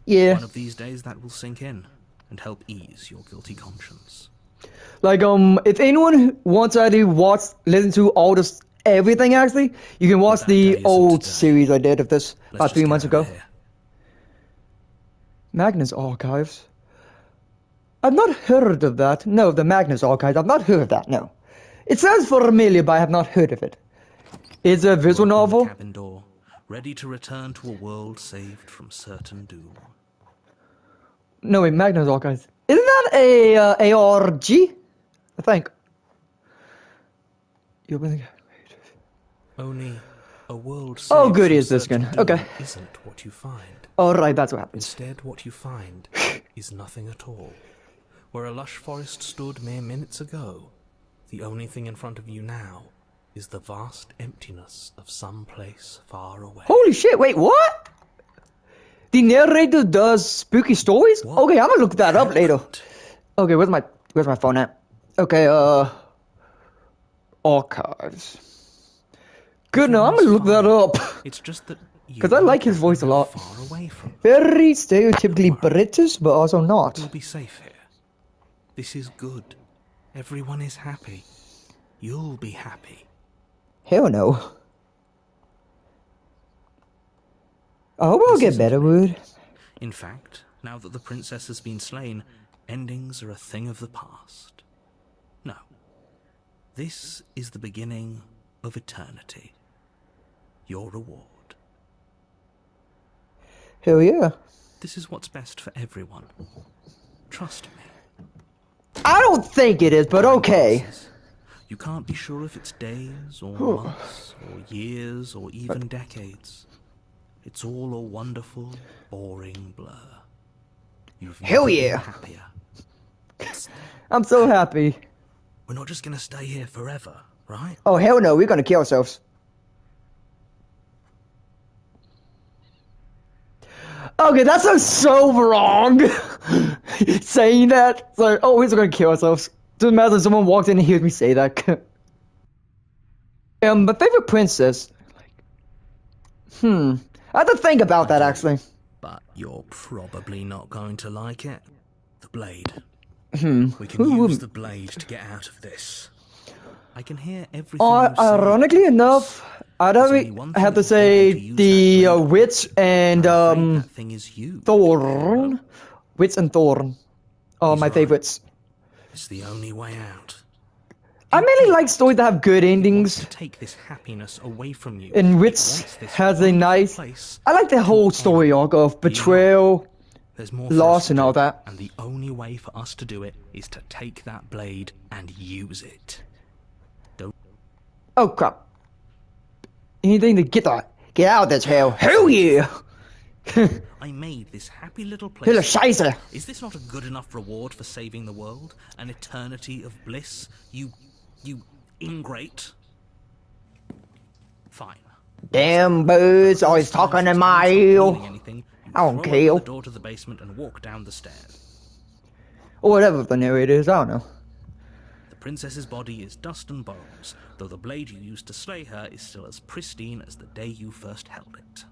Yeah. One of these days that will sink in and help ease your guilty conscience. Like, if anyone wants to listen to all this, everything actually, you can watch That day the isn't old today. series I did of this Let's about just 3 get months out of ago. here. Magnus Archives. I've not heard of that. No, the Magnus Archives. I've not heard of that. No. It sounds familiar, but I have not heard of it. It's a visual Open the novel. cabin door, ready to return to a world saved from certain doom. No, wait, Magnus Archives. Isn't that a ARG? I think. You open the Only a world saved Oh, goody from is this certain gun. doom Okay. Isn't what you find. Alright, that's what happens. Instead, what you find is nothing at all. Where a lush forest stood mere minutes ago, the only thing in front of you now is the vast emptiness of some place far away. Holy shit, wait, what? The narrator does spooky stories? What? Okay, I'm gonna look that up later. Okay, where's my phone at? Okay, archives. Good, now I'm gonna look that up. It's just that Because I like his voice a lot. Far away from. Very stereotypically British, but also not. You'll be safe here. This is good. Everyone is happy. You'll be happy. Hell no. I hope I'll get better, Wood. In fact, now that the princess has been slain, endings are a thing of the past. No. This is the beginning of eternity. Your reward. Hell yeah. This is what's best for everyone. Trust me. I don't think it is, but okay. You can't be sure if it's days, or months, or years, or even decades. It's all a wonderful, boring blur. You've Hell never yeah. been happier. I'm so happy. We're not just gonna stay here forever, right? Oh, hell no, we're gonna kill ourselves. Okay, that sounds so wrong. Saying that. It's like, oh, we're gonna kill ourselves. Doesn't matter if someone walked in and heard me say that. My favorite princess. I had to think about that, actually. But you're probably not going to like it. The blade. We can Who use wouldn't? the blade to get out of this. I can hear everything you say. Ironically enough, I'd have to say the witch and that thing is you. Thorn. Witch and Thorn are He's my right. favorites. It's the only way out. I mainly like stories that have good It wants endings, to take this happiness away from you. in It which wants this has a wonderful nice. place I like the whole to story end. arc of betrayal, There's more for loss, us to and all do, that. And the only way for us to do it is to take that blade and use it. Oh crap! Anything to get out of this hell? Hell yeah! I made this happy little Hell place. Scheiße! Is this not a good enough reward for saving the world? An eternity of bliss? You ingrate. Fine. Damn birds, always talking in my ear. Anything, you I don't throw care. open the door to the basement and walk down the stairs. Or whatever the narrator is, I don't know. The princess's body is dust and bones, though the blade you used to slay her is still as pristine as the day you first held it.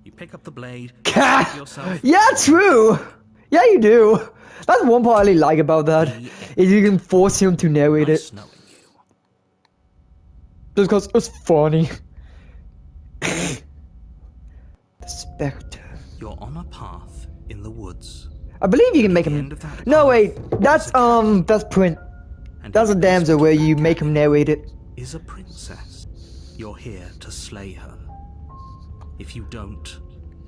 You pick up the blade, Ka! yourself. Yeah, true! Yeah, you do. That's one part I really like about that, is you can force him to narrate it. Nice knowing you. Just because it's funny. The Spectre. You're on a path in the woods. I believe you can make At the him. end of that No, path wait. That's Print. And That's a in the damsel basement where of you that make him cabin narrate it. is a princess. You're here to slay her. If you don't,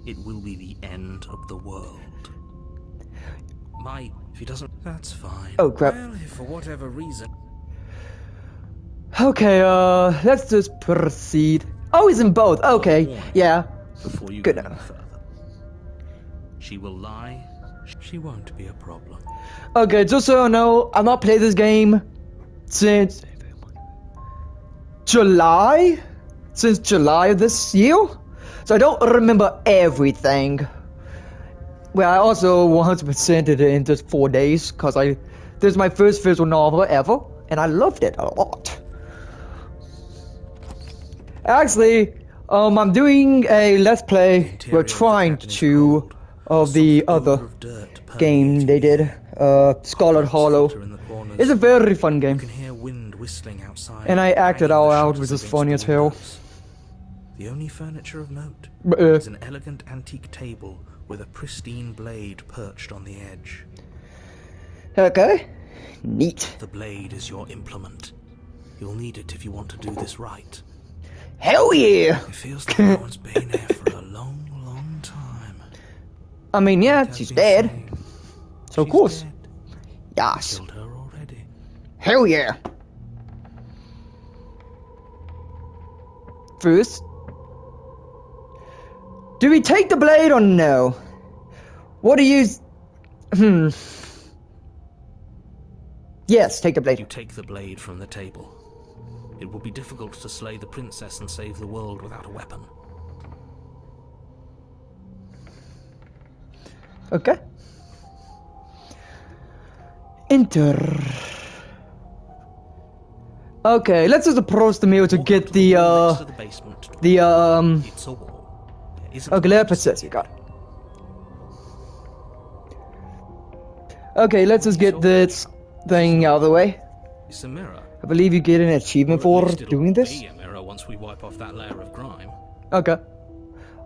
it will be the end of the world. If he doesn't, that's fine. Oh crap. Well, if for whatever reason. Okay, let's just proceed. Oh, he's in both. Okay, yeah. Before you Good go any enough. further. She will lie. She won't be a problem. Okay, just so you know, I've not played this game since July? Since July of this year? So I don't remember everything. Well, I also 100%ed it in just 4 days, because this is my first visual novel ever, and I loved it a lot. Actually, I'm doing a Let's Play. We're trying to of the other game they did, Scarlet Hollow. It's a very fun You game, can hear wind whistling outside. and I acted banging all the out, shutters which is against funny the as hell. windows. The only furniture of note But, is an elegant antique table with a pristine blade perched on the edge. okay, neat. The blade is your implement. You'll need it if you want to do this right. Hell yeah! It feels like no one's been here for a long, long time. I mean, yeah, Like I've she's been dead, saying, so of she's course. dead. Yes. Killed her already. Hell yeah! First, do we take the blade or no? What do you... Yes, take the You blade. take the blade from the table. It will be difficult to slay the princess and save the world without a weapon. Okay. Enter. Okay, let's just approach the mirror to Walk get up to the wall next to the basement. It's a wall. There isn't Okay, much let to us process. see You in got. it. Okay, let's just get this thing out of the way. It's a mirror. I believe you get an achievement Or for at least it'll doing this. be a mirror once we wipe off that layer of grime. Okay.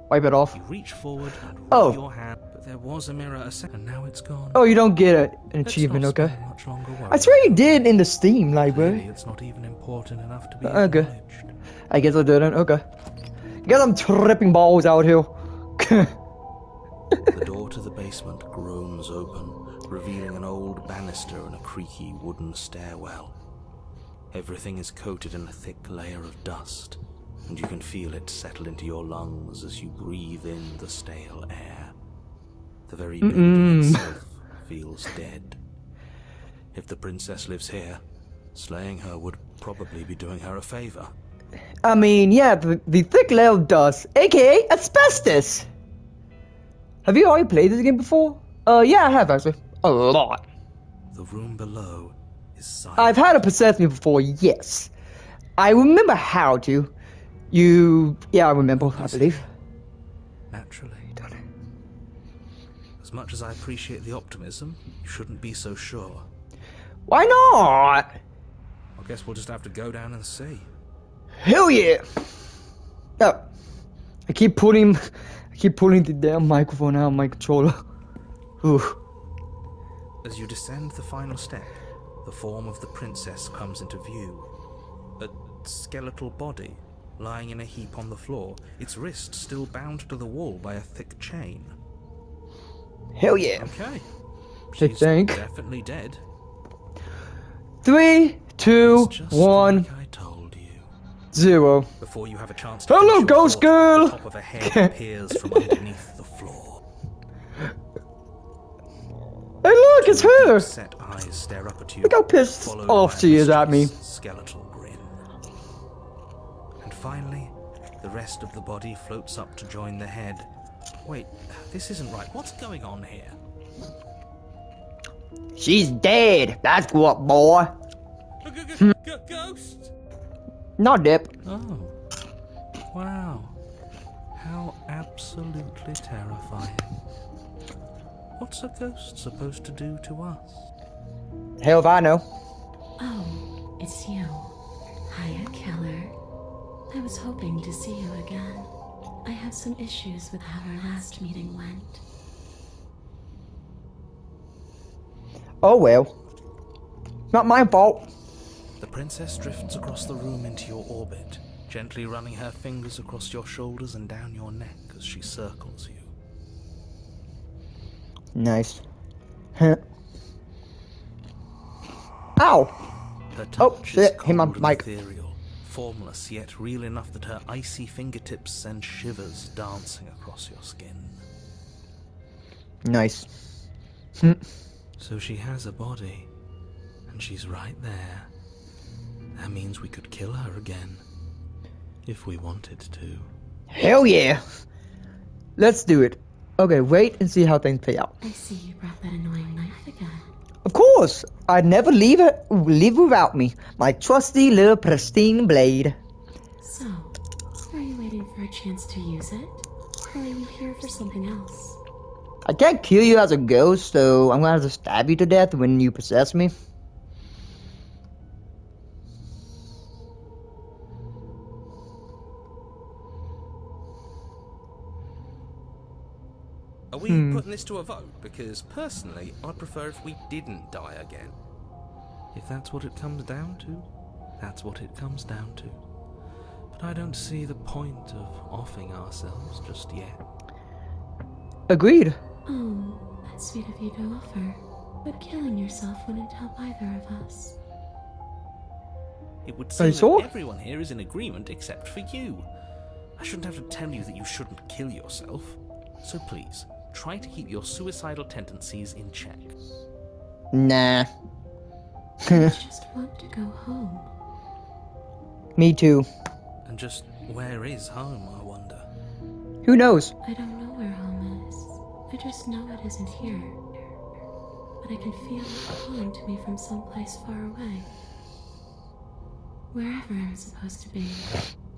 Wipe it off. You reach forward and rub Oh. your hand, but there was a mirror a second, and now it's gone. Oh, you don't get an Let's achievement, not okay? spend much longer I worrying swear you about did it. in the Steam Clearly, library. it's not even important enough to be Okay. acknowledged. I guess I didn't, okay. Guess I'm tripping balls out here. The door to the basement groans open, revealing an old banister and a creaky wooden stairwell. Everything is coated in a thick layer of dust, and you can feel it settle into your lungs as you breathe in the stale air. The very building itself feels dead. If the princess lives here, slaying her would probably be doing her a favor. I mean, yeah, the thick layer of dust, aka asbestos. Have you already played this game before? Yeah, I have actually. A lot. The room below is silent. I've had it possess me before, yes. I remember how to. Yeah, I remember, I believe. Naturally. As much as I appreciate the optimism, you shouldn't be so sure. Why not? I guess we'll just have to go down and see. Hell yeah! Oh, I keep pulling the damn microphone out of my controller. Ooh. As you descend the final step, the form of the princess comes into view. A skeletal body, lying in a heap on the floor, its wrist still bound to the wall by a thick chain. Hell yeah! Okay. I She's think. definitely dead. 3, 2, It's just 1, like I told you. 0. Before you have a chance to Hello, finish your ghost thought, girl! the top of a head appears from underneath the floor. Hey, look, it's Two her! deep-set eyes stare up at you. Look how pissed followed off by a she is at me. mischievous skeletal grin. And finally, the rest of the body floats up to join the head. Wait, this isn't right. What's going on here? She's dead. That's what, boy. Ghost? Not dip. Oh. Wow. How absolutely terrifying. What's a ghost supposed to do to us? Hell if I know. Oh, it's you. Hiya, Keller. I was hoping to see you again. I have some issues with how our last meeting went. Oh well. Not my fault. The princess drifts across the room into your orbit, gently running her fingers across your shoulders and down your neck as she circles you. Nice. Huh. Ow! Her touch Oh, shit. is Hit my cold and mic. ethereal, formless yet real enough that her icy fingertips send shivers dancing across your skin. Nice. So she has a body, and she's right there. That means we could kill her again, if we wanted to. Hell yeah! Let's do it. Okay, wait and see how things play out. I see you brought that annoying knife again. Of course! I'd never leave without me. My trusty little pristine blade. So, are you waiting for a chance to use it? Or are you here for something else? I can't kill you as a ghost, so I'm gonna have to stab you to death when you possess me. Are we putting this to a vote? Because personally, I'd prefer if we didn't die again. If that's what it comes down to, that's what it comes down to. But I don't see the point of offing ourselves just yet. Agreed. Oh, that's sweet of you to offer. But killing yourself wouldn't help either of us. It would Are seem you sure? that everyone here is in agreement except for you. I shouldn't have to tell you that you shouldn't kill yourself. So please, try to keep your suicidal tendencies in check. Nah. I just want to go home. Me too. And just where is home, I wonder? Who knows? I don't know where home is. I just know it isn't here. But I can feel it calling to me from someplace far away. Wherever I'm supposed to be,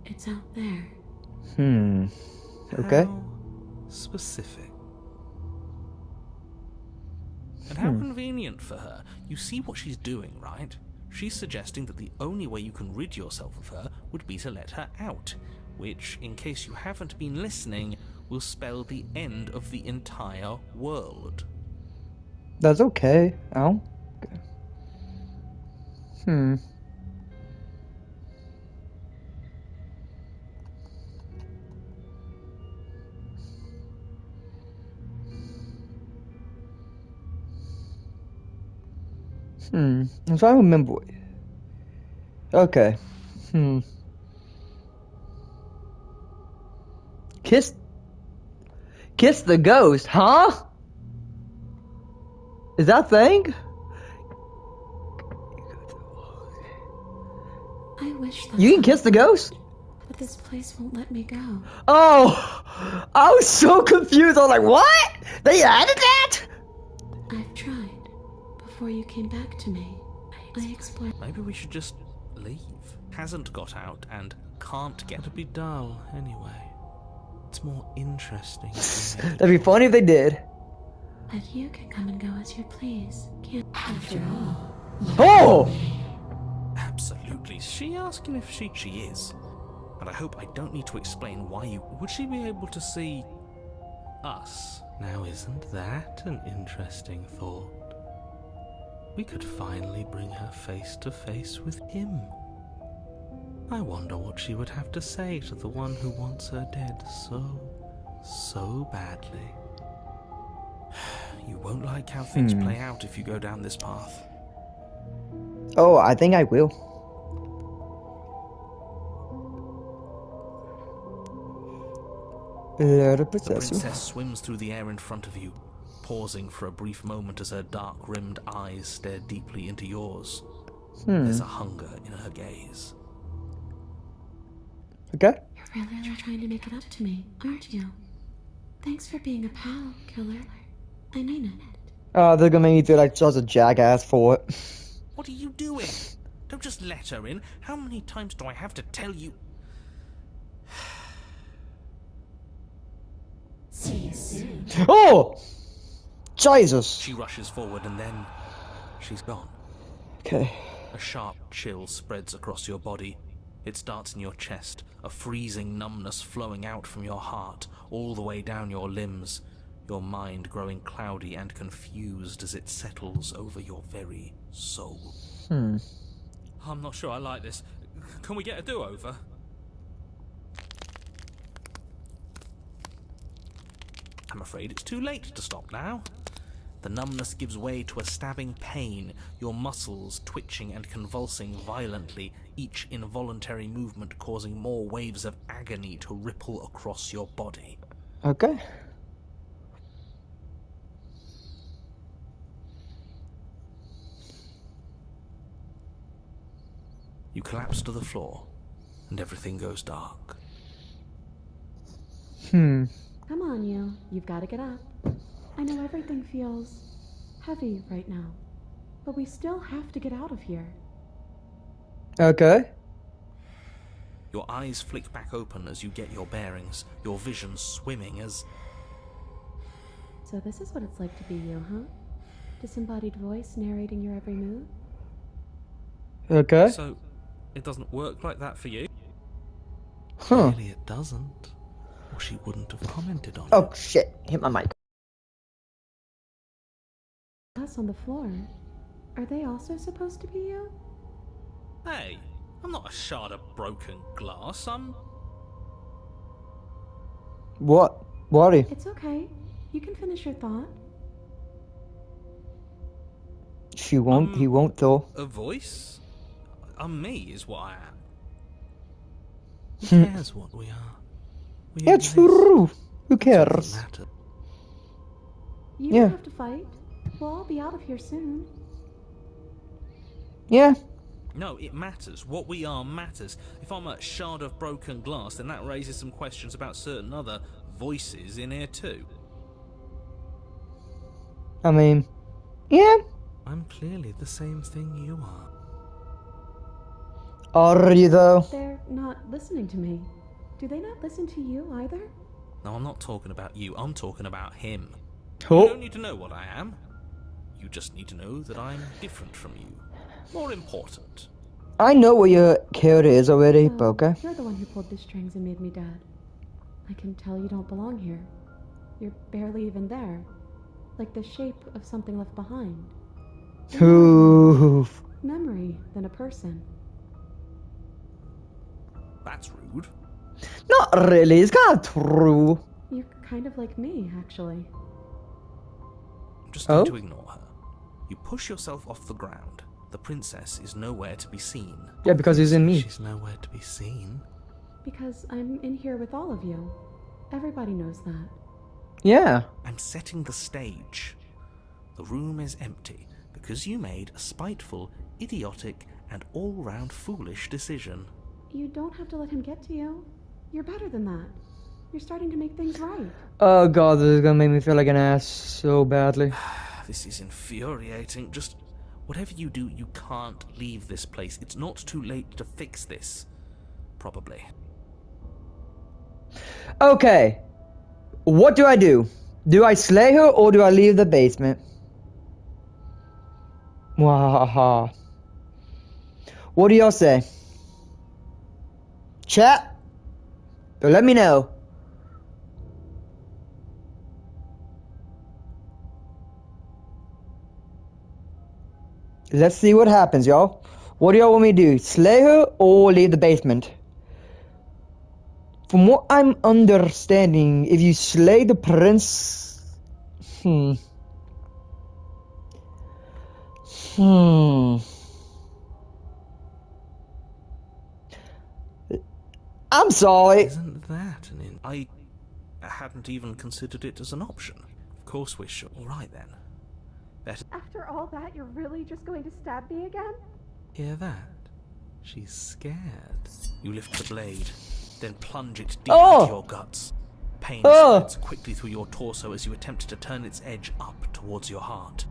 it's out there. Okay. How specific. And how convenient for her. You see what she's doing, right? She's suggesting that the only way you can rid yourself of her would be to let her out, which, in case you haven't been listening, will spell the end of the entire world. That's okay. Oh. Okay. I'm trying to remember. Okay. Kiss the ghost, huh? Is that a thing? I wish that You can kiss the ghost? but this place won't let me go. Oh, I was so confused. I was like, what? They added that? I've tried. Before you came back to me, I explored. Maybe we should just leave. Hasn't got out and can't get to be dull anyway. It's more interesting. That'd be funny if they did. But you can come and go as you please, can't after all. Oh! Absolutely. Is she asking if she is. But I hope I don't need to explain why you... Would she be able to see... us? Now isn't that an interesting thought? We could finally bring her face to face with him. I wonder what she would have to say to the one who wants her dead so badly. You won't like how things play out if you go down this path. Oh, I think I will. The princess swims through the air in front of you, pausing for a brief moment as her dark-rimmed eyes stare deeply into yours. There's a hunger in her gaze. Okay. You're really trying to make it up to me, aren't you? Thanks for being a pal, killer. I mean it. They're gonna make me feel like such a jackass for it. What are you doing? Don't just let her in. How many times do I have to tell you? See you soon. Oh! Jesus! She rushes forward and then she's gone. Okay. A sharp chill spreads across your body. It starts in your chest, a freezing numbness flowing out from your heart, all the way down your limbs, your mind growing cloudy and confused as it settles over your very soul. I'm not sure I like this. Can we get a do-over? I'm afraid it's too late to stop now. The numbness gives way to a stabbing pain, your muscles twitching and convulsing violently, each involuntary movement causing more waves of agony to ripple across your body. Okay. You collapse to the floor, and everything goes dark. Come on, you. You've got to get up. I know everything feels heavy right now, but we still have to get out of here. Okay. Your eyes flick back open as you get your bearings, your vision swimming as... So this is what it's like to be you, huh? Disembodied voice narrating your every move? Okay. So, it doesn't work like that for you? Huh. Clearly it doesn't, or she wouldn't have commented on it. Oh shit! Hit my mic. Us on the floor. Are they also supposed to be you? Hey, I'm not a shard of broken glass, I'm... What? Worry. It's okay. You can finish your thought. She won't. He won't though. A voice? I'm me is what I am. Who cares what we are? We Yeah, it's exist. true. Who That's all that cares? matters. You Yeah. don't have to fight. We'll all be out of here soon. Yeah. No, it matters. What we are matters. If I'm a shard of broken glass, then that raises some questions about certain other voices in here too. I mean, yeah. I'm clearly the same thing you are. Are you though? They're not listening to me. Do they not listen to you either? No, I'm not talking about you. I'm talking about him. You Oh, don't need to know what I am. You just need to know that I'm different from you. More important. I know what your character is already, So, but okay. you're the one who pulled the strings and made me dead. I can tell you don't belong here. You're barely even there. Like the shape of something left behind. Ooh. Memory than a person. That's rude. Not really, it's kind of true. You're kind of like me, actually. I'm just going Oh? to ignore her. You push yourself off the ground. The princess is nowhere to be seen. Yeah, because he's in me. She's nowhere to be seen. Because I'm in here with all of you. Everybody knows that. Yeah. I'm setting the stage. The room is empty because you made a spiteful, idiotic, and all-round foolish decision. You don't have to let him get to you. You're better than that. You're starting to make things right. Oh god, this is gonna make me feel like an ass so badly. This is infuriating. Just whatever you do, you can't leave this place. It's not too late to fix this. Probably. Okay. What do I do? Do I slay her or do I leave the basement? Wahaha. What do y'all say? Chat? So let me know. Let's see what happens, y'all. What do y'all want me to do? Slay her or leave the basement? From what I'm understanding, if you slay the prince... I'm sorry. Isn't that an I hadn't even considered it as an option. Of course we should. All right then. Better After all that, you're really just going to stab me again? hear that. She's scared. You lift the blade, then plunge it deep Oh! into your guts. Pain Oh! spreads quickly through your torso as you attempt to turn its edge up towards your heart.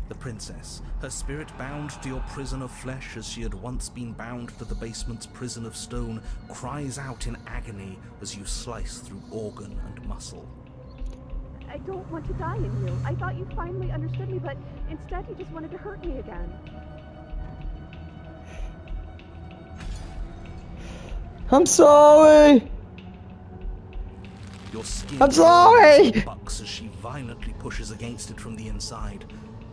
The princess, her spirit bound to your prison of flesh as she had once been bound to the basement's prison of stone, cries out in agony as you slice through organ and muscle. I don't want to die in you. I thought you finally understood me, but instead you just wanted to hurt me again. I'm sorry. Your skin I'm sorry. bucks as she violently pushes against it from the inside.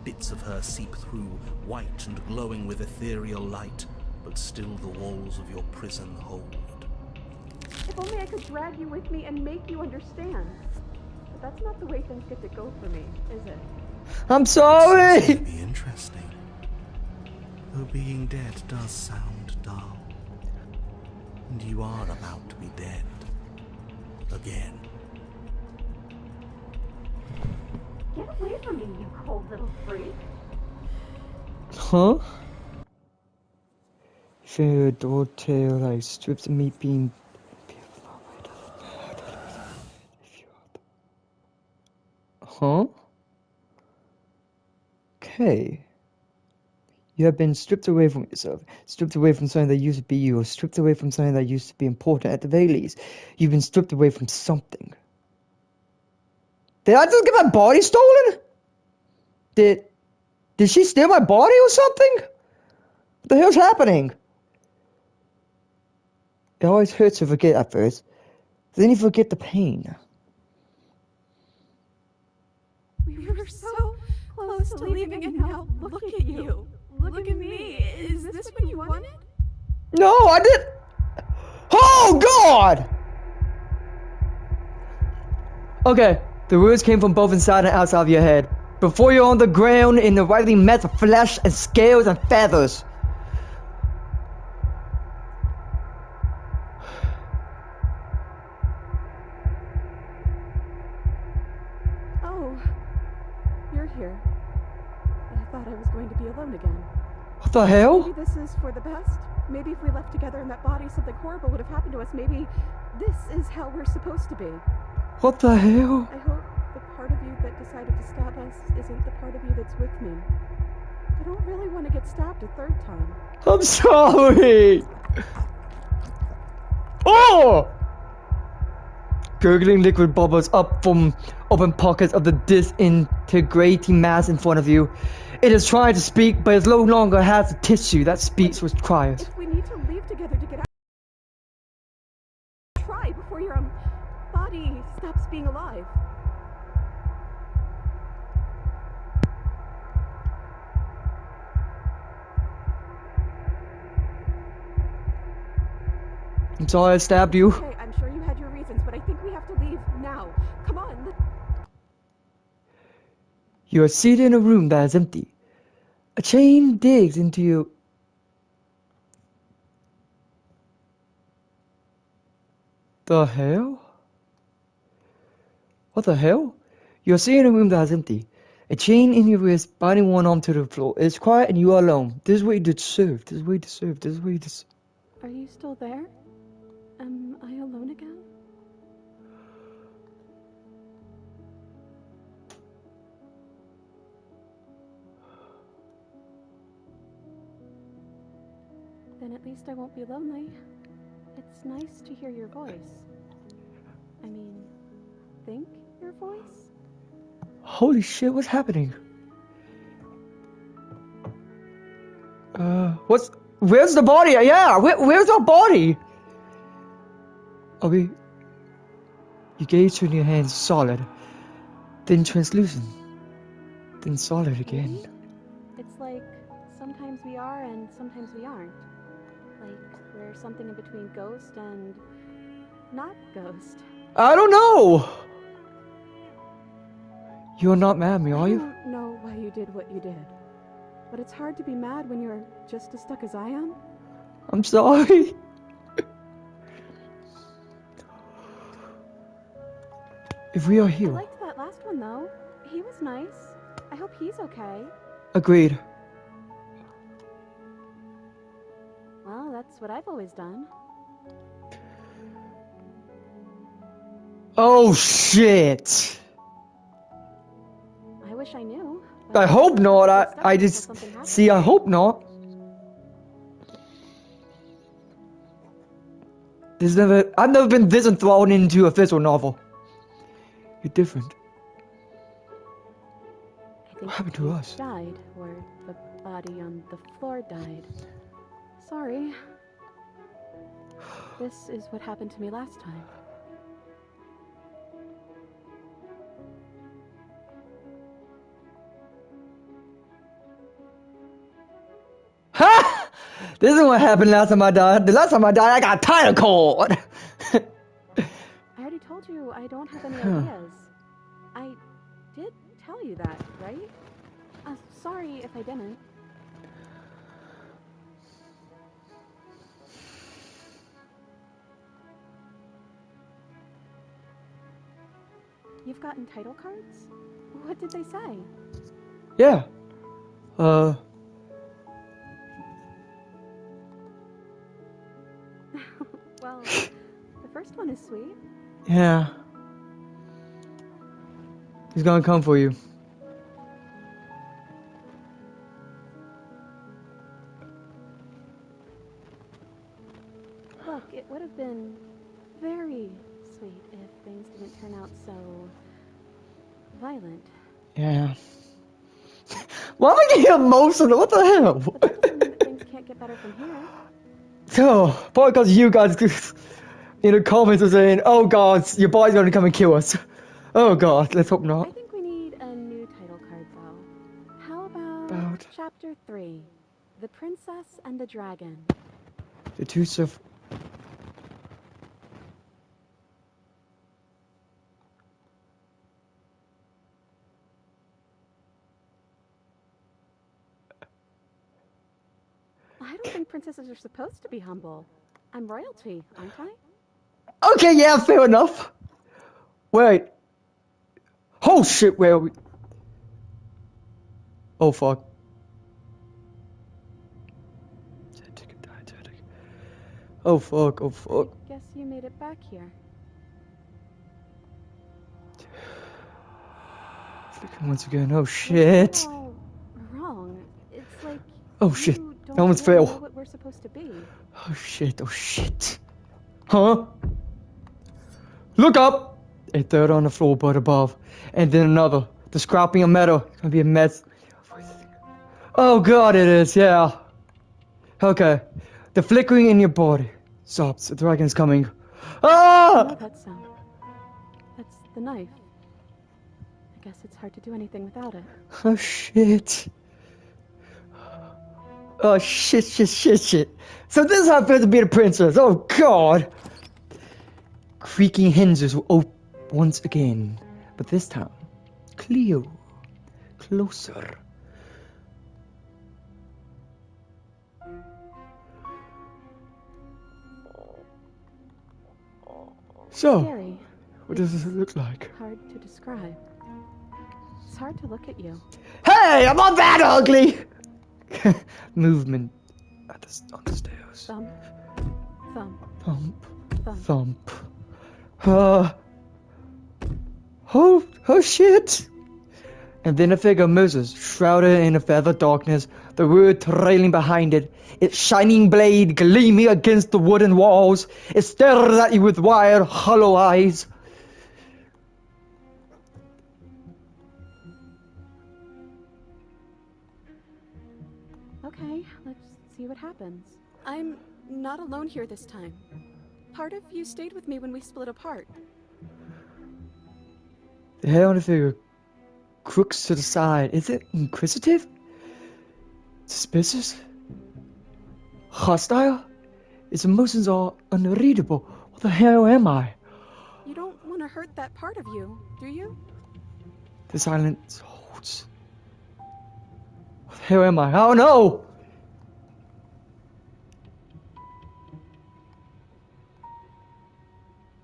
Bits of her seep through, white and glowing with ethereal light, but still the walls of your prison hold. If only I could drag you with me and make you understand. But that's not the way things get to go for me, is it? I'm It's sorry. going to be interesting. Though being dead does sound dull. And you are about to be dead. Again. Get away from me, you cold little freak. Huh? Fair dog tail, like strips of meat being. Huh? Okay. You have been stripped away from yourself, stripped away from something that used to be you, or stripped away from something that used to be important at the very least. You've been stripped away from something. Did I just get my body stolen? Did she steal my body or something? What the hell's happening? It always hurts to forget at first. Then you forget the pain. We were so close to leaving, and now look at you. Look at me. Is this what you wanted? No, I did. Oh God! Okay, the words came from both inside and outside of your head. Before you're on the ground in the writhing mess of flesh and scales and feathers. Oh, you're here. I thought I was going to be alone again. What the hell? Maybe this is for the best. Maybe if we left together in that body, something horrible would have happened to us. Maybe this is how we're supposed to be. What the hell? I hope the part of you that decided to stab us isn't the part of you that's with me. I don't really want to get stabbed a third time. I'm sorry! Oh! Gurgling liquid bubbles up from open pockets of the disintegrating mass in front of you. It is trying to speak, but it no longer has the tissue that speaks with cries. If we need to leave together to get out, try before your body stops being alive. I'm sorry I stabbed you. Okay, I'm sure you had your reasons, but I think we have to leave now. Come on. You are seated in a room that is empty. A chain digs into you. The hell? What the hell? You are seated in a room that is empty. A chain in your wrist, binding one arm to the floor. It is quiet and you are alone. This is what you deserve. This is what you deserve. This is what you deserve. Are you still there? Am I alone again? Then at least I won't be lonely. It's nice to hear your voice. I mean, think your voice? Holy shit, what's happening? Where's the body? Yeah, where's our body? You gaze in your hands, solid, then translucent, then solid again. Maybe? It's like sometimes we are and sometimes we aren't. Like we're something in between ghost and not ghost. I don't know! You're not mad at me, are you? I don't know why you did what you did. But it's hard to be mad when you're just as stuck as I am. I'm sorry. If we are I here. liked that last one though. He was nice. I hope he's okay. Agreed. Well, that's what I've always done. Oh shit. I wish I knew. I hope not. I just see. I hope not. I've never been this enthralled into a physical novel. You're different. I think What happened to us? Died, or the body on the floor died. Sorry. This is what happened to me last time. Ha! This is what happened last time I died. The last time I died, I got title cord. I already told you I don't have any ideas. I did tell you that, right? Sorry if I didn't. You've gotten title cards? What did they say? Yeah. Well, the first one is sweet. Yeah. He's gonna come for you. Look, it would have been very sweet if things didn't turn out so violent. Yeah. Why am I getting emotional? What the hell? But that doesn't mean that things can't get better from here. Oh, probably because you guys in the comments are saying, "Oh God, your body's gonna come and kill us." Oh God, let's hope I not. think we need a new title card, though. How about Chapter 3, The Princess and the Dragon? The two surf. I don't think princesses are supposed to be humble. I'm royalty, aren't I? Okay, yeah, fair enough. Wait. Oh shit, where are we? Oh fuck. Oh fuck, oh fuck. Guess you made it back here. Flicking once again, oh shit. What's all wrong? It's Oh shit. You don't I almost really fell. know what we're supposed to be. Oh shit, oh shit. Huh? Look up! A third on the floorboard above, and then another. The scrapping of metal. It's gonna be a mess. Oh god, it is, yeah. Okay. The flickering in your body. Stops. The dragon's coming. I Ah! know that sound. That's the knife. I guess it's hard to do anything without it. Oh shit. Oh shit, shit, shit, shit. So this is how it feels to be the princess. Oh god. Creaking hinges will open once again, but this time, Cleo, closer. So, Scary. what does this look like? Hard to describe. It's hard to look at you. Hey, I'm not that ugly! Movement on the stairs. Thump, thump, Thump, thump. thump. Oh shit! And then a figure emerges, shrouded in a feather darkness, the wood trailing behind it, its shining blade gleaming against the wooden walls. It stares at you with wide, hollow eyes. Okay, let's see what happens. I'm not alone here this time. Part of you stayed with me when we split apart. The hair on the figure crooks to the side. Is it inquisitive? Suspicious? Hostile? Its emotions are unreadable. What the hell am I? You don't want to hurt that part of you, do you? The silence holds. What the hell am I? Oh no!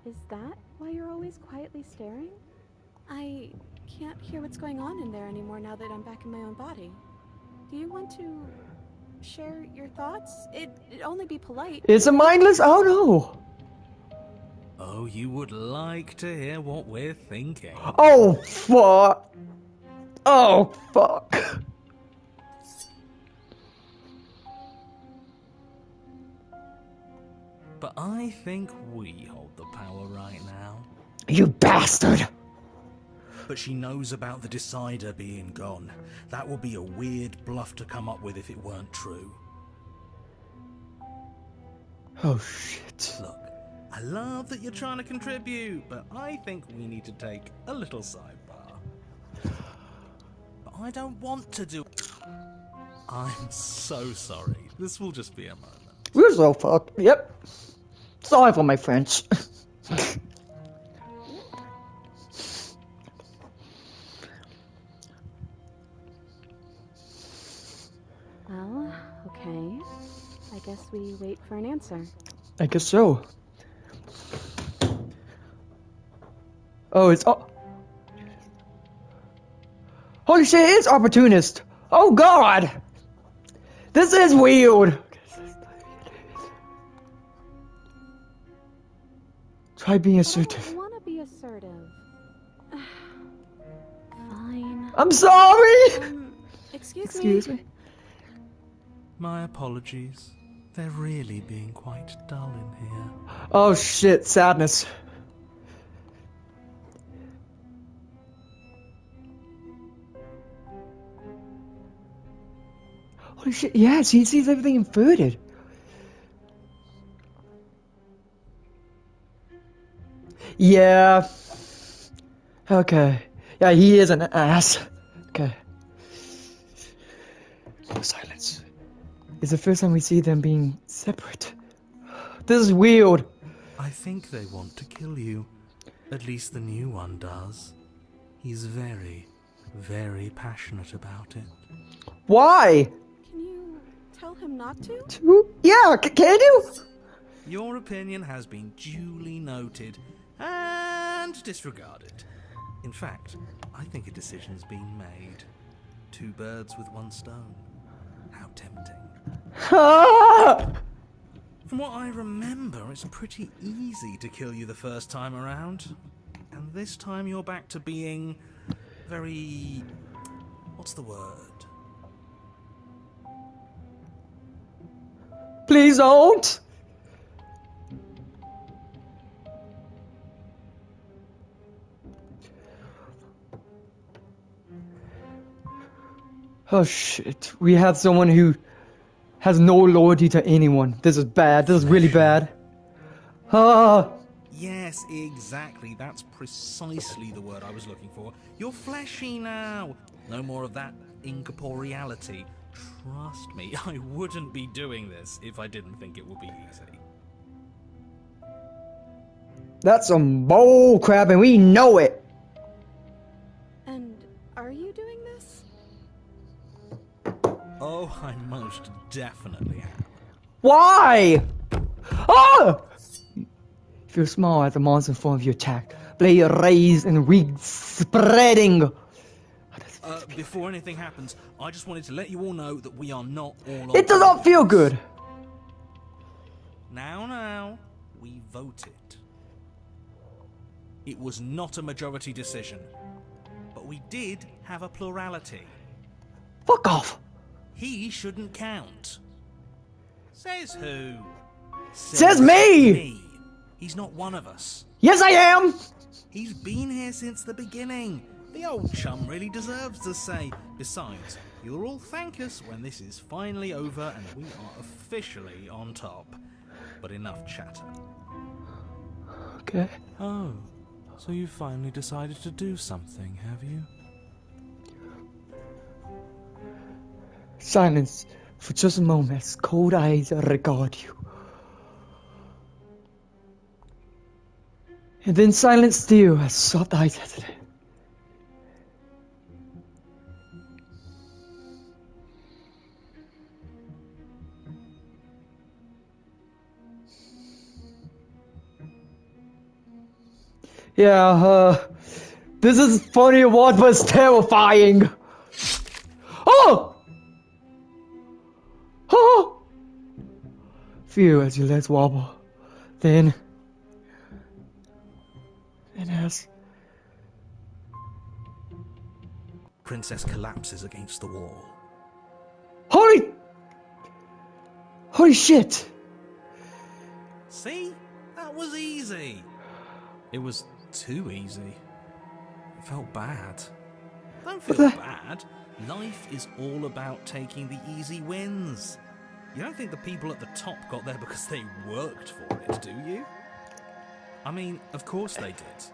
Is that why you're always quietly staring? I can't hear what's going on in there anymore now that I'm back in my own body. Do you want to share your thoughts? It'd only be polite. Is it mindless? Oh no! Oh, you would like to hear what we're thinking. Oh fuck! Oh fuck! But I think we hold the power right now. You bastard! But she knows about the Decider being gone. That would be a weird bluff to come up with if it weren't true. Oh shit. Look, I love that you're trying to contribute, but I think we need to take a little sidebar. But I don't want to do... I'm so sorry. This will just be a moment. We're so fucked. Yep. Sorry for my French. Well, okay. I guess we wait for an answer. I guess so. Oh, it's... Oh. Holy shit, it's opportunist. Oh god! This is weird. Try being assertive. I don't want to be assertive. Fine. I'm sorry! Excuse me. My apologies. They're really being quite dull in here. Oh shit, sadness. Holy shit, yes, he sees everything inverted. Yeah. Okay. Yeah, he is an ass. Okay. Silence. It's the first time we see them being separate. This is weird. I think they want to kill you. At least the new one does. He's very, very passionate about it. Why? Can you tell him not to? Yeah, can you? Your opinion has been duly noted and disregarded. In fact, I think a decision's been made. 2 birds with 1 stone. How tempting. Ah! From what I remember, it's pretty easy to kill you the first time around. And this time you're back to being very... what's the word? Please don't. Oh shit. We have someone who has no loyalty to anyone. This is bad. This is really bad. Ah. Yes, exactly. That's precisely the word I was looking for. You're fleshy now. No more of that incorporeality. Trust me, I wouldn't be doing this if I didn't think it would be easy. That's some bull crap and we know it. And are you doing this? Oh, I most definitely am. Why? Ah! If you smile at the monster in front of you attack, blade raised and wings spreading. Before anything happens, I just wanted to let you all know that we are not all. It does not feel good. Now, we voted. It was not a majority decision, but we did have a plurality. Fuck off. He shouldn't count. Says who? Says me. He's not one of us. Yes, I am. He's been here since the beginning. The old chum really deserves to say. Besides, you'll all thank us when this is finally over and we are officially on top. But enough chatter. Okay. Oh, so you finally decided to do something, have you? Silence for just a moment as cold eyes regard you. And then silence still as soft eyes hesitate. Yeah, this is funny what was terrifying. Oh! Oh! Feel as your legs wobble. Then as Princess collapses against the wall. Holy shit! See? That was easy. It was too easy. It felt bad. Don't feel bad. Life is all about taking the easy wins. You don't think the people at the top got there because they worked for it, do you? I mean, of course they did.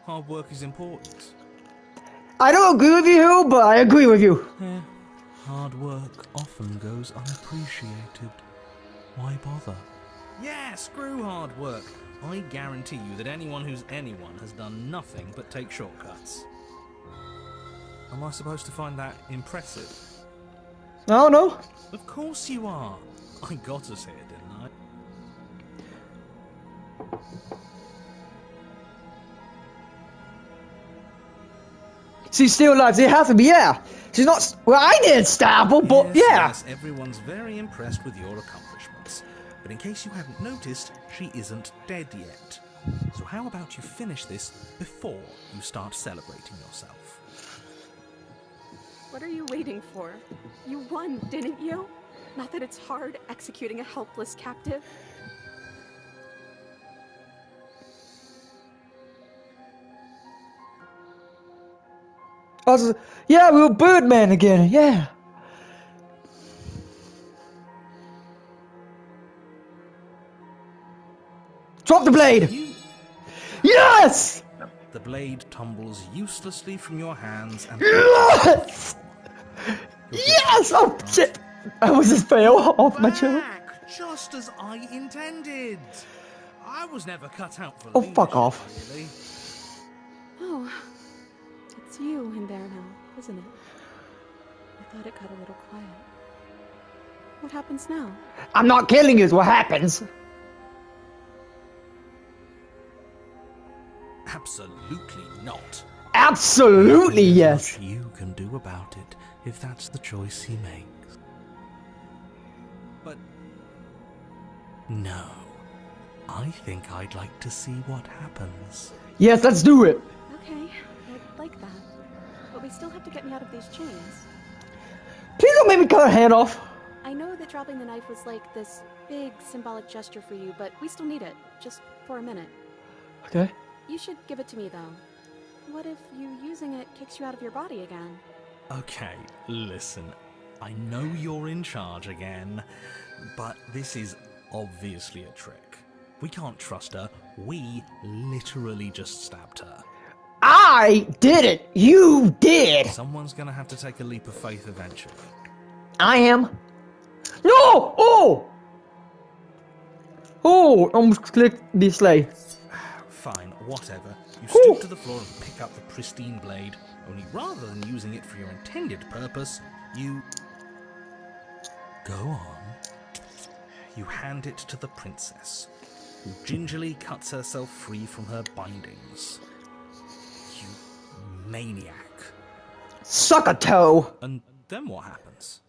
Hard work is important. I don't agree with you, but I agree with you. Yeah, hard work often goes unappreciated. Why bother? Yeah, screw hard work. I guarantee you that anyone who's anyone has done nothing but take shortcuts. Am I supposed to find that impressive? I don't know. Of course you are. I got us here, didn't I? She's still alive. It has to be, yeah. She's not. Well, I didn't stab her, but yes, yeah. Yes, everyone's very impressed with your accomplishments. But in case you haven't noticed, she isn't dead yet. So how about you finish this before you start celebrating yourself? What are you waiting for? You won, didn't you? Not that it's hard executing a helpless captive. Yeah, we were Birdman again. Yeah. Drop the blade. Yes. The blade tumbles uselessly from your hands and... Yes. Yes. Oh shit! I was just fail off my chair. Just as I intended. I was never cut out for Oh, fuck off. Really. Oh, it's you in there now, isn't it? I thought it got a little quiet. What happens now? I'm not killing you. Is what happens. Absolutely not. Absolutely yes. What you can do about it if that's the choice he makes. But no, I think I'd like to see what happens. Yes, let's do it. Okay, I'd like that. But we still have to get me out of these chains. Please don't make me cut her hand off. I know that dropping the knife was like this big symbolic gesture for you, but we still need it, just for a minute. Okay. You should give it to me, though. What if you using it kicks you out of your body again? Okay, listen. I know you're in charge again, but this is obviously a trick. We can't trust her. We literally just stabbed her. I did it! You did! Someone's gonna have to take a leap of faith eventually. I am. No! Oh! Oh! Almost clicked this way. Fine, whatever. You stoop to the floor and pick up the pristine blade, only rather than using it for your intended purpose, you... Go on. You hand it to the princess, who gingerly cuts herself free from her bindings. You maniac. Suck a toe! And then what happens?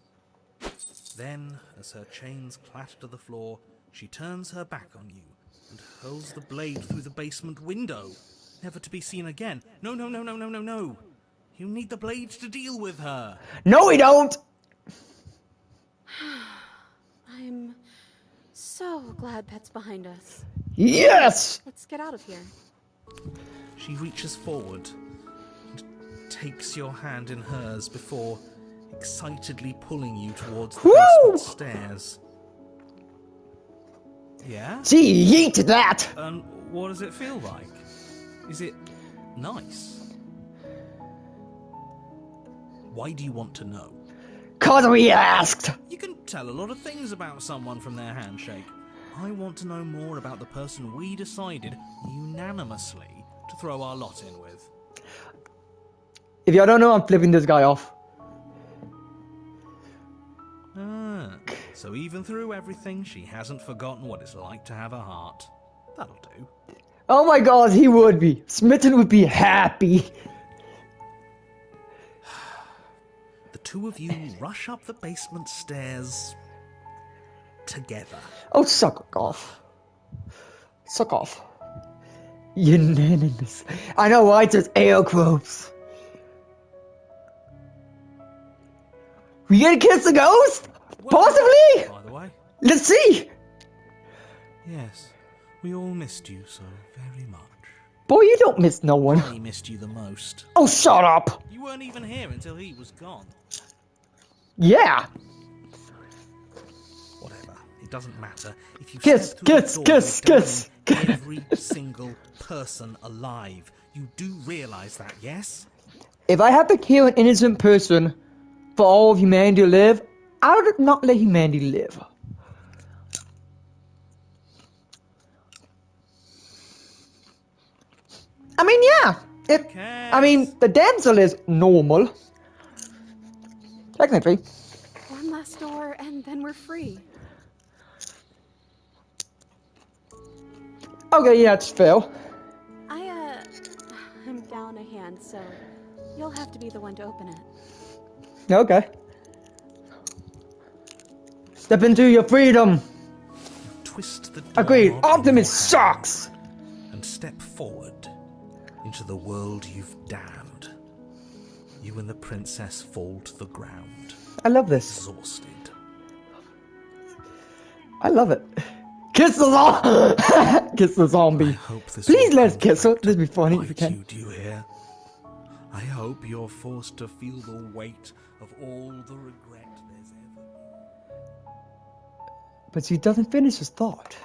Then, as her chains clatter to the floor, she turns her back on you and hurls the blade through the basement window, never to be seen again. No, no, no, no, no, no, no. You need the blade to deal with her. No, we don't! I'm so glad that's behind us. Yes! Let's get out of here. She reaches forward and takes your hand in hers before excitedly pulling you towards the basement stairs. Yeah? Gee, yeet that! And what does it feel like? Is it nice? Why do you want to know? 'Cause we asked! You can tell a lot of things about someone from their handshake. I want to know more about the person we decided unanimously to throw our lot in with. If y'all don't know, I'm flipping this guy off. Ah, so even through everything, she hasn't forgotten what it's like to have a heart. That'll do. Oh my god, he would be. Smitten would be happy. The two of you rush up the basement stairs together. Oh, suck off. Suck off. Unanimous. I know why, just air quotes. We gonna kiss the ghost? Possibly? By the way, Let's see. yes, we all missed you so very much. Boy, you don't miss no one. I missed you the most. Oh, shut up. You weren't even here until he was gone. Yeah. Whatever, it doesn't matter. If you Kiss, step through the kiss, door kiss, with kiss. downing every single person alive. You do realise that, yes? If I have to kill an innocent person for all of humanity to live, I would not let humanity live. I mean, yeah. I mean, the damsel is normal. Technically. One last door, and then we're free. Okay, yeah, it's Phil. I'm down a hand, so you'll have to be the one to open it. Okay. Step into your freedom. Twist the door Agreed. knob in Optimus your hand sucks. and step forward into the world you've damned. You and the princess fall to the ground, I love this. exhausted. I love it. Kiss the zombie. Kiss the I zombie. hope this Please will let's come kiss her. back to This would be funny if bite we can. you, do you hear? I hope you're forced to feel the weight of all the regret there's ever been. But he doesn't finish his thought.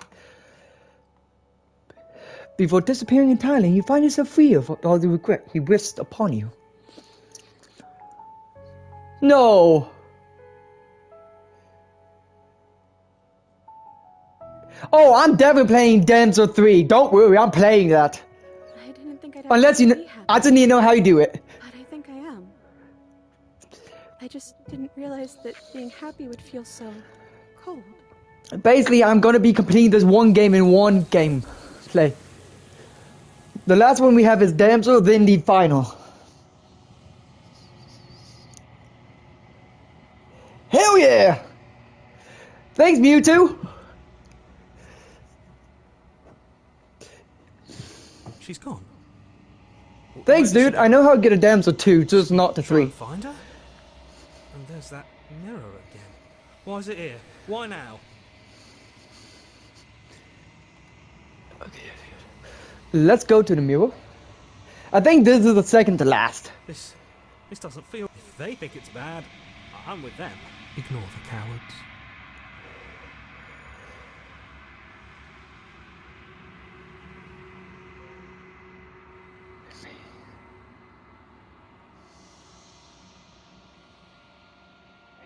Before disappearing entirely, you find yourself free of all the regret he wished upon you. No! Oh, I'm definitely playing Damsel 3. Don't worry, I'm playing that. I didn't think I'd Unless you actually know, be happy, I just need to know how you do it. but I think I am. I just didn't realize that being happy would feel so cold. Basically, I'm gonna be completing this one game in one game play. The last one we have is Damsel, then the final. Hell yeah! Thanks, Mewtwo! She's gone. Thanks, Where did she dude. go? I know how to get a Damsel 2, just not the Try 3. and find her? And there's that mirror again. Why is it here? Why now? Let's go to the mirror. I think this is the second to last. This doesn't feel... If they think it's bad, I'm with them. Ignore the cowards.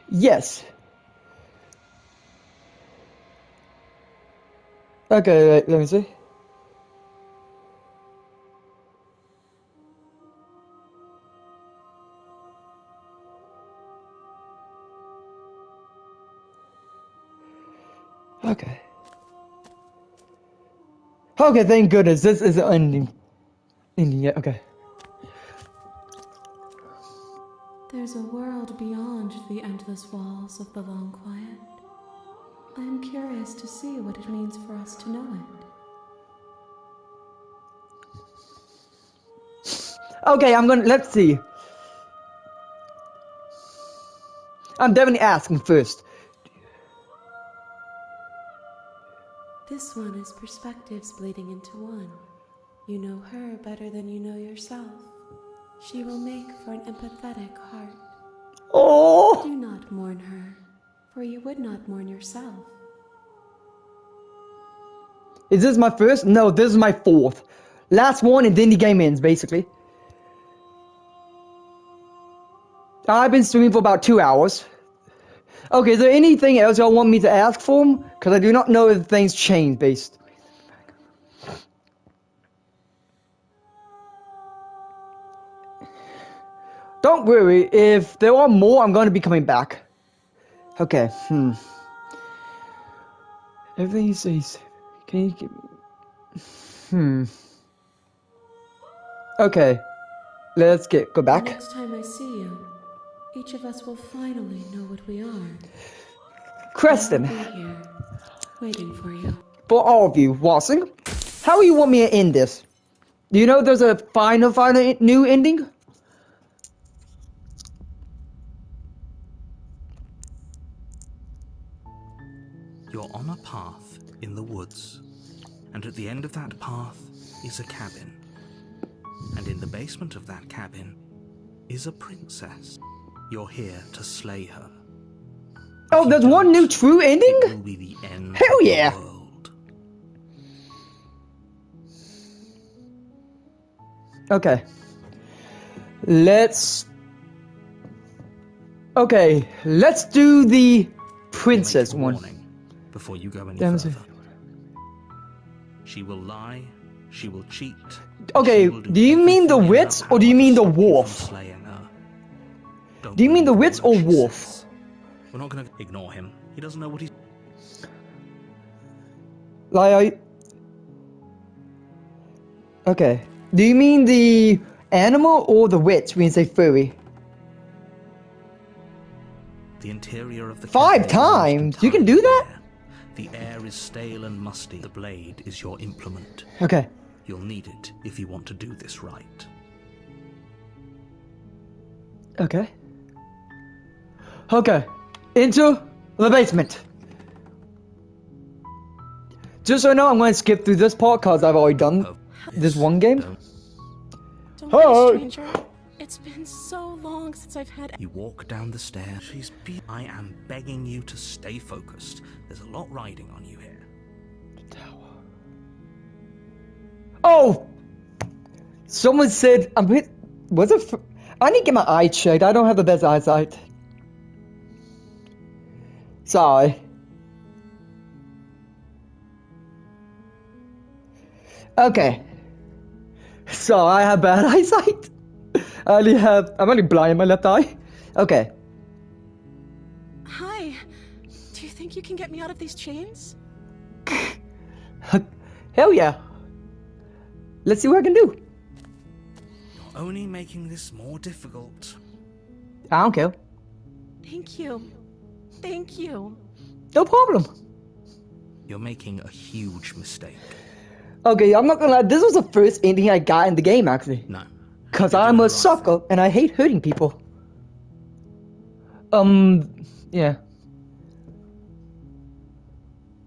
Yes. Okay, wait, let me see. Okay. Okay, thank goodness. This is the ending. Yeah, okay. There's a world beyond the endless walls of the long quiet. I am curious to see what it means for us to know it. Okay, let's see. I'm definitely asking first. This one is perspectives bleeding into one. You know her better than you know yourself. She will make for an empathetic heart. Oh! Do not mourn her, for you would not mourn yourself. Is this my first? No, this is my fourth. Last one and then the game ends, basically. I've been streaming for about 2 hours. Okay, is there anything else y'all want me to ask for him? Because I do not know if things change based. Don't worry, if there are more, I'm going to be coming back. Okay, Everything you say is... Can you give me... Okay, let's go back. The next time I see you, each of us will finally know what we are. Creston. I'll be here, waiting for you. For all of you, Watson, how do you want me to end this? Do you know there's a final new ending? You're on a path in the woods, and at the end of that path is a cabin. And in the basement of that cabin is a princess. You're here to slay her. Oh, there's one new true ending? It will be the end Hell yeah! of the world. Okay. Let's do the princess I'll make you a one. warning before you go any Damn further. it. She will lie, she will cheat. Okay, she will do you mean the everything in her wits or do you power mean the to stop you from wolf? slaying her. Don't Do you mean the believe a wits word or she wolf? says. We're not going to ignore him. He doesn't know what he's... Like, okay. Do you mean the animal or the witch when you say furry? The interior of the 5 cabin is almost times? You can do entirely that? bare. The air is stale and musty. The blade is your implement. Okay. You'll need it if you want to do this right. Okay. Okay. Into the basement. Just so you know, I'm going to skip through this part because I've already done this one game. Don't Hello. be a stranger. It's been so long since I've had... You walk down the stairs. I am begging you to stay focused. There's a lot riding on you here. Oh! Someone said, was it? I need to get my eye checked. I don't have the best eyesight. Sorry. Okay. So I have bad eyesight. I'm only blind in my left eye. Okay. Hi. Do you think you can get me out of these chains? Hell yeah. Let's see what I can do. You're only making this more difficult. I don't care. Thank you. Thank you. No problem. You're making a huge mistake. Okay, I'm not gonna lie. This was the first ending I got in the game, actually. No. Because You're I'm doing a the right sucker and I hate hurting people. Yeah.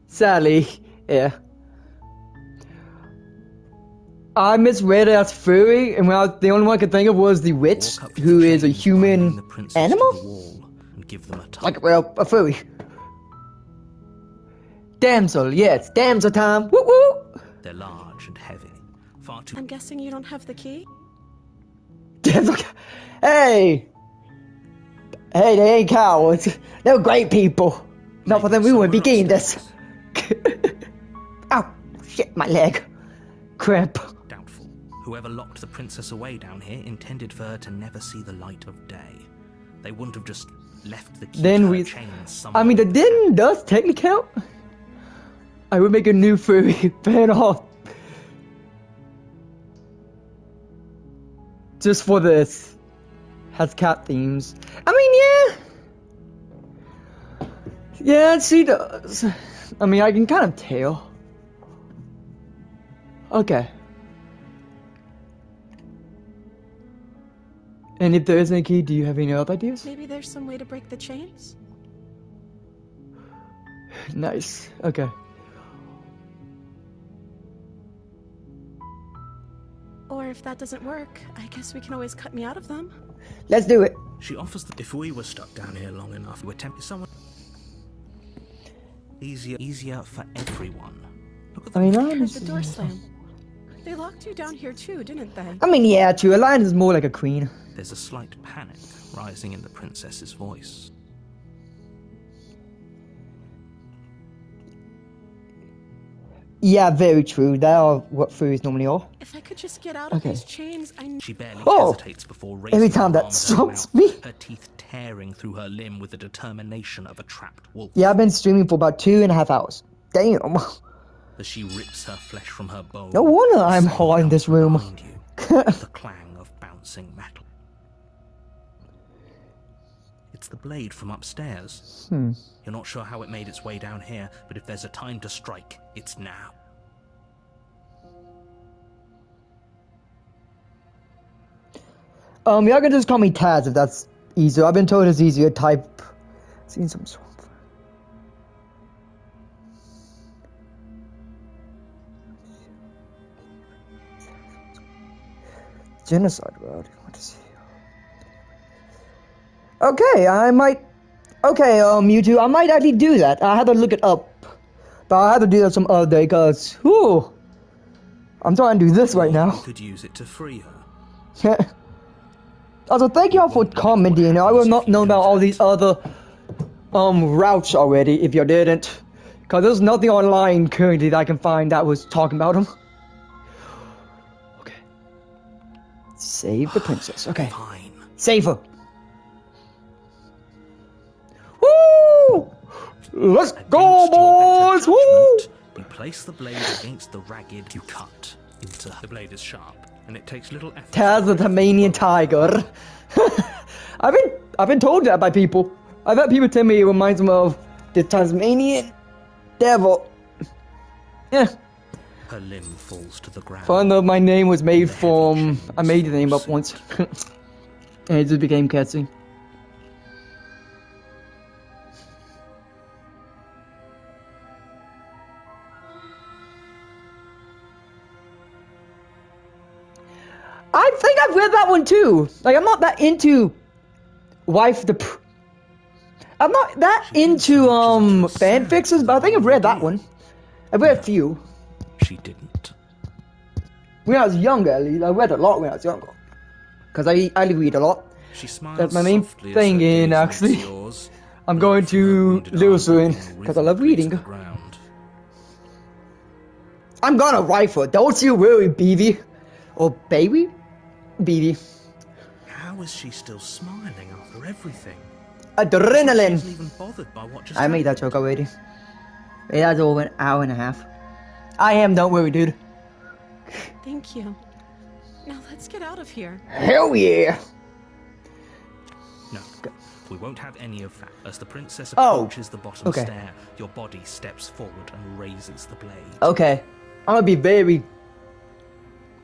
Sadly, yeah. I misread it as furry, and the only one I could think of was the witch, Walk up to who the is a chains binding human the princess animal? to the wall and give them a tug. Like, well, a furry. Damsel, yes, damsel time. Woo woo! They're large and heavy. Far too... I'm guessing you don't have the key? Damsel. Hey! Hey, they ain't cowards. They're great people. Not for them, we wouldn't be getting this. Ow! Shit, my leg. Cramp. Doubtful. Whoever locked the princess away down here intended for her to never see the light of day. They wouldn't have just left the key Then to her we... chains somewhere. I mean, the din does technically count. I would make a new furry fan off. Just for this. Has cat themes. I mean, yeah. Yeah, she does. I mean, I can kind of tell. Okay. And if there isn't a key, do you have any other ideas? Maybe there's some way to break the chains? Nice. Okay. Or if that doesn't work, I guess we can always cut me out of them. Let's do it. She offers that if we were stuck down here long enough, we're tempted someone... Easier for everyone. Look at I mean, I heard the honestly... door slam. They locked you down here too, didn't they? I mean, yeah, true. A lion is more like a queen. There's a slight panic rising in the princess's voice. Yeah, very true. That are what furries normally are. If I could just get out of Okay. these chains, She barely Oh! hesitates before raising Every time her that arm to her strokes mouth, me. her teeth tearing through her limb with the determination of a trapped wolf. Yeah, I've been streaming for about 2.5 hours. Damn. As she rips her flesh from her bone. No wonder I'm the hot in sound this comes room. behind you, the clang of bouncing metal. It's the blade from upstairs. You're not sure how it made its way down here, but if there's a time to strike, it's now. Y'all can just call me Taz if that's easier. I've been told it's easier to type. Seen some swamp. Genocide world. What is he? Okay, I might. Okay, Mewtwo, I might actually do that. I have to look it up, but I have to do that some other day, cause whew, I'm trying to do this right now. You could use it to free her. Also, thank y'all for commenting. I would not know about all these other routes already if you didn't, cause there's nothing online currently that I can find that was talking about them. Okay, save the princess. Okay, Fine. save her. Woo! Let's go, Against your boys! better Woo! judgment, you place the blade against the ragged you cut into. The blade is sharp, and it takes little effort. Taz the Tasmanian tiger. I've been told that by people. I've had people tell me it reminds them of the Tasmanian devil. Yeah. Her limb falls to the ground. Fun though, my name was made from. I made the name up once, and it just became cutscene. I think I've read that one too. Like, I'm not that into I'm not that into fanfics, but I think I've read that one. I've read a few. She didn't. When I was younger, at least. I read a lot when I was younger. Because I read a lot. She smiles That's my main softly as thing her in, gaze actually. meets yours. I'm going Blood from her to wounded arm Lewisham, dripping because I love rhythmically to reading. the ground. I'm gonna rifle. Don't you worry, BB. Or baby? BB. How is she still smiling after everything? She Adrenaline. isn't even bothered by what just I made that happened. joke already. It has over an hour and a half. I am, don't worry, dude. Thank you. Now let's get out of here. Hell yeah! No, we won't have any of that. As the princess Oh, approaches the bottom okay. stair, your body steps forward and raises the blade. Okay. I'm gonna be very...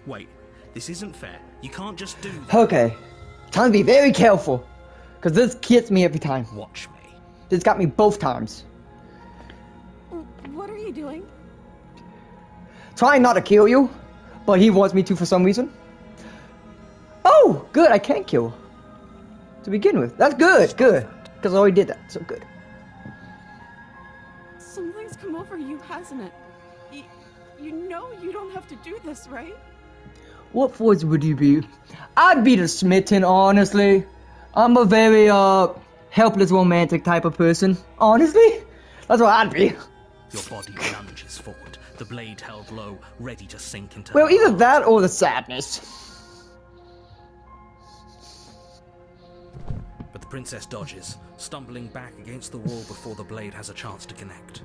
Wait, this isn't fair. You can't just do that. Okay. Time to be very careful. Because this gets me every time. Watch me. This got me both times. What are you doing? Trying not to kill you, but he wants me to for some reason. Oh, good, I can't kill. To begin with. That's good, good. Because I already did that, so good. Something's come over you, hasn't it? You know you don't have to do this, right? What voice would you be? I'd be the smitten, honestly. I'm a very, helpless romantic type of person. Honestly? That's what I'd be. Your body lunges forward, the blade held low, ready to sink into Well, her either heart. that or the sadness. But the princess dodges, stumbling back against the wall before the blade has a chance to connect.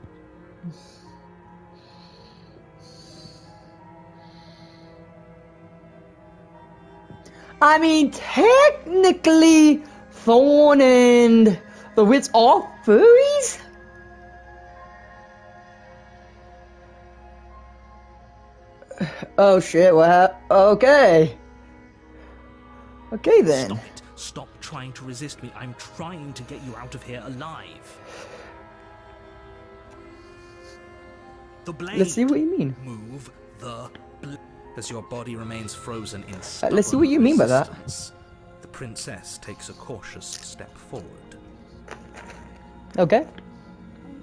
I mean, technically, Thorn and the Witch are furries? Oh shit, what happened? Okay. Okay then. Stop it. Stop trying to resist me. I'm trying to get you out of here alive. The blade. Let's see what you mean. Move the blade. As your body remains frozen in stubborn let's see what you mean by that. resistance, the princess takes a cautious step forward. Okay.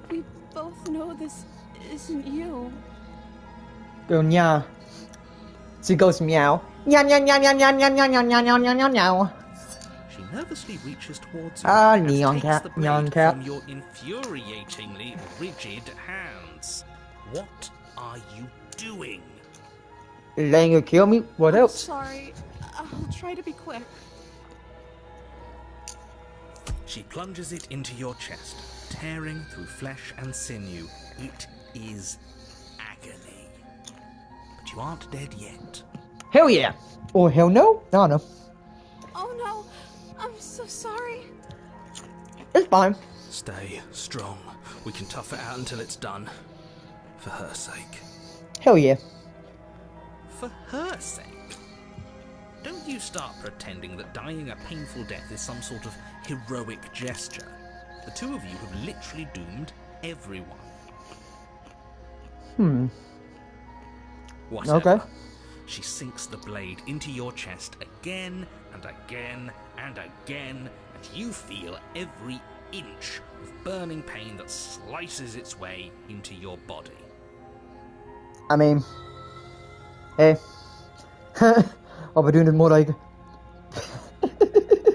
We both know this isn't you. Go nya. She goes meow. Nya nya nya nya nya nya nya nya nya nya nya nya nya. She nervously reaches towards you Ah, and neon takes cat, the blade neon cat. from your infuriatingly rigid hands. What are you doing? Letting her kill me? What I'm else? sorry. I'll try to be quick. She plunges it into your chest, tearing through flesh and sinew. It is agony. But you aren't dead yet. Hell yeah. Or hell no? I don't know. Oh no, I'm so sorry. It's fine. Stay strong. We can tough it out until it's done. For her sake. Hell yeah. For her sake? Don't you start pretending that dying a painful death is some sort of heroic gesture. The two of you have literally doomed everyone. Whatever. Okay. She sinks the blade into your chest again and again and again, and you feel every inch of burning pain that slices its way into your body. I mean, hey. I'll be doing this more like.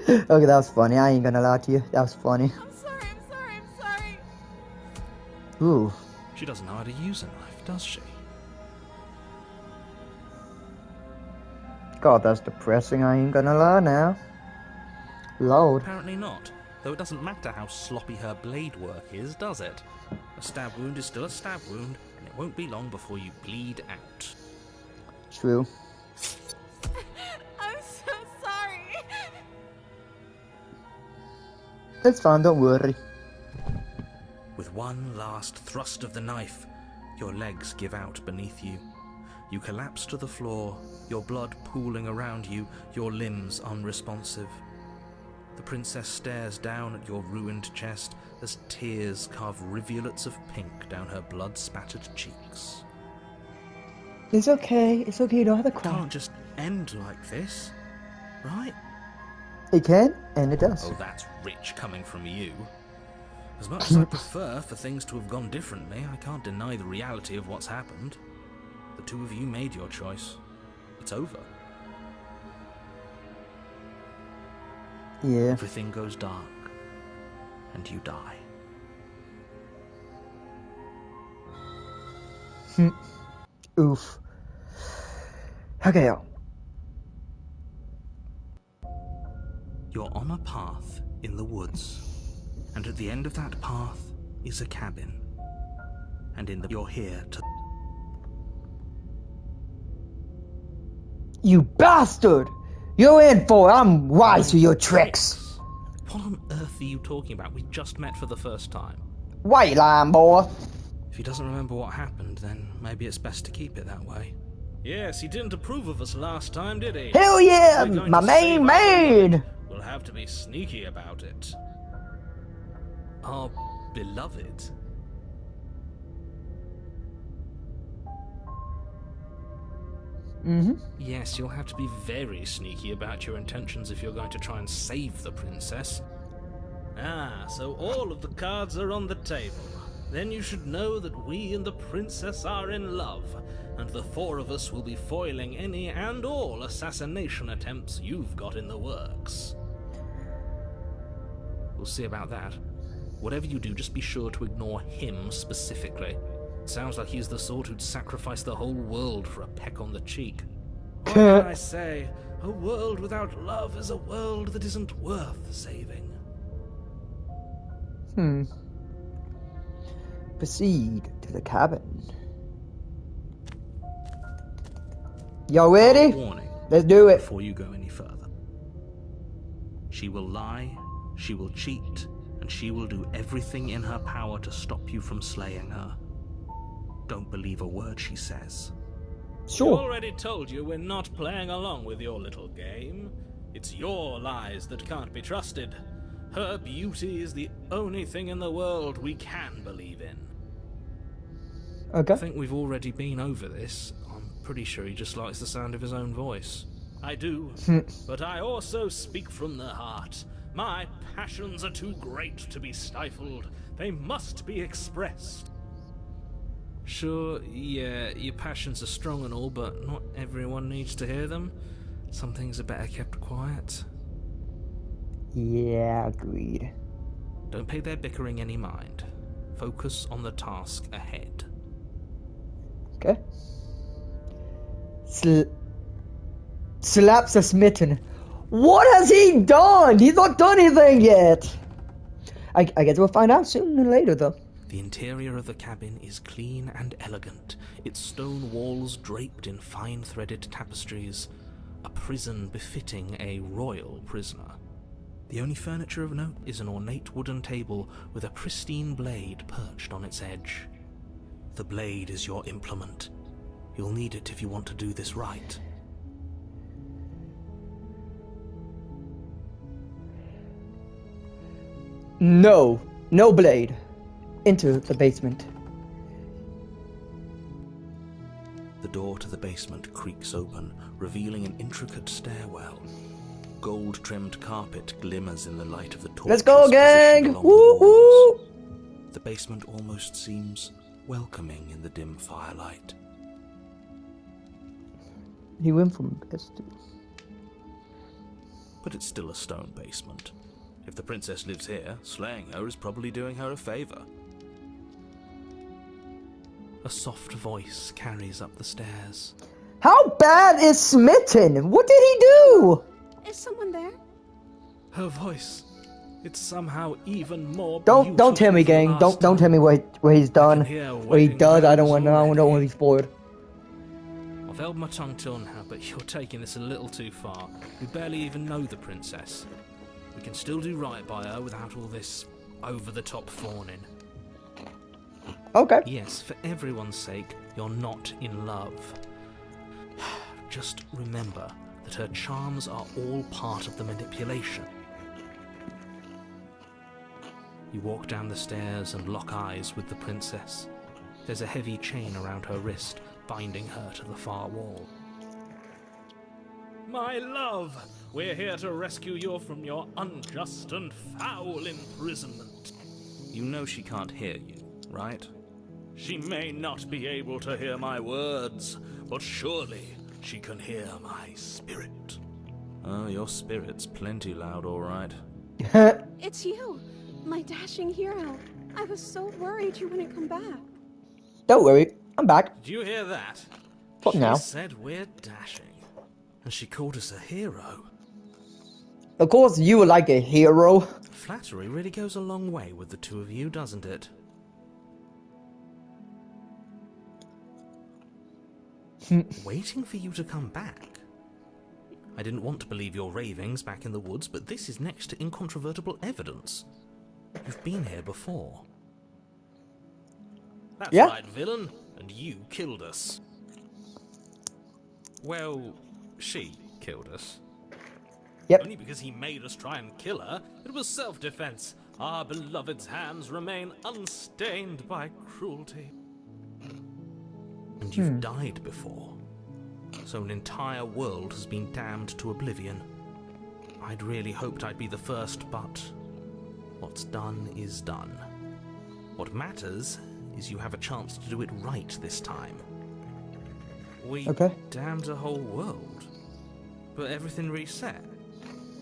Okay, that was funny. I ain't gonna lie to you. That was funny. I'm sorry. Ooh. She doesn't know how to use a knife, does she? God, that's depressing. I ain't gonna lie now. Lord. Apparently not, though it doesn't matter how sloppy her blade work is, does it? A stab wound is still a stab wound, and it won't be long before you bleed out. True. I'm so sorry. It's fine, don't worry. With one last thrust of the knife, your legs give out beneath you. You collapse to the floor, your blood pooling around you, your limbs unresponsive. The princess stares down at your ruined chest as tears carve rivulets of pink down her blood-spattered cheeks. It's okay, you don't have to It cry. can't just end like this, right? It can, and it does. Oh, that's rich coming from you. As much as I prefer for things to have gone differently, I can't deny the reality of what's happened. The two of you made your choice. It's over. Yeah. Everything goes dark, and you die. Oof. Okay. You're on a path in the woods, and at the end of that path is a cabin. And you're here to... You bastard! You're in for it. I'm wise to your tricks. What on earth are you talking about? We just met for the first time. Why you lying, boy? If he doesn't remember what happened, then maybe it's best to keep it that way. Yes, he didn't approve of us last time, did he? Hell yeah, If we're going my to save main our man! beloved, we'll have to be sneaky about it. Our beloved? Yes, you'll have to be very sneaky about your intentions if you're going to try and save the princess. Ah, so all of the cards are on the table. Then you should know that we and the princess are in love, and the four of us will be foiling any and all assassination attempts you've got in the works. We'll see about that. Whatever you do, just be sure to ignore him specifically. Sounds like he's the sort who'd sacrifice the whole world for a peck on the cheek. What can I say? A world without love is a world that isn't worth saving. Proceed to the cabin. Y'all ready? Warning. Let's do it. Before you go any further. She will lie, she will cheat, and she will do everything in her power to stop you from slaying her. Don't believe a word she says. Sure. I already told you we're not playing along with your little game. It's your lies that can't be trusted. Her beauty is the only thing in the world we can believe in. Okay. I think we've already been over this. I'm pretty sure he just likes the sound of his own voice. I do, but I also speak from the heart. My passions are too great to be stifled. They must be expressed. Sure, yeah, your passions are strong and all, but not everyone needs to hear them. Some things are better kept quiet. Yeah, agreed. Don't pay their bickering any mind. Focus on the task ahead. Okay. Slaps a smitten. What has he done? He's not done anything yet. I guess we'll find out sooner than later, though. The interior of the cabin is clean and elegant, its stone walls draped in fine-threaded tapestries, a prison befitting a royal prisoner. The only furniture of note is an ornate wooden table with a pristine blade perched on its edge. The blade is your implement. You'll need it if you want to do this right. No blade. Into the basement. The door to the basement creaks open, revealing an intricate stairwell. Gold-trimmed carpet glimmers in the light of the torches. Let's go, gang! Positioned along Woo the woo! walls. The basement almost seems welcoming in the dim firelight. He went from best to... But it's still a stone basement. If the princess lives here, slaying her is probably doing her a favor. A soft voice carries up the stairs. How bad is Smitten? What did he do? Is someone there? Her voice. It's somehow even more Don't tell me, gang. Don't tell me what he's done. What he does. I don't want to be spoiled. I've held my tongue till now, but you're taking this a little too far. We barely even know the princess. We can still do right by her without all this over-the-top fawning. Okay. Yes, for everyone's sake, you're not in love. Just remember that her charms are all part of the manipulation. You walk down the stairs and lock eyes with the princess. There's a heavy chain around her wrist, binding her to the far wall. My love, we're here to rescue you from your unjust and foul imprisonment. You know she can't hear you, right? She may not be able to hear my words, but surely she can hear my spirit. Oh, your spirit's plenty loud, all right. It's you, my dashing hero. I was so worried you wouldn't come back. Don't worry, I'm back. Did you hear that? What now? She said we're dashing. And she called us a hero. Of course, you were like a hero. Flattery really goes a long way with the two of you, doesn't it? Waiting for you to come back. I didn't want to believe your ravings back in the woods, but this is next to incontrovertible evidence. You've been here before. That's Yeah. right, villain. And you killed us. Well, she killed us. Yep. Only because he made us try and kill her. It was self-defense. Our beloved's hands remain unstained by cruelty. And you've died before. So an entire world has been damned to oblivion. I'd really hoped I'd be the first, but what's done is done. What matters is you have a chance to do it right this time. We damned a whole world, but everything reset.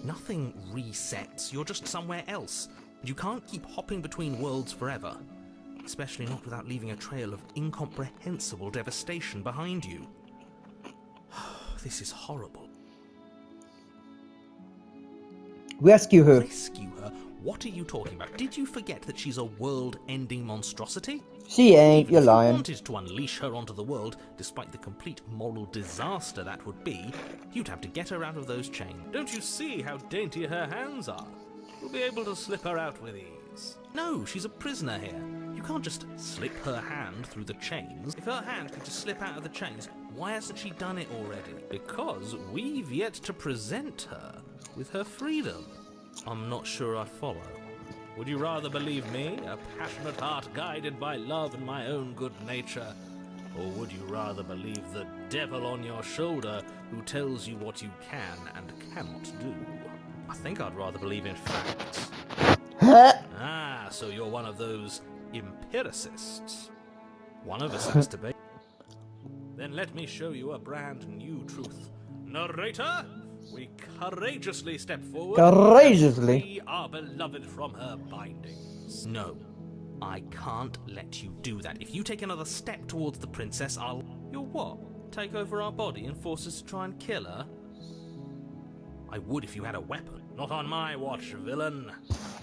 Nothing resets, you're just somewhere else. You can't keep hopping between worlds forever, especially not without leaving a trail of incomprehensible devastation behind you. This is horrible. Rescue her. Rescue her? What are you talking about? Did you forget that she's a world-ending monstrosity? She ain't, Even you're if you lying. wanted to unleash her onto the world, despite the complete moral disaster that would be, you'd have to get her out of those chains. Don't you see how dainty her hands are? You'll be able to slip her out with ease. No, she's a prisoner here. You can't just slip her hand through the chains. If her hand could just slip out of the chains, why hasn't she done it already? Because we've yet to present her with her freedom. I'm not sure I follow. Would you rather believe me, a passionate heart guided by love and my own good nature? Or would you rather believe the devil on your shoulder who tells you what you can and cannot do? I think I'd rather believe in facts. Ah, so you're one of those empiricists. One of us has to be. Then let me show you a brand new truth. Narrator, we courageously step forward. Courageously? And free our beloved from her bindings. No, I can't let you do that. If you take another step towards the princess, I'll... You'll what? Take over our body and force us to try and kill her? I would if you had a weapon. Not on my watch, villain.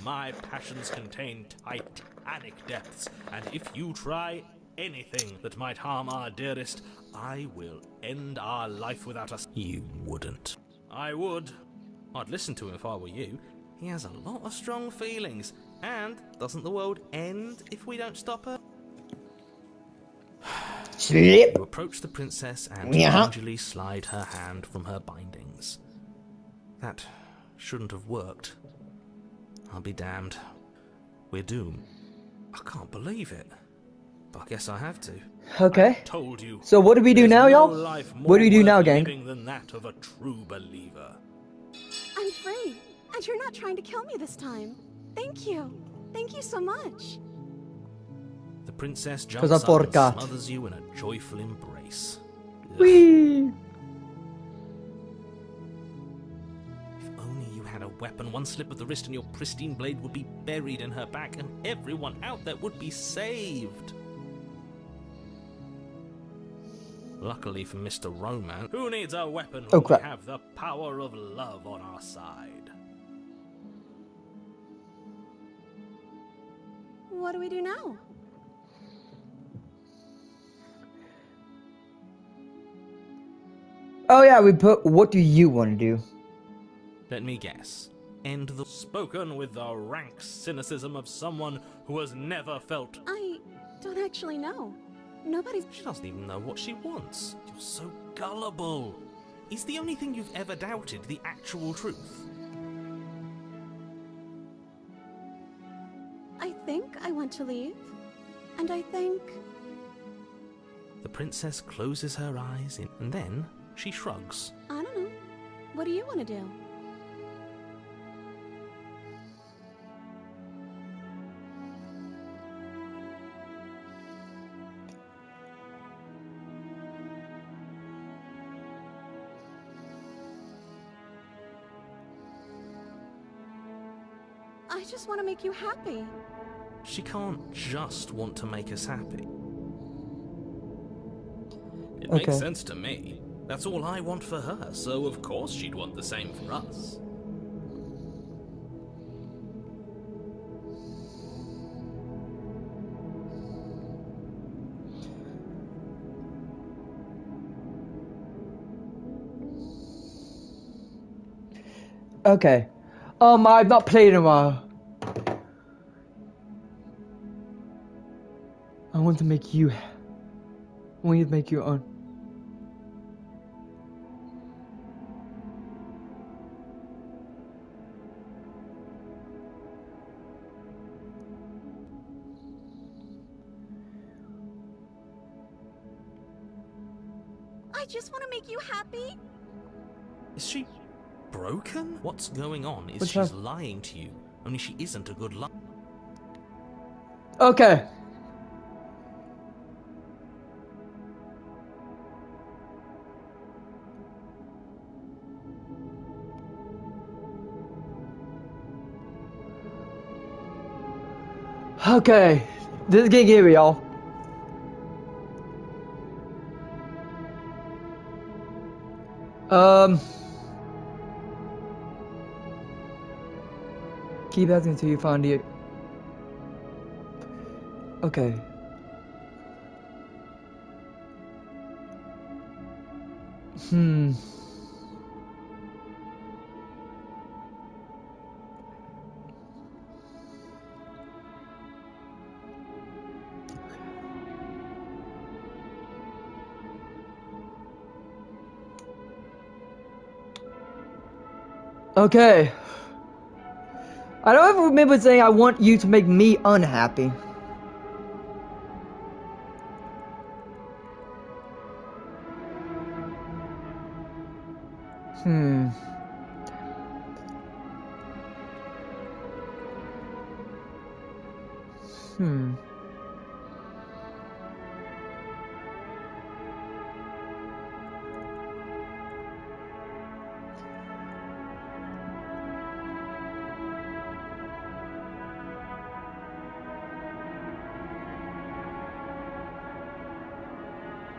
My passions contain titanic depths, and if you try anything that might harm our dearest, I will end our life without us. You wouldn't. I would. I'd listen to him if I were you. He has a lot of strong feelings. And doesn't the world end if we don't stop her? Slip. You approach the princess and gingerly slide her hand from her bindings. That shouldn't have worked. I'll be damned. We're doomed. I can't believe it. But I guess I have to. Okay. I told you. So what do we do now, y'all? What do we do now, gang? Than that of a true believer. I'm free, and you're not trying to kill me this time. Thank you. Thank you so much. The princess jumps up and smothers you in a joyful embrace. Whee! If only you had a weapon, one slip of the wrist and your pristine blade would be buried in her back and everyone out there would be saved. Luckily for Mr. Romance, who needs a weapon when we have the power of love on our side? What do we do now? Oh yeah, we put, what do you want to do? Let me guess. End the spoken with the rank cynicism of someone who has never felt. I don't actually know. She doesn't even know what she wants. You're so gullible. Is the only thing you've ever doubted the actual truth? I think I want to leave. And I think... The princess closes her eyes and then she shrugs. I don't know. What do you want to do? I just want to make you happy. She can't just want to make us happy. It makes sense to me. That's all I want for her, so of course she'd want the same for us. Okay. I've not played in a while. I want to make you on. I just want to make you happy. Is she broken? What's going on is What's she's wrong? lying to you, only she isn't a good liar. Okay. Okay. This is getting here, y'all. Keep asking until you find it. Okay. Hmm. Okay. I don't ever remember saying I want you to make me unhappy. Hmm. Hmm.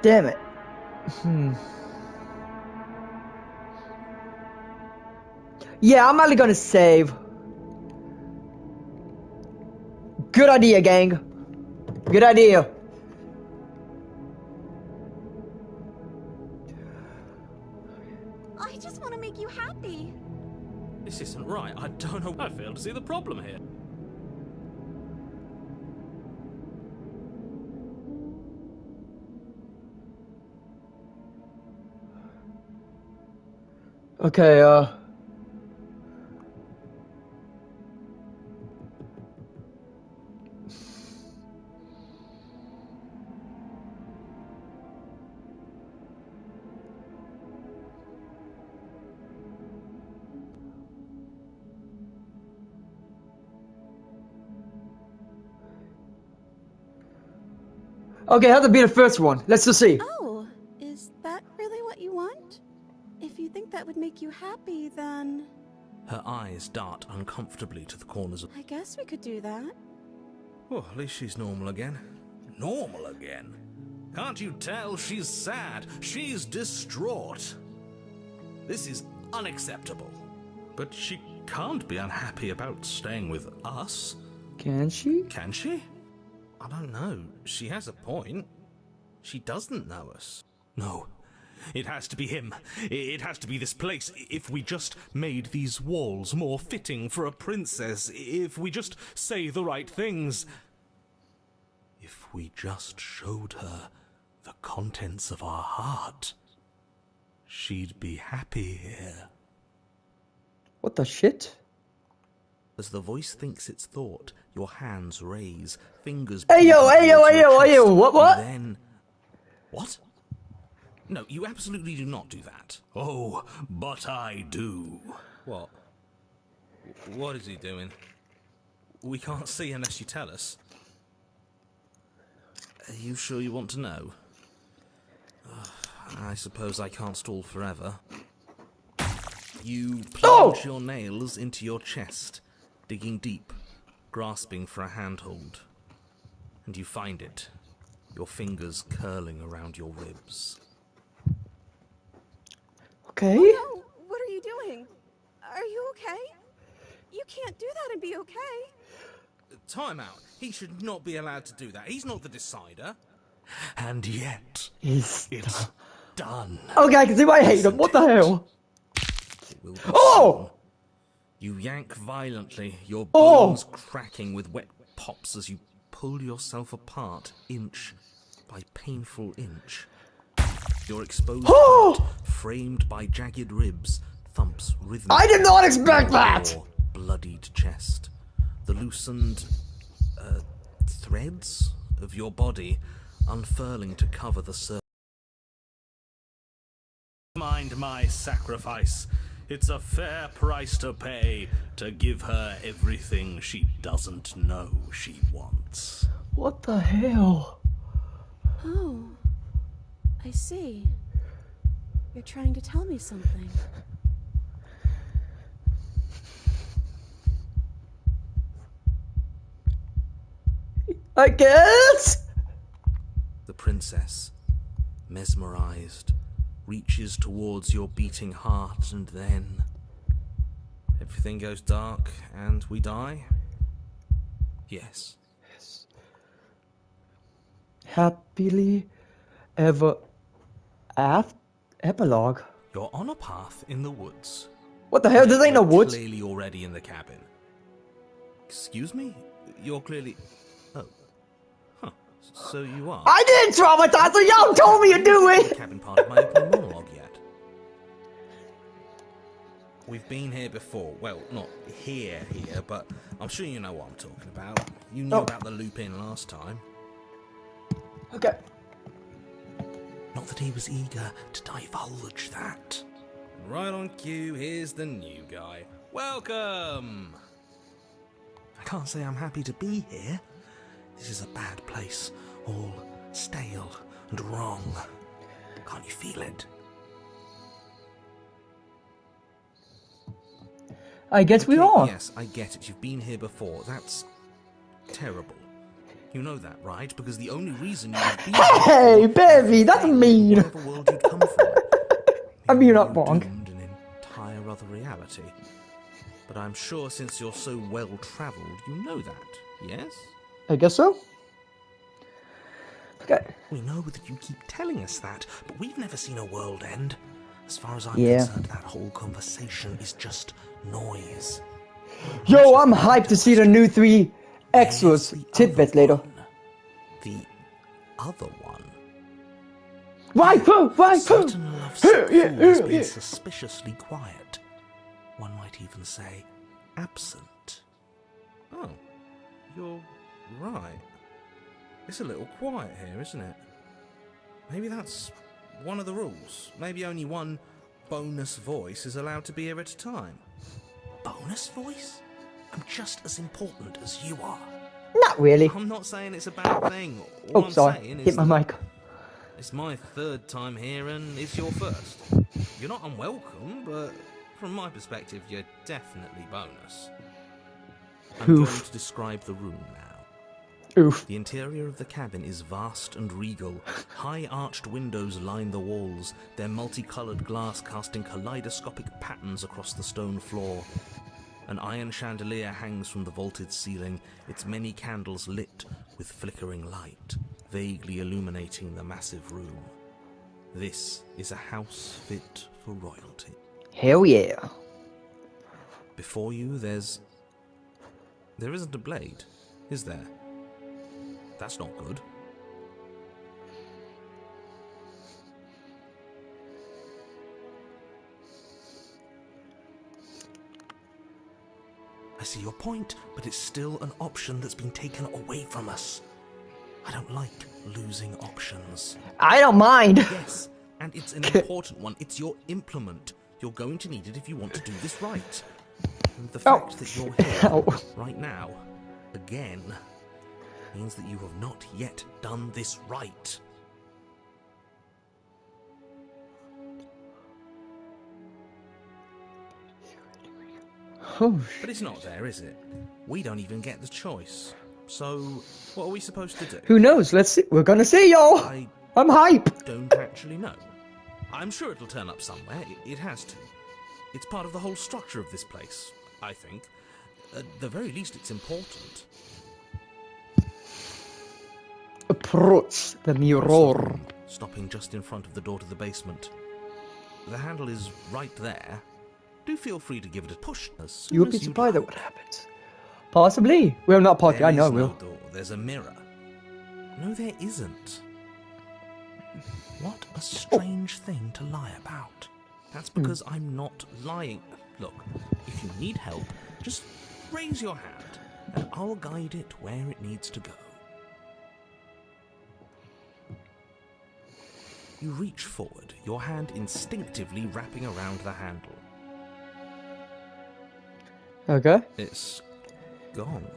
Damn it. Hmm. Yeah, I'm only gonna save. Good idea, gang. Good idea. I just want to make you happy. This isn't right. I don't know. I fail to see the problem here. Okay, Okay, how to be the first one? Let's just see. Oh, is that really what you want? If you think that would make you happy, then Her eyes dart uncomfortably to the corners of... I guess we could do that. Oh, at least she's normal again. Normal again? Can't you tell she's sad? She's distraught. This is unacceptable. But she can't be unhappy about staying with us. Can she? Can she? I don't know. She has a point. She doesn't know us. No. It has to be him. It has to be this place. If we just made these walls more fitting for a princess. If we just say the right things. If we just showed her the contents of our heart. She'd be happy here. What the shit? As the voice thinks its thought, your hands raise, fingers... Hey yo, what? Then... What? No, you absolutely do not do that. Oh, but I do. What? What is he doing? We can't see unless you tell us. Are you sure you want to know? I suppose I can't stall forever. You plunge your nails into your chest, digging deep, grasping for a handhold. And you find it, your fingers curling around your ribs. Okay. Oh no, what are you doing? Are you okay? You can't do that and be okay. Time out. He should not be allowed to do that. He's not the decider. And yet, It's done. Okay, I can see why I hate him. What the hell? It will be Oh! soon. You yank violently, your bones cracking with wet pops as you pull yourself apart inch by painful inch. Your exposed heart, framed by jagged ribs, thumps rhythmically. I did not expect that! Your bloodied chest. The loosened threads of your body unfurling to cover the surface. mind my sacrifice. It's a fair price to pay to give her everything she doesn't know she wants. What the hell? Oh, I see. You're trying to tell me something. I guess? The princess, mesmerized, reaches towards your beating heart, and then everything goes dark and we die? Yes. Happily ever after epilogue. You're on a path in the woods. What the hell? This ain't no You're woods. clearly already in the cabin. Excuse me? You're clearly... Oh. Huh. So you are. I didn't traumatize her. Y'all told me to do The it. cabin part of my opening monologue yet. We've been here before. Well, not here, but I'm sure you know what I'm talking about. You knew about the loop-in last time. Okay. Not that he was eager to divulge that. Right on cue, here's the new guy. Welcome! I can't say I'm happy to be here. This is a bad place. All stale and wrong. Can't you feel it? I guess we are. Yes, I get it. You've been here before. That's terrible. You know that, right? Because the only reason you've been Hey, baby, that's mean. whatever world you'd come from. I mean, you're not wrong. Doomed an entire other reality. But I'm sure since you're so well-travelled, you know that, yes? I guess so. Okay. We know that you keep telling us that, but we've never seen a world end. As far as I'm Yeah. concerned, that whole conversation is just noise. Yo, I'm hyped to see the new 3 extras Where's the tidbits other later. one? The other one? Why? Certain love-sick fool has been suspiciously quiet. One might even say, absent. Oh, you're right. It's a little quiet here, isn't it? Maybe that's one of the rules. Maybe only one bonus voice is allowed to be here at a time. Bonus voice? I'm just as important as you are. Not really. I'm not saying it's a bad thing. Oh, All I'm sorry. saying Hit is my that mic. it's my 3rd time here and it's your 1st. You're not unwelcome, but from my perspective, you're definitely bonus. I'm going to describe the room now. Oof. The interior of the cabin is vast and regal. High arched windows line the walls, their multicolored glass casting kaleidoscopic patterns across the stone floor. An iron chandelier hangs from the vaulted ceiling, its many candles lit with flickering light, vaguely illuminating the massive room. This is a house fit for royalty. Hell yeah. Before you, there isn't a blade, is there? That's not good. I see your point, but it's still an option that's been taken away from us. I don't like losing options. I don't mind. Yes, and it's an important one. It's your implement. You're going to need it if you want to do this right. And the fact that you're here right now, again, means that you have not yet done this right. Oh, But it's not there, is it? We don't even get the choice. So, what are we supposed to do? who knows? Let's see. We're gonna see, y'all. I'm hype. Don't actually know. I'm sure it'll turn up somewhere. It has to. It's part of the whole structure of this place, I think. At the very least, it's important. Approach the mirror. Stopping just in front of the door to the basement. The handle is right there. Do feel free to give it a push as soon You would as be you'd surprised at like. what happens. Possibly. Well, not possibly. I There know is I no will. door. There's a mirror. No, there isn't. What a strange thing to lie about. That's because I'm not lying. Look, if you need help, just raise your hand, and I'll guide it where it needs to go. You reach forward, your hand instinctively wrapping around the handle. Okay. It's gone.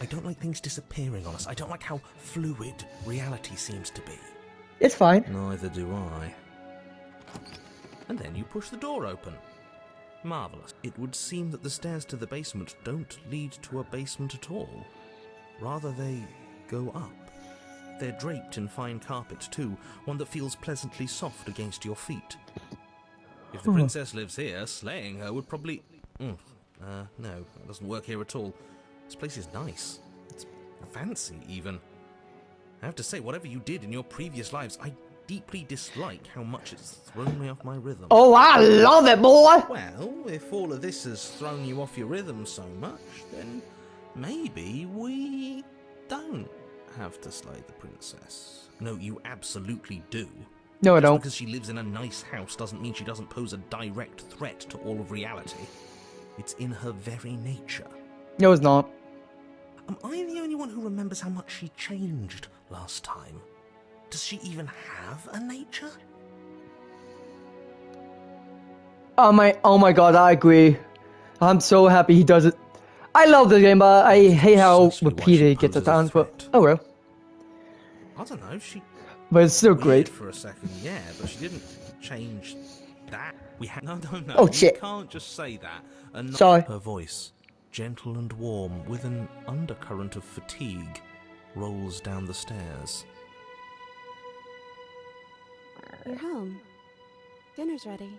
I don't like things disappearing on us. I don't like how fluid reality seems to be. It's fine. Neither do I. And then you push the door open. Marvellous. It would seem that the stairs to the basement don't lead to a basement at all. Rather, they go up. They're draped in fine carpet, too, one that feels pleasantly soft against your feet. If the princess lives here, slaying her would probably... no, that doesn't work here at all. This place is nice. It's fancy, even. I have to say, whatever you did in your previous lives, I deeply dislike how much it's thrown me off my rhythm. Oh, I love it, boy! Well, if all of this has thrown you off your rhythm so much, then maybe we don't have to slay the princess. No, you absolutely do. No, I Just don't. because she lives in a nice house doesn't mean she doesn't pose a direct threat to all of reality. It's in her very nature. No, it's not. Am I the only one who remembers how much she changed last time? Does she even have a nature? Oh my god, I agree. I'm so happy he does it. I love the game, but I hate how Precisely why repeated she it gets at poses a times, but threat. oh well. I don't know, she... But it's still weird great. for a second, yeah, but she didn't change that. No. Oh, You shit. can't just say that and not... Sorry. Her voice, gentle and warm, with an undercurrent of fatigue, rolls down the stairs. You're home. Dinner's ready.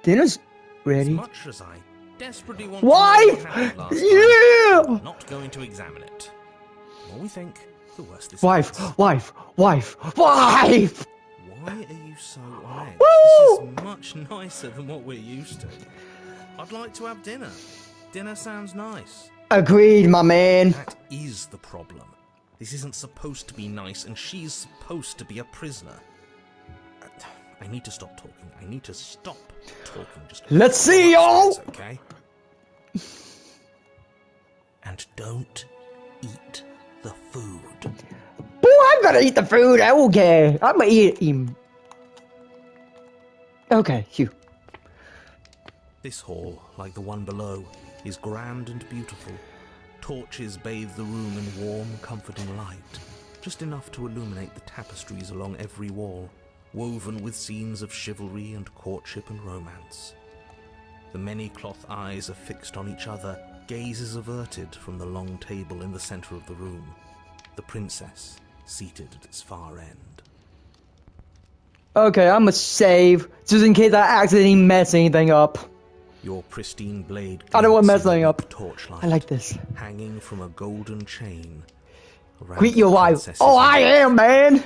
Dinner's As ready. much as I desperately want Why? to know what happened last time, Yeah! I'm not going to examine it. The more we think, the worse this Wife, gets. wife, wife, wife! Why are you so on edge? Woo! This is much nicer than what we're used to. I'd like to have dinner. Dinner sounds nice. Agreed, my man. That is the problem. This isn't supposed to be nice, and she's supposed to be a prisoner. I need to stop talking. I need to stop talking. Just Let's see, go y'all! upstairs, okay? And don't eat the food. Boy, I'm gonna eat the food. I don't care. I'm gonna eat him. Okay, Hugh. This hall, like the one below, is grand and beautiful. Torches bathe the room in warm, comforting light, just enough to illuminate the tapestries along every wall, woven with scenes of chivalry and courtship and romance. The many cloth eyes are fixed on each other, gazes averted from the long table in the center of the room, the princess seated at its far end. Okay, I'm gonna save, just in case I accidentally mess anything up. Your pristine blade I don't want to glints mess in the anything up. weak torchlight, I like this. hanging from a golden chain. around Greet the your wife. princess's Oh, I neck. am, man.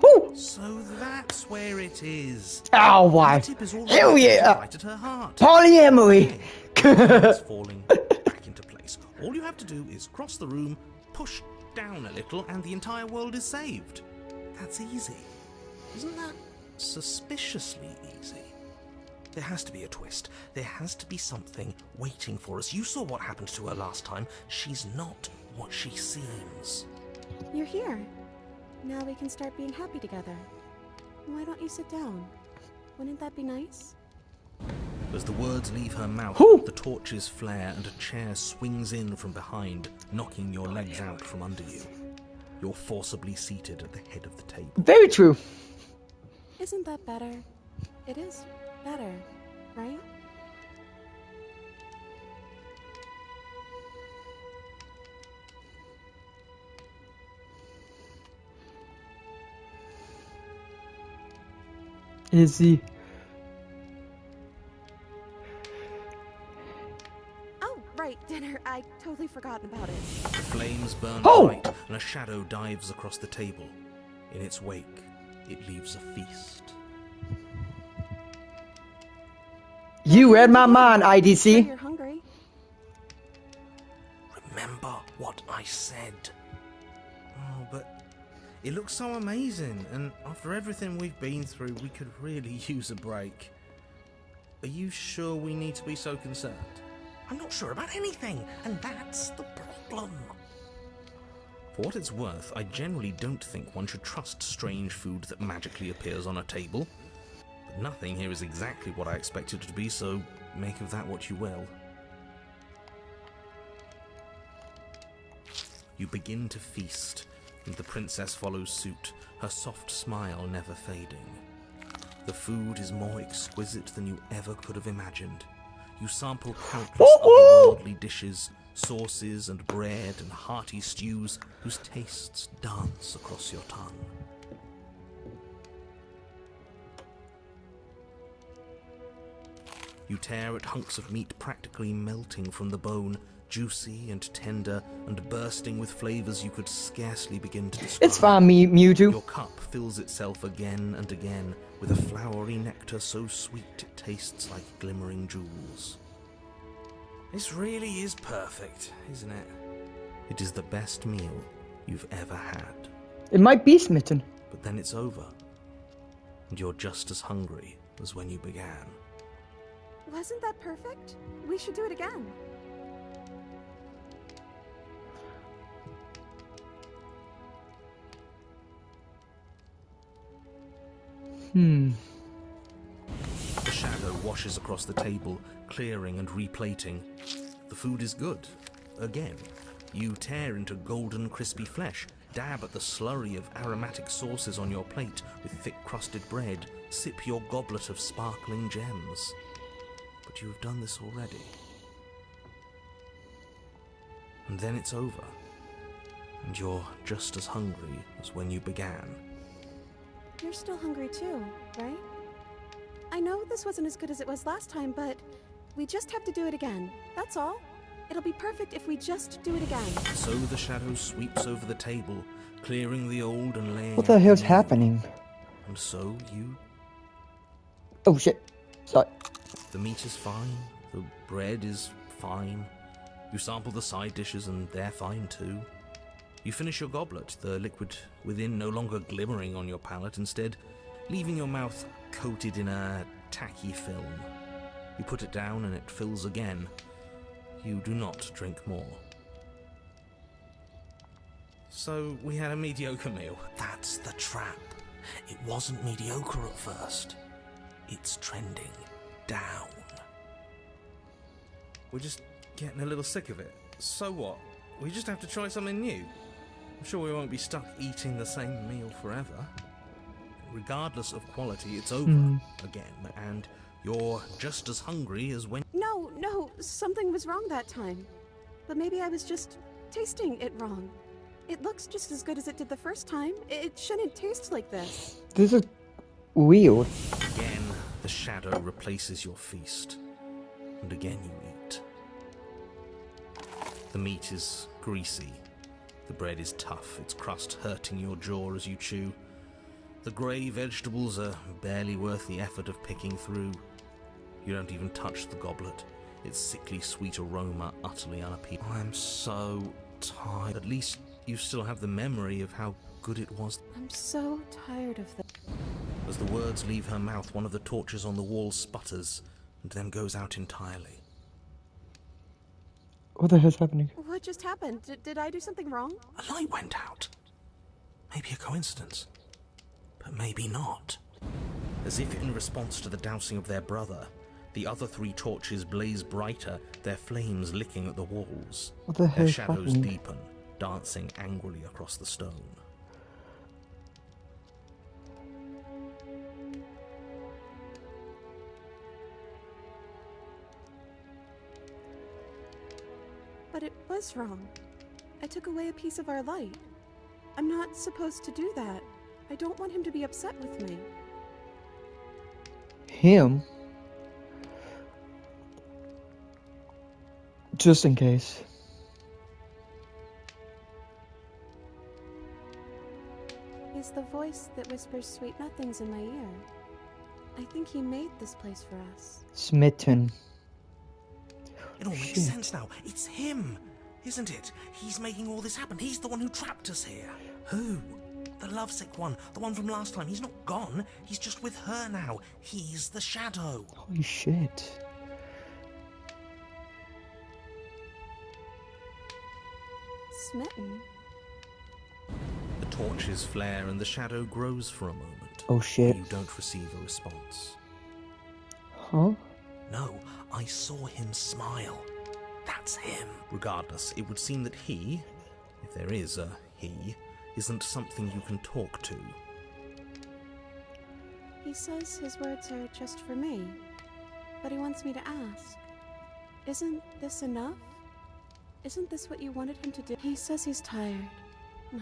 Woo. So that's where it is. Oh, wife. The tip is all Hell right, yeah. right at her heart. Polyamory. It's falling back into place. All you have to do is cross the room, push down a little, and the entire world is saved. That's easy. Isn't that suspiciously easy? There has to be a twist. There has to be something waiting for us. You saw what happened to her last time. She's not what she seems. You're here. Now we can start being happy together. Why don't you sit down? Wouldn't that be nice? As the words leave her mouth, Whew. the torches flare and a chair swings in from behind, knocking your legs out from under you. You're forcibly seated at the head of the table. Very true. Isn't that better? It is better, right? Is he? Oh, right, dinner. I totally forgotten about it. The flames burn Oh! bright, and a shadow dives across the table. In its wake, it leaves a feast. You read my mind, Sure IDC. you're hungry. Remember what I said. Oh, but it looks so amazing, and after everything we've been through, we could really use a break. Are you sure we need to be so concerned? I'm not sure about anything, and that's the problem. For what it's worth, I generally don't think one should trust strange food that magically appears on a table. But nothing here is exactly what I expected it to be, so make of that what you will. You begin to feast, and the princess follows suit, her soft smile never fading. The food is more exquisite than you ever could have imagined. You sample countless otherworldly dishes, sauces and bread and hearty stews whose tastes dance across your tongue. You tear at hunks of meat practically melting from the bone, juicy and tender and bursting with flavors you could scarcely begin to describe. It's fine, Mewtwo. Your cup fills itself again and again with a flowery nectar so sweet it tastes like glimmering jewels. This really is perfect, isn't it? It is the best meal you've ever had. It might be smitten. But then it's over, and you're just as hungry as when you began. Wasn't that perfect? We should do it again. The shadow washes across the table, clearing and replating. The food is good. Again, you tear into golden crispy flesh, dab at the slurry of aromatic sauces on your plate with thick-crusted bread, sip your goblet of sparkling gems. But you have done this already. And then it's over, and you're just as hungry as when you began. You're still hungry too, right? I know this wasn't as good as it was last time, but we just have to do it again. That's all. It'll be perfect if we just do it again. So the shadow sweeps over the table, clearing the old and laying What the out hell's new. happening? And so you... Oh shit. Sorry. The meat is fine, the bread is fine. You sample the side dishes and they're fine too. You finish your goblet, the liquid within no longer glimmering on your palate, instead leaving your mouth coated in a tacky film. You put it down and it fills again. You do not drink more. So we had a mediocre meal. That's the trap. It wasn't mediocre at first. It's trending down. We're just getting a little sick of it. So what? We just have to try something new. I'm sure we won't be stuck eating the same meal forever. Regardless of quality, it's over again, and you're just as hungry as when... No, something was wrong that time. But maybe I was just tasting it wrong. It looks just as good as it did the first time. It shouldn't taste like this. This is weird. Again, the shadow replaces your feast. And again you eat. The meat is greasy. The bread is tough, its crust hurting your jaw as you chew. The grey vegetables are barely worth the effort of picking through. You don't even touch the goblet, its sickly sweet aroma utterly unappealing. I'm so tired. At least you still have the memory of how good it was. I'm so tired of this. As the words leave her mouth, one of the torches on the wall sputters and then goes out entirely. What the hell's happening? What just happened? Did I do something wrong? A light went out. Maybe a coincidence. But maybe not. As if in response to the dousing of their brother, the other three torches blaze brighter, their flames licking at the walls. What the Their hell's shadows happening? deepen, dancing angrily across the stone. But it was wrong. I took away a piece of our light. I'm not supposed to do that. I don't want him to be upset with me. Him? Just in case. He's the voice that whispers sweet nothings in my ear. I think he made this place for us. Smitten. It all makes Shit. sense now. It's him, isn't it? He's making all this happen. He's the one who trapped us here. Who? The lovesick one. The one from last time. He's not gone. He's just with her now. He's the shadow. Holy shit. Smitten? torches flare and the shadow grows for a moment. Oh shit. You don't receive a response. Huh? No, I saw him smile. That's him. Regardless, it would seem that he, if there is a he, isn't something you can talk to. He says his words are just for me, but he wants me to ask. Isn't this enough? Isn't this what you wanted him to do? He says he's tired.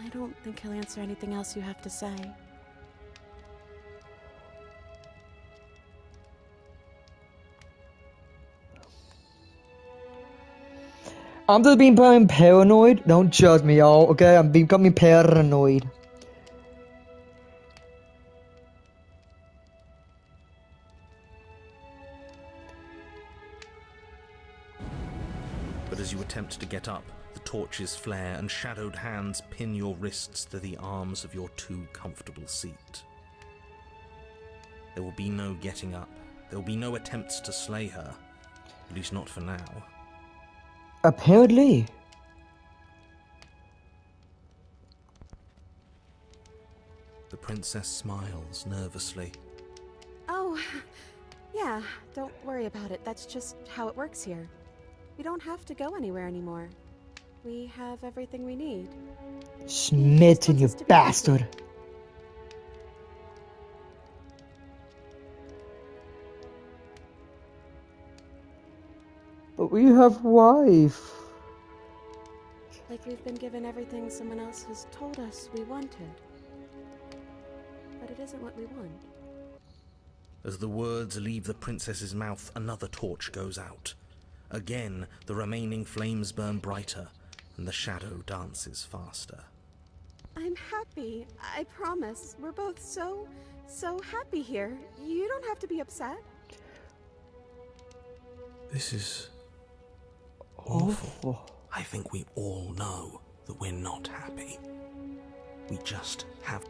I don't think he'll answer anything else you have to say. I'm just being paranoid. Don't judge me, y'all. Okay, I'm becoming paranoid. But as you attempt to get up, the torches flare and shadowed hands pin your wrists to the arms of your too comfortable seat. There will be no getting up. There will be no attempts to slay her. At least not for now. Apparently. The princess smiles nervously. Oh, yeah, don't worry about it. That's just how it works here. We don't have to go anywhere anymore. We have everything we need. Smitten, you bastard. But we have wife. Like we've been given everything someone else has told us we wanted. But it isn't what we want. As the words leave the princess's mouth, another torch goes out. Again, the remaining flames burn brighter, and the shadow dances faster. I'm happy, I promise. We're both so happy here. You don't have to be upset. This is Awful. I think we all know that we're not happy. We just have...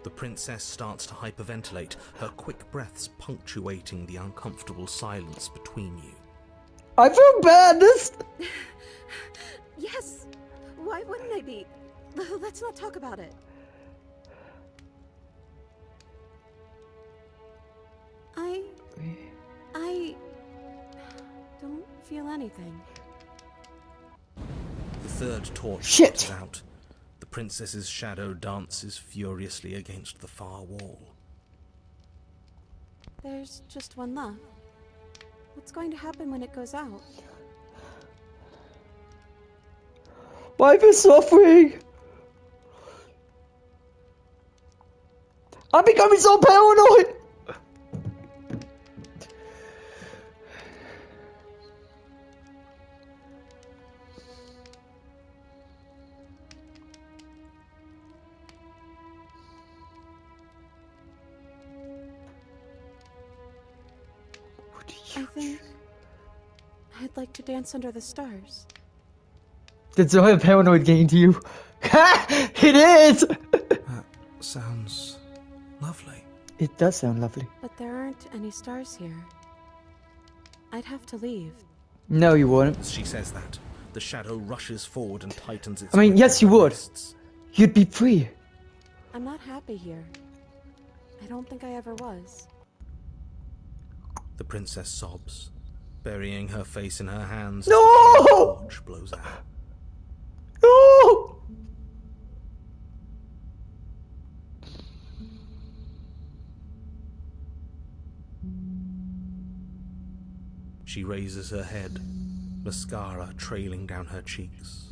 The princess starts to hyperventilate, her quick breaths punctuating the uncomfortable silence between you. I feel bad. This. Yes. Why wouldn't I be? Let's not talk about it. I don't feel anything. The third torch Shit. is out. The princess's shadow dances furiously against the far wall. There's just one left. What's going to happen when it goes out? Wife is suffering. I'm becoming so paranoid. I think I'd like to dance under the stars. Did the paranoid get into you? It is! That sounds lovely. It does sound lovely. But there aren't any stars here. I'd have to leave. No, you wouldn't. As she says that, the shadow rushes forward and tightens its I mean, grip yes, on you her would. wrists. You'd be free. I'm not happy here. I don't think I ever was. The princess sobs, burying her face in her hands as No! the torch blows out. No! She raises her head, mascara trailing down her cheeks.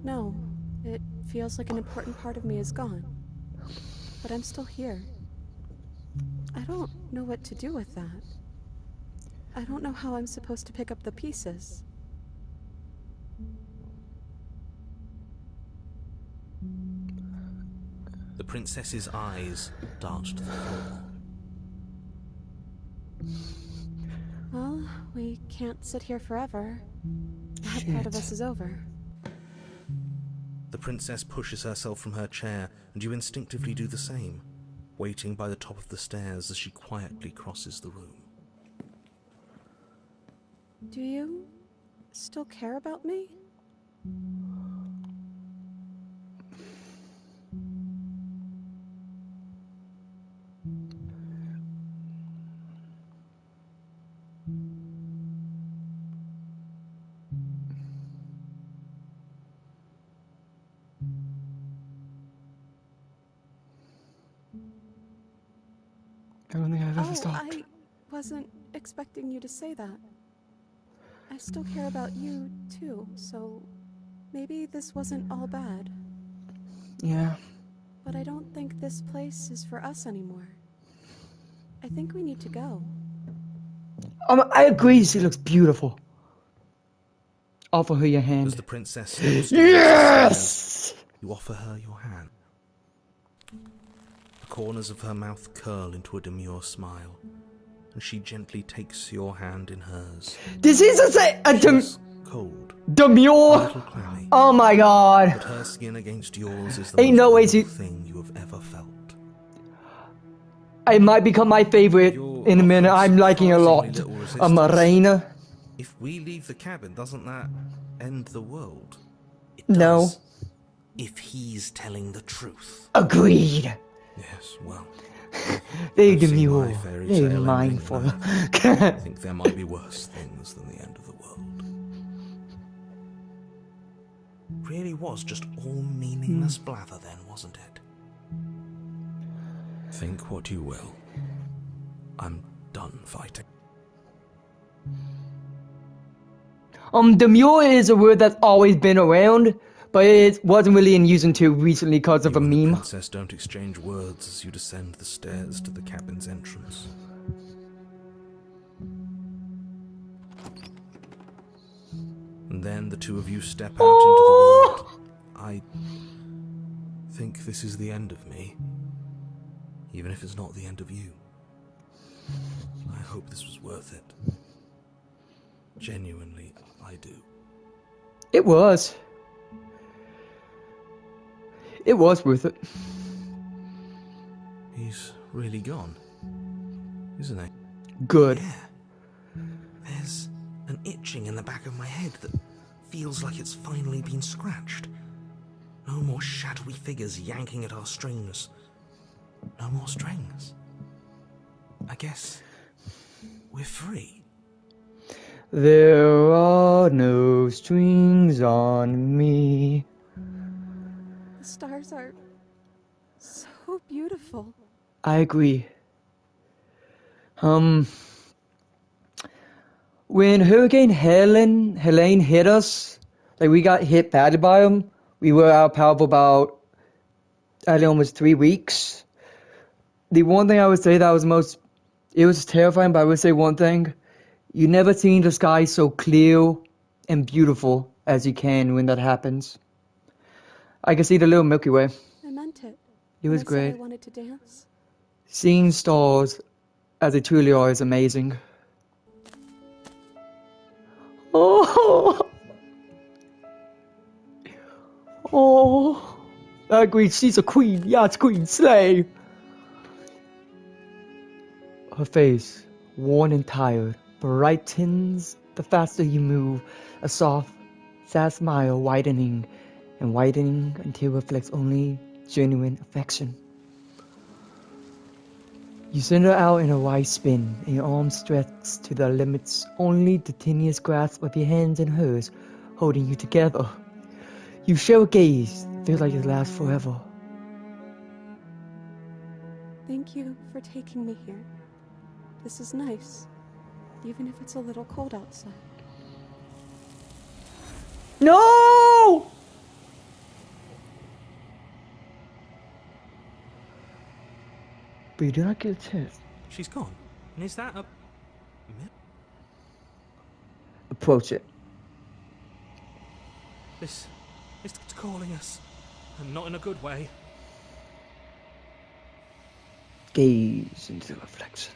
No, it feels like an important part of me is gone. But I'm still here. I don't know what to do with that. I don't know how I'm supposed to pick up the pieces. The princess's eyes dart to the floor. Well, we can't sit here forever. That part of us is over. The princess pushes herself from her chair, and you instinctively do the same, waiting by the top of the stairs as she quietly crosses the room. Do you still care about me? I don't think I've ever Oh, stopped. I wasn't expecting you to say that. I still care about you, too, so maybe this wasn't all bad. Yeah. But I don't think this place is for us anymore. I think we need to go. I agree, she looks beautiful. Offer her your hand. As the princess steps towards Yes! the stairs, you offer her your hand. The corners of her mouth curl into a demure smile, and she gently takes your hand in hers. This is a She's cold, a demure. little clammy, Oh my god. but her skin against yours is the Ain't most no way real she... thing you have ever felt. It might become my favorite You're in a minute. offering I'm liking a lot. surprisingly little A resistance. Marina. If we leave the cabin, doesn't that end the world? It No. does. If he's telling the truth. Agreed. Yes, well, They I've seen demure. my fairy They tale mindful. ending, and I think there might be worse things than the end of the world. Really was just all meaningless blather then, wasn't it? Think what you will. I'm done fighting. Demure is a word that's always been around, but it wasn't really in use until recently because of You a and the meme. princess don't exchange words as you descend the stairs to the cabin's entrance. And then the two of you step out into the world. I think this is the end of me, even if it's not the end of you. I hope this was worth it. Genuinely, I do. It was. It was worth it. He's really gone, isn't he? Good. Yeah. There's an itching in the back of my head that feels like it's finally been scratched. No more shadowy figures yanking at our strings. No more strings. I guess we're free. There are no strings on me. The stars are so beautiful. I agree. When Hurricane Helene hit us, like we got hit badly by him, we were out of power for about, I think, almost 3 weeks. The one thing I would say that was it was terrifying, but I would say one thing. You never seen the sky so clear and beautiful as you can when that happens. I can see the little Milky Way. I meant it. It when was I said great. I wanted to dance. Seeing stars as they truly are is amazing. Oh, oh, I agree. She's a queen. Yeah, it's Queen Slay. Her face, worn and tired, brightens the faster you move. A soft, sad smile widening and widening until it reflects only genuine affection. You send her out in a wide spin, and your arms stretched to their limits, only the tiniest grasp of your hands in hers holding you together. You share a gaze that feels like it lasts forever. Thank you for taking me here. This is nice, even if it's a little cold outside. No! But you do not get a chance. She's gone. And is that a... Approach it. It's calling us. And not in a good way. Gaze into the reflection.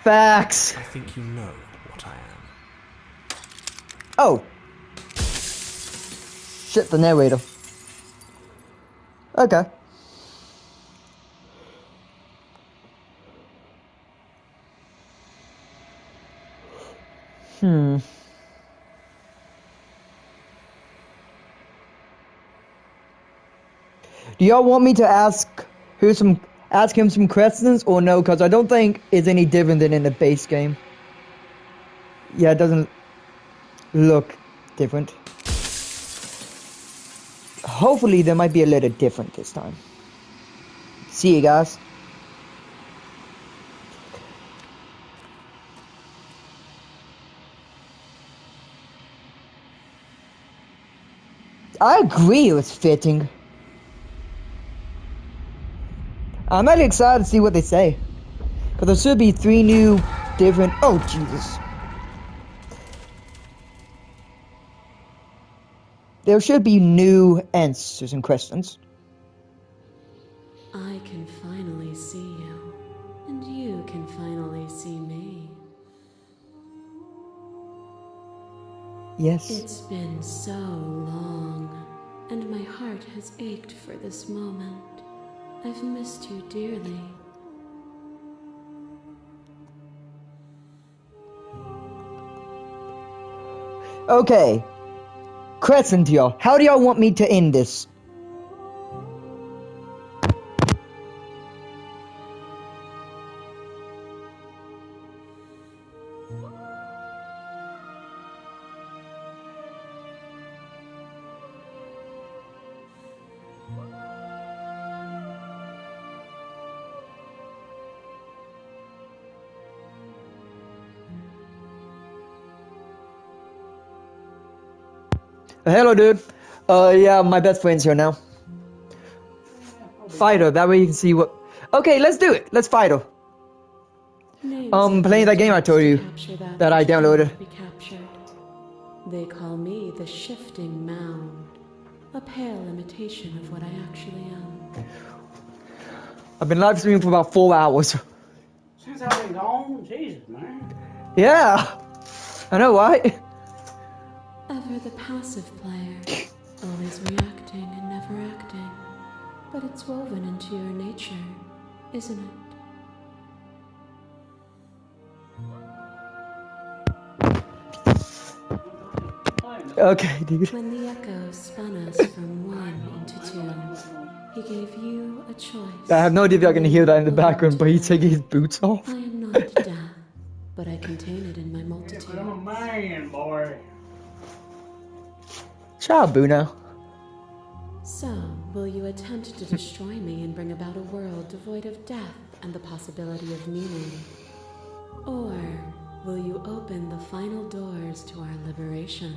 Facts. I think you know what I am. Oh. shit, the narrator. Okay. Do y'all want me to ask him some questions or no? Because I don't think it's any different than in the base game. Yeah, it doesn't look different. Hopefully, there might be a little different this time. See you guys. I agree, it was fitting. I'm really excited to see what they say. Because there should be 3 new different... Oh, Jesus. There should be new answers and questions. I can finally see you, and you can finally see me. Yes. It's been so long, and my heart has ached for this moment. I've missed you dearly. Okay. Question to y'all. How do y'all want me to end this? Hello, dude. Yeah, my best friend's here now. Fight her, that way you can see what... Okay, let's do it. Let's fight her. Playing that game I told you that I downloaded. They call me the shifting mound, a pale imitation of what I actually am. I've been live streaming for about 4 hours. Since I've been gone, Jesus, man. Yeah, I know, right? Ever the passive player, always reacting and never acting. But it's woven into your nature, isn't it? Okay, dude. When the echo spun us from one into two, he gave you a choice. I have no idea if y'all can hear that in the background, but he's taking his boots off. I am not death, but I contain it in my multitude. I'm a man, boy. Ciao, Buna. So, will you attempt to destroy me and bring about a world devoid of death and the possibility of meaning? Or will you open the final doors to our liberation?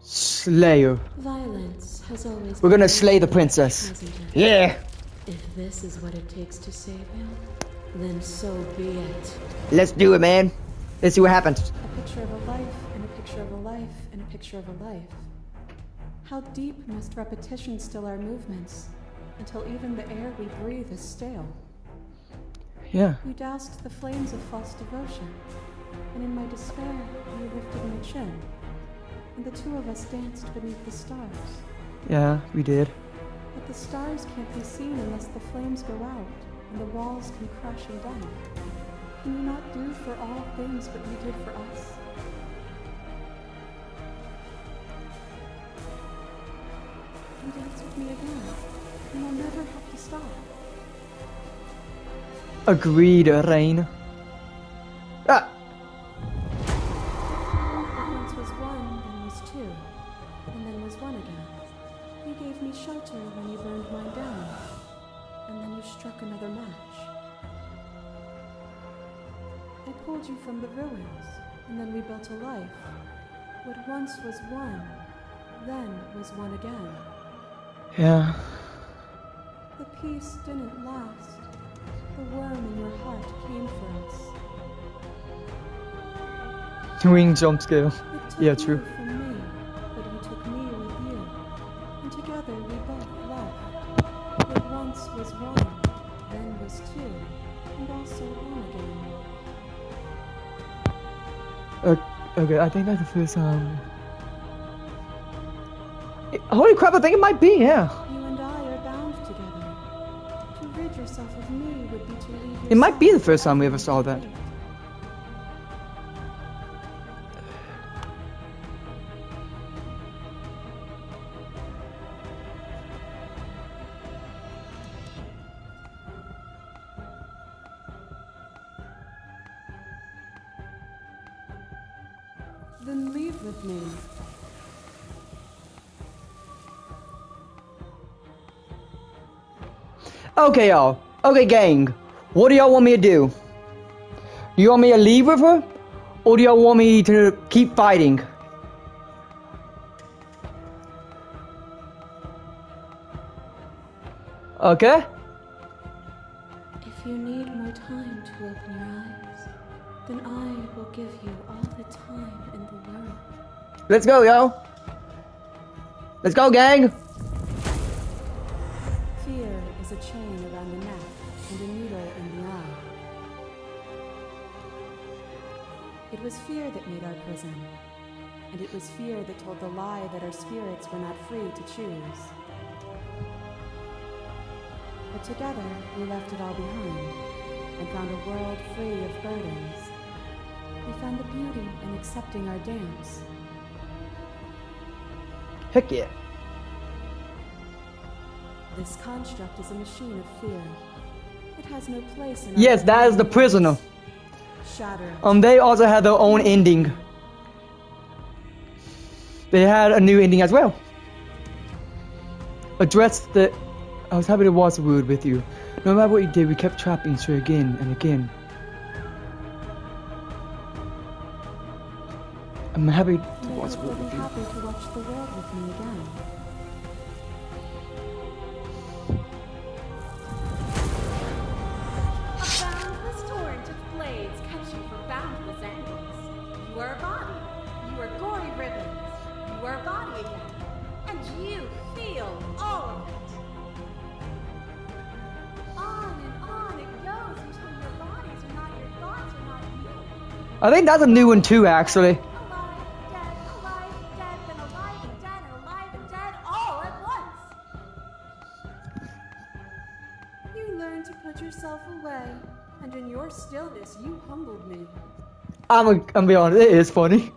Slayer. Violence has always We're gonna been slay the princess. hasn't it? Yeah. If this is what it takes to save you, then so be it. Let's do it, man. Let's see what happens. A picture of a life, and a picture of a life, and a picture of a life. How deep must repetition still our movements, until even the air we breathe is stale? Yeah. You doused the flames of false devotion, and in my despair, you lifted my chin, and the two of us danced beneath the stars. Yeah, we did. But the stars can't be seen unless the flames go out, and the walls come crashing down. Can you not do for all things what you did for us? You dance with me again, and I'll never have to stop. Agreed, Rain. Ah! What once was one, then was two, and then was one again. You gave me shelter when you burned mine down, and then you struck another match. I pulled you from the ruins, and then we built a life. What once was one, then was one again. Yeah. The peace didn't last. The worm in your heart came for us. Wing jump scale. It took Yeah, you true. from me, but you took me with you. And together we both left. What once was one, then was two, and also one again. Okay, I think that's the first time. Holy crap, I think it might be, yeah. You and I are bound together. To rid yourself of me would be to leave yourself. It might be the first time we ever saw that. Then leave with me. Okay, y'all. Okay, gang. What do y'all want me to do? Do you want me to leave with her? Or do y'all want me to keep fighting? Okay? If you need more time to open your eyes, then I will give you all the time in the world. Let's go, yo. Let's go, gang. Fear is a chain around the neck and a needle in the eye. It was fear that made our prison, and it was fear that told the lie that our spirits were not free to choose. But together, we left it all behind and found a world free of burdens. We found the beauty in accepting our dance. Heck yeah. This construct is a machine of fear. It has no place in Yes, our that is the prisoner. Shatter. They also had their own ending. They had a new ending as well. Address the... I was happy to watch the word with you. No matter what you did, we kept trapping you again and again. I'm happy to watch the word with you. Happy to watch the world with me again. A boundless torrent of blades catching for boundless angles. You are a body. You are gory ribbons. You are a body again. And you feel all of it. On and on it goes until your bodies are not your thoughts, are not you. I think that's a new one too, actually. Alive, dead, then alive and dead, and alive and dead, all at once. You learned to put yourself away, and in your stillness you humbled me. I'm be honest, it is funny.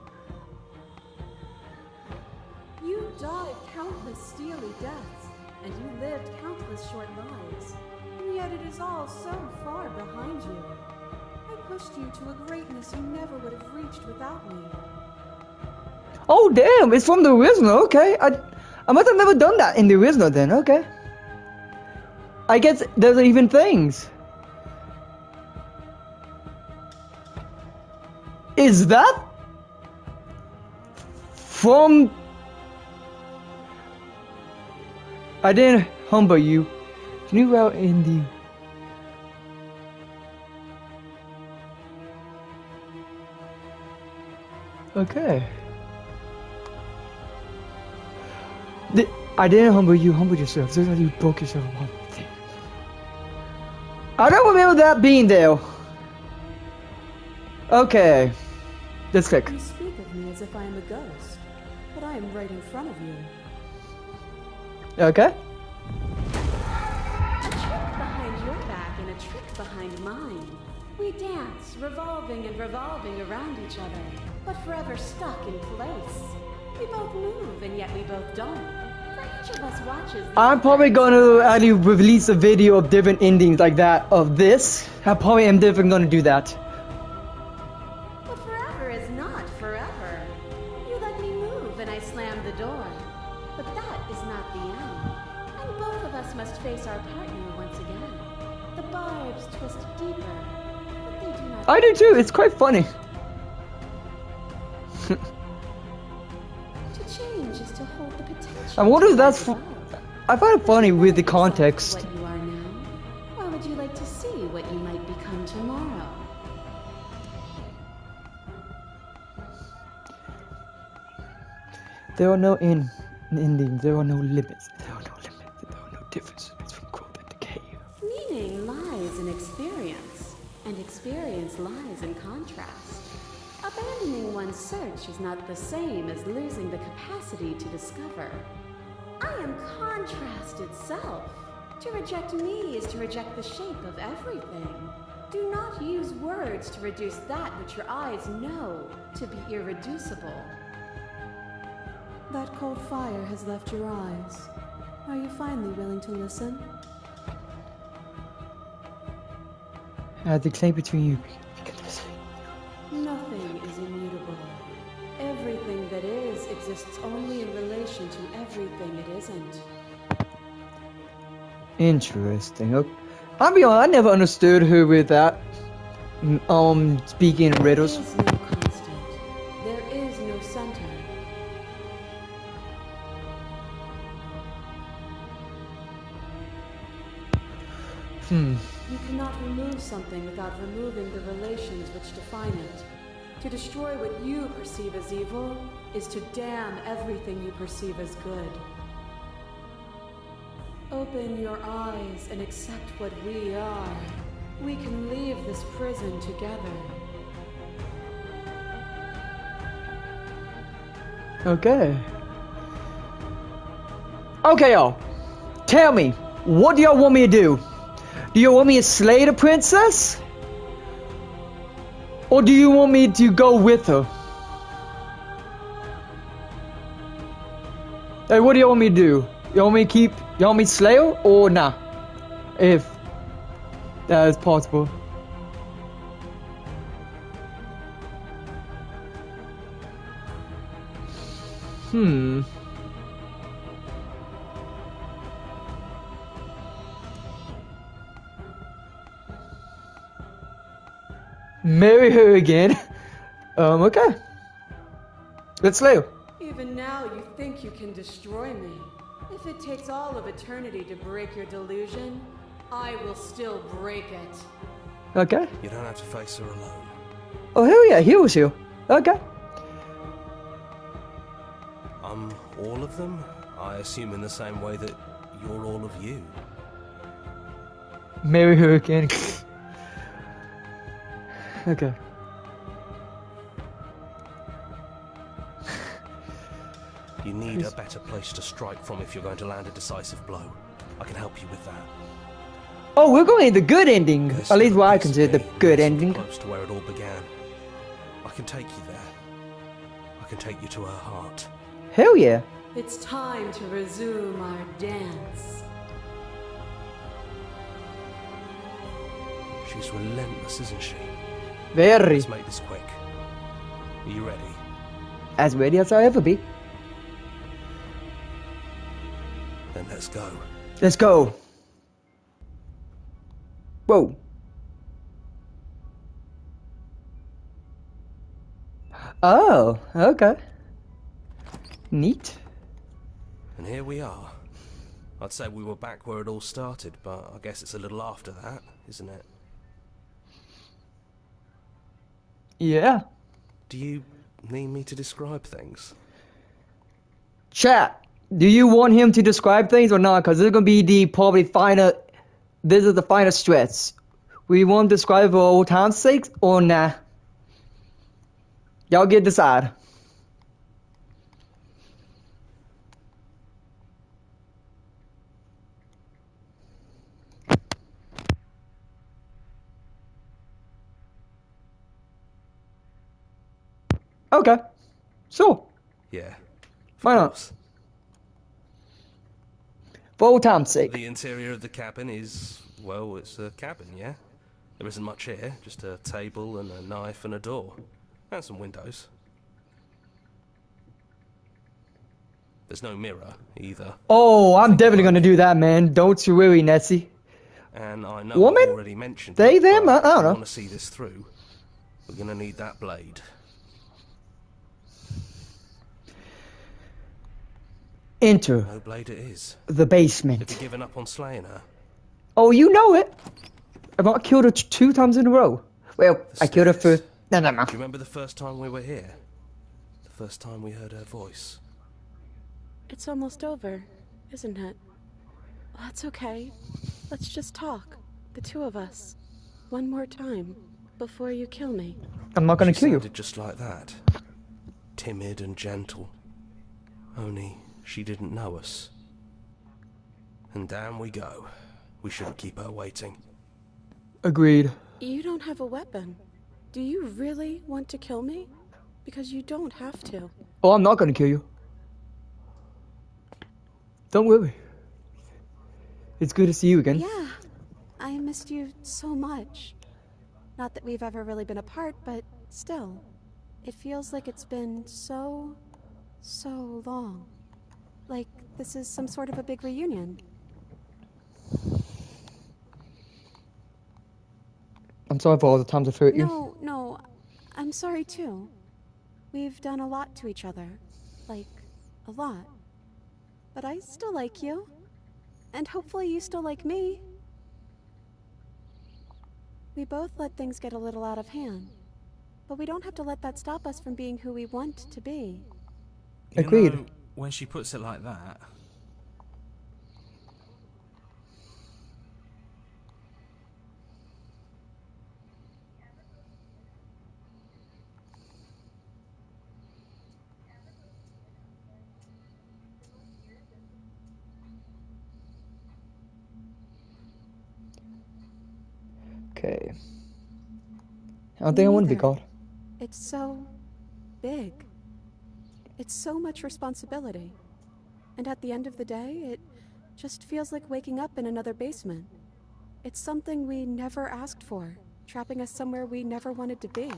You died countless steely deaths, and you lived countless short lives, and yet it is all so far behind you. I pushed you to a greatness you never would have reached without me. Oh damn, it's from the original, okay. I must have never done that in the original then, okay. I guess there's even things. Is that from... I didn't humble you. New route in the... Okay. I didn't humble you, humble yourself. Just like you broke yourself apart. I don't remember that being there. Okay. Let's click. You speak of me as if I am a ghost, but I am right in front of you. Okay. A trick behind your back and a trick behind mine. We dance, revolving and revolving around each other, but forever stuck in place. We both move and yet we both don't. For each of us watches. I'm probably gonna actually release a video of different endings like that of this. I probably am definitely gonna do that. But forever is not forever. You let me move and I slammed the door. But that is not the end. And both of us must face our partner once again. The barbs twist deeper, but they do not. I do too, it's quite funny. To change is to hold the potential. I wonder if that's... I find it funny with the context. What you are now. Why would you like to see what you might become tomorrow? There are no endings, there are no limits. There are no limits, there are no differences between growth and decay. Meaning lies in experience, and experience lies in contrast. A Abandoning one's search is not the same as losing the capacity to discover. I am contrast itself. To reject me is to reject the shape of everything. Do not use words to reduce that which your eyes know to be irreducible. That cold fire has left your eyes. Are you finally willing to listen? The claim between you. Nothing is immutable. Everything that is exists only in relation to everything it isn't. Interesting. Okay. I'll be honest, I never understood her with that. Speaking in riddles. There is no constant. There is no center. You cannot remove something without removing the relations which define it. To destroy what you perceive as evil is to damn everything you perceive as good. Open your eyes and accept what we are. We can leave this prison together. Okay. Okay, y'all. Tell me, what do y'all want me to do? Do you want me to slay the princess? Or do you want me to go with her? Hey, what do you want me to do? You want me to slay her or nah? If that is possible. Marry her again. Okay. Let's slay her. Even now you think you can destroy me. If it takes all of eternity to break your delusion, I will still break it. Okay. You don't have to face her alone. Oh, hell yeah, he was here. Okay. I'm all of them? I assume in the same way that you're all of you. Marry her again. Okay. You need a better place to strike from if you're going to land a decisive blow. I can help you with that. Oh, we're going to the good ending. At least what I consider the good ending. Close to where it all began. I can take you there. I can take you to her heart. Hell yeah. It's time to resume our dance. She's relentless, isn't she? Very. Let's make this quick. Are you ready? As ready as I'll ever be. Then let's go. Let's go. Whoa. Oh, okay. Neat. And here we are. I'd say we were back where it all started, but I guess it's a little after that, isn't it? Yeah. Do you need me to describe things? Chat. Do you want him to describe things or not? Because this is going to be the probably final... This is the final stretch. We want to describe for old time's sake or nah? Y'all get decide. Okay. So. Yeah. Why not? For old time's sake. The interior of the cabin is, well, it's a cabin, yeah? There isn't much here, just a table and a knife and a door. And some windows. There's no mirror, either. Oh, I'm definitely going to do that, man. Don't you worry, Nessie. And I know Woman? I've already mentioned They, it, them? but I don't if know. you want to see this through, we're going to need that blade. Enter No blade it is. the basement. Have you given up on slaying her? Oh, you know it. I've not killed her 2 times in a row. Well, I killed her for... No. Do you remember the first time we were here? The first time we heard her voice? It's almost over, isn't it? That's okay. Let's just talk, the two of us. One more time, before you kill me. I'm not gonna She kill you. sounded just like that. Timid and gentle. Only she didn't know us. And down we go. We shouldn't keep her waiting. Agreed. You don't have a weapon. Do you really want to kill me? Because you don't have to. Oh, I'm not gonna kill you. Don't worry. It's good to see you again. Yeah, I missed you so much. Not that we've ever really been apart, but still. It feels like it's been so long. Like this is some sort of a big reunion. I'm sorry for all the times I've hurt you. No, I'm sorry too. We've done a lot to each other. Like, a lot. But I still like you. And hopefully you still like me. We both let things get a little out of hand. But we don't have to let that stop us from being who we want to be. Agreed. You know, when she puts it like that... Okay. I don't think I want to be God. It's so big. It's so much responsibility. And at the end of the day, it just feels like waking up in another basement. It's something we never asked for, trapping us somewhere we never wanted to be.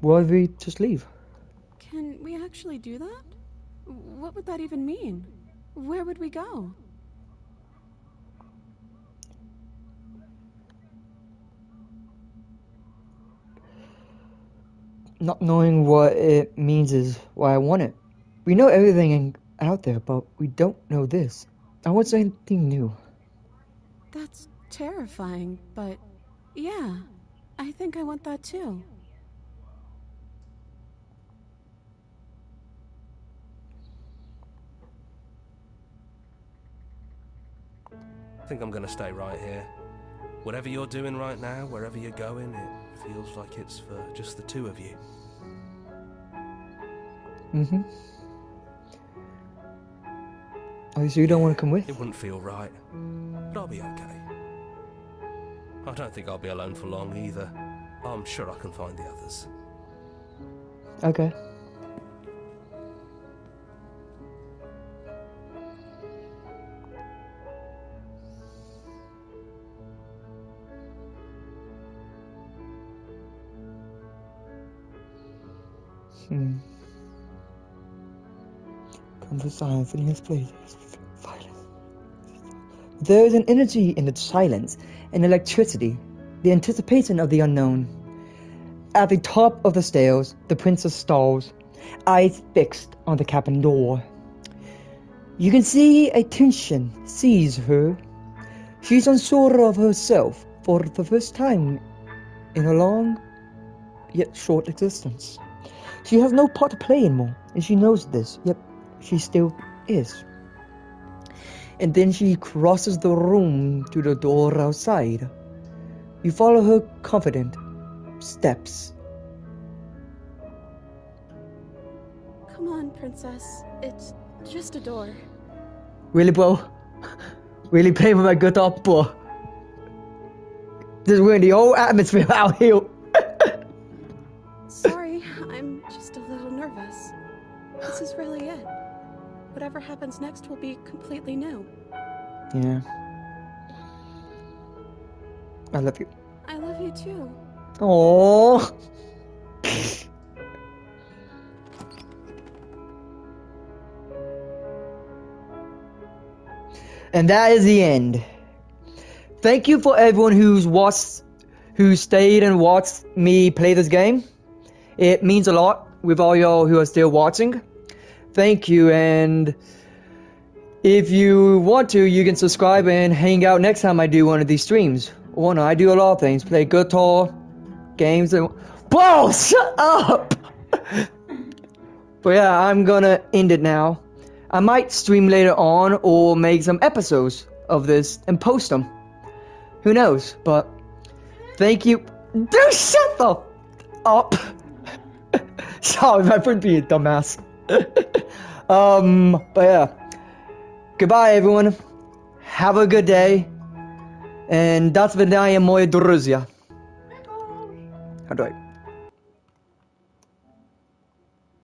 Why don't we just leave? Can we actually do that? What would that even mean? Where would we go? Not knowing what it means is why I want it. We know everything out there, but we don't know this. I want something new. That's terrifying, but yeah, I think I want that too. I think I'm gonna stay right here. Whatever you're doing right now, wherever you're going, it feels like it's for just the two of you. Mm-hmm. At least you don't want to come with? It wouldn't feel right, but I'll be okay. I don't think I'll be alone for long either. I'm sure I can find the others. Okay. Come for silence in his place. Silence. There is an energy in the silence, an electricity, the anticipation of the unknown. At the top of the stairs, the princess stalls, eyes fixed on the cabin door. You can see a tension seize her. She's unsure of herself for the first time in a long, yet short existence. She has no part to play anymore, and she knows this, yet she still is. And then she crosses the room to the door outside. You follow her confident steps. Come on, princess. It's just a door. Really, bro? Really playing with my guitar, bro? Just ruined the whole atmosphere out here. Sorry, I'm just a little nervous. This is really it. Whatever happens next will be completely new. Yeah. I love you. I love you too. Aww. And that is the end. Thank you for everyone who stayed and watched me play this game. It means a lot with all y'all who are still watching. Thank you, and if you want to, you can subscribe and hang out next time I do one of these streams. Or no, I do a lot of things. Play guitar, games, and... Bro, shut up! But yeah, I'm gonna end it now. I might stream later on or make some episodes of this and post them. Who knows? But thank you. Dude, shut the up. Sorry, my friend being a dumbass. But yeah. Goodbye, everyone. Have a good day. And that's Vidaya moje друзья. How do I?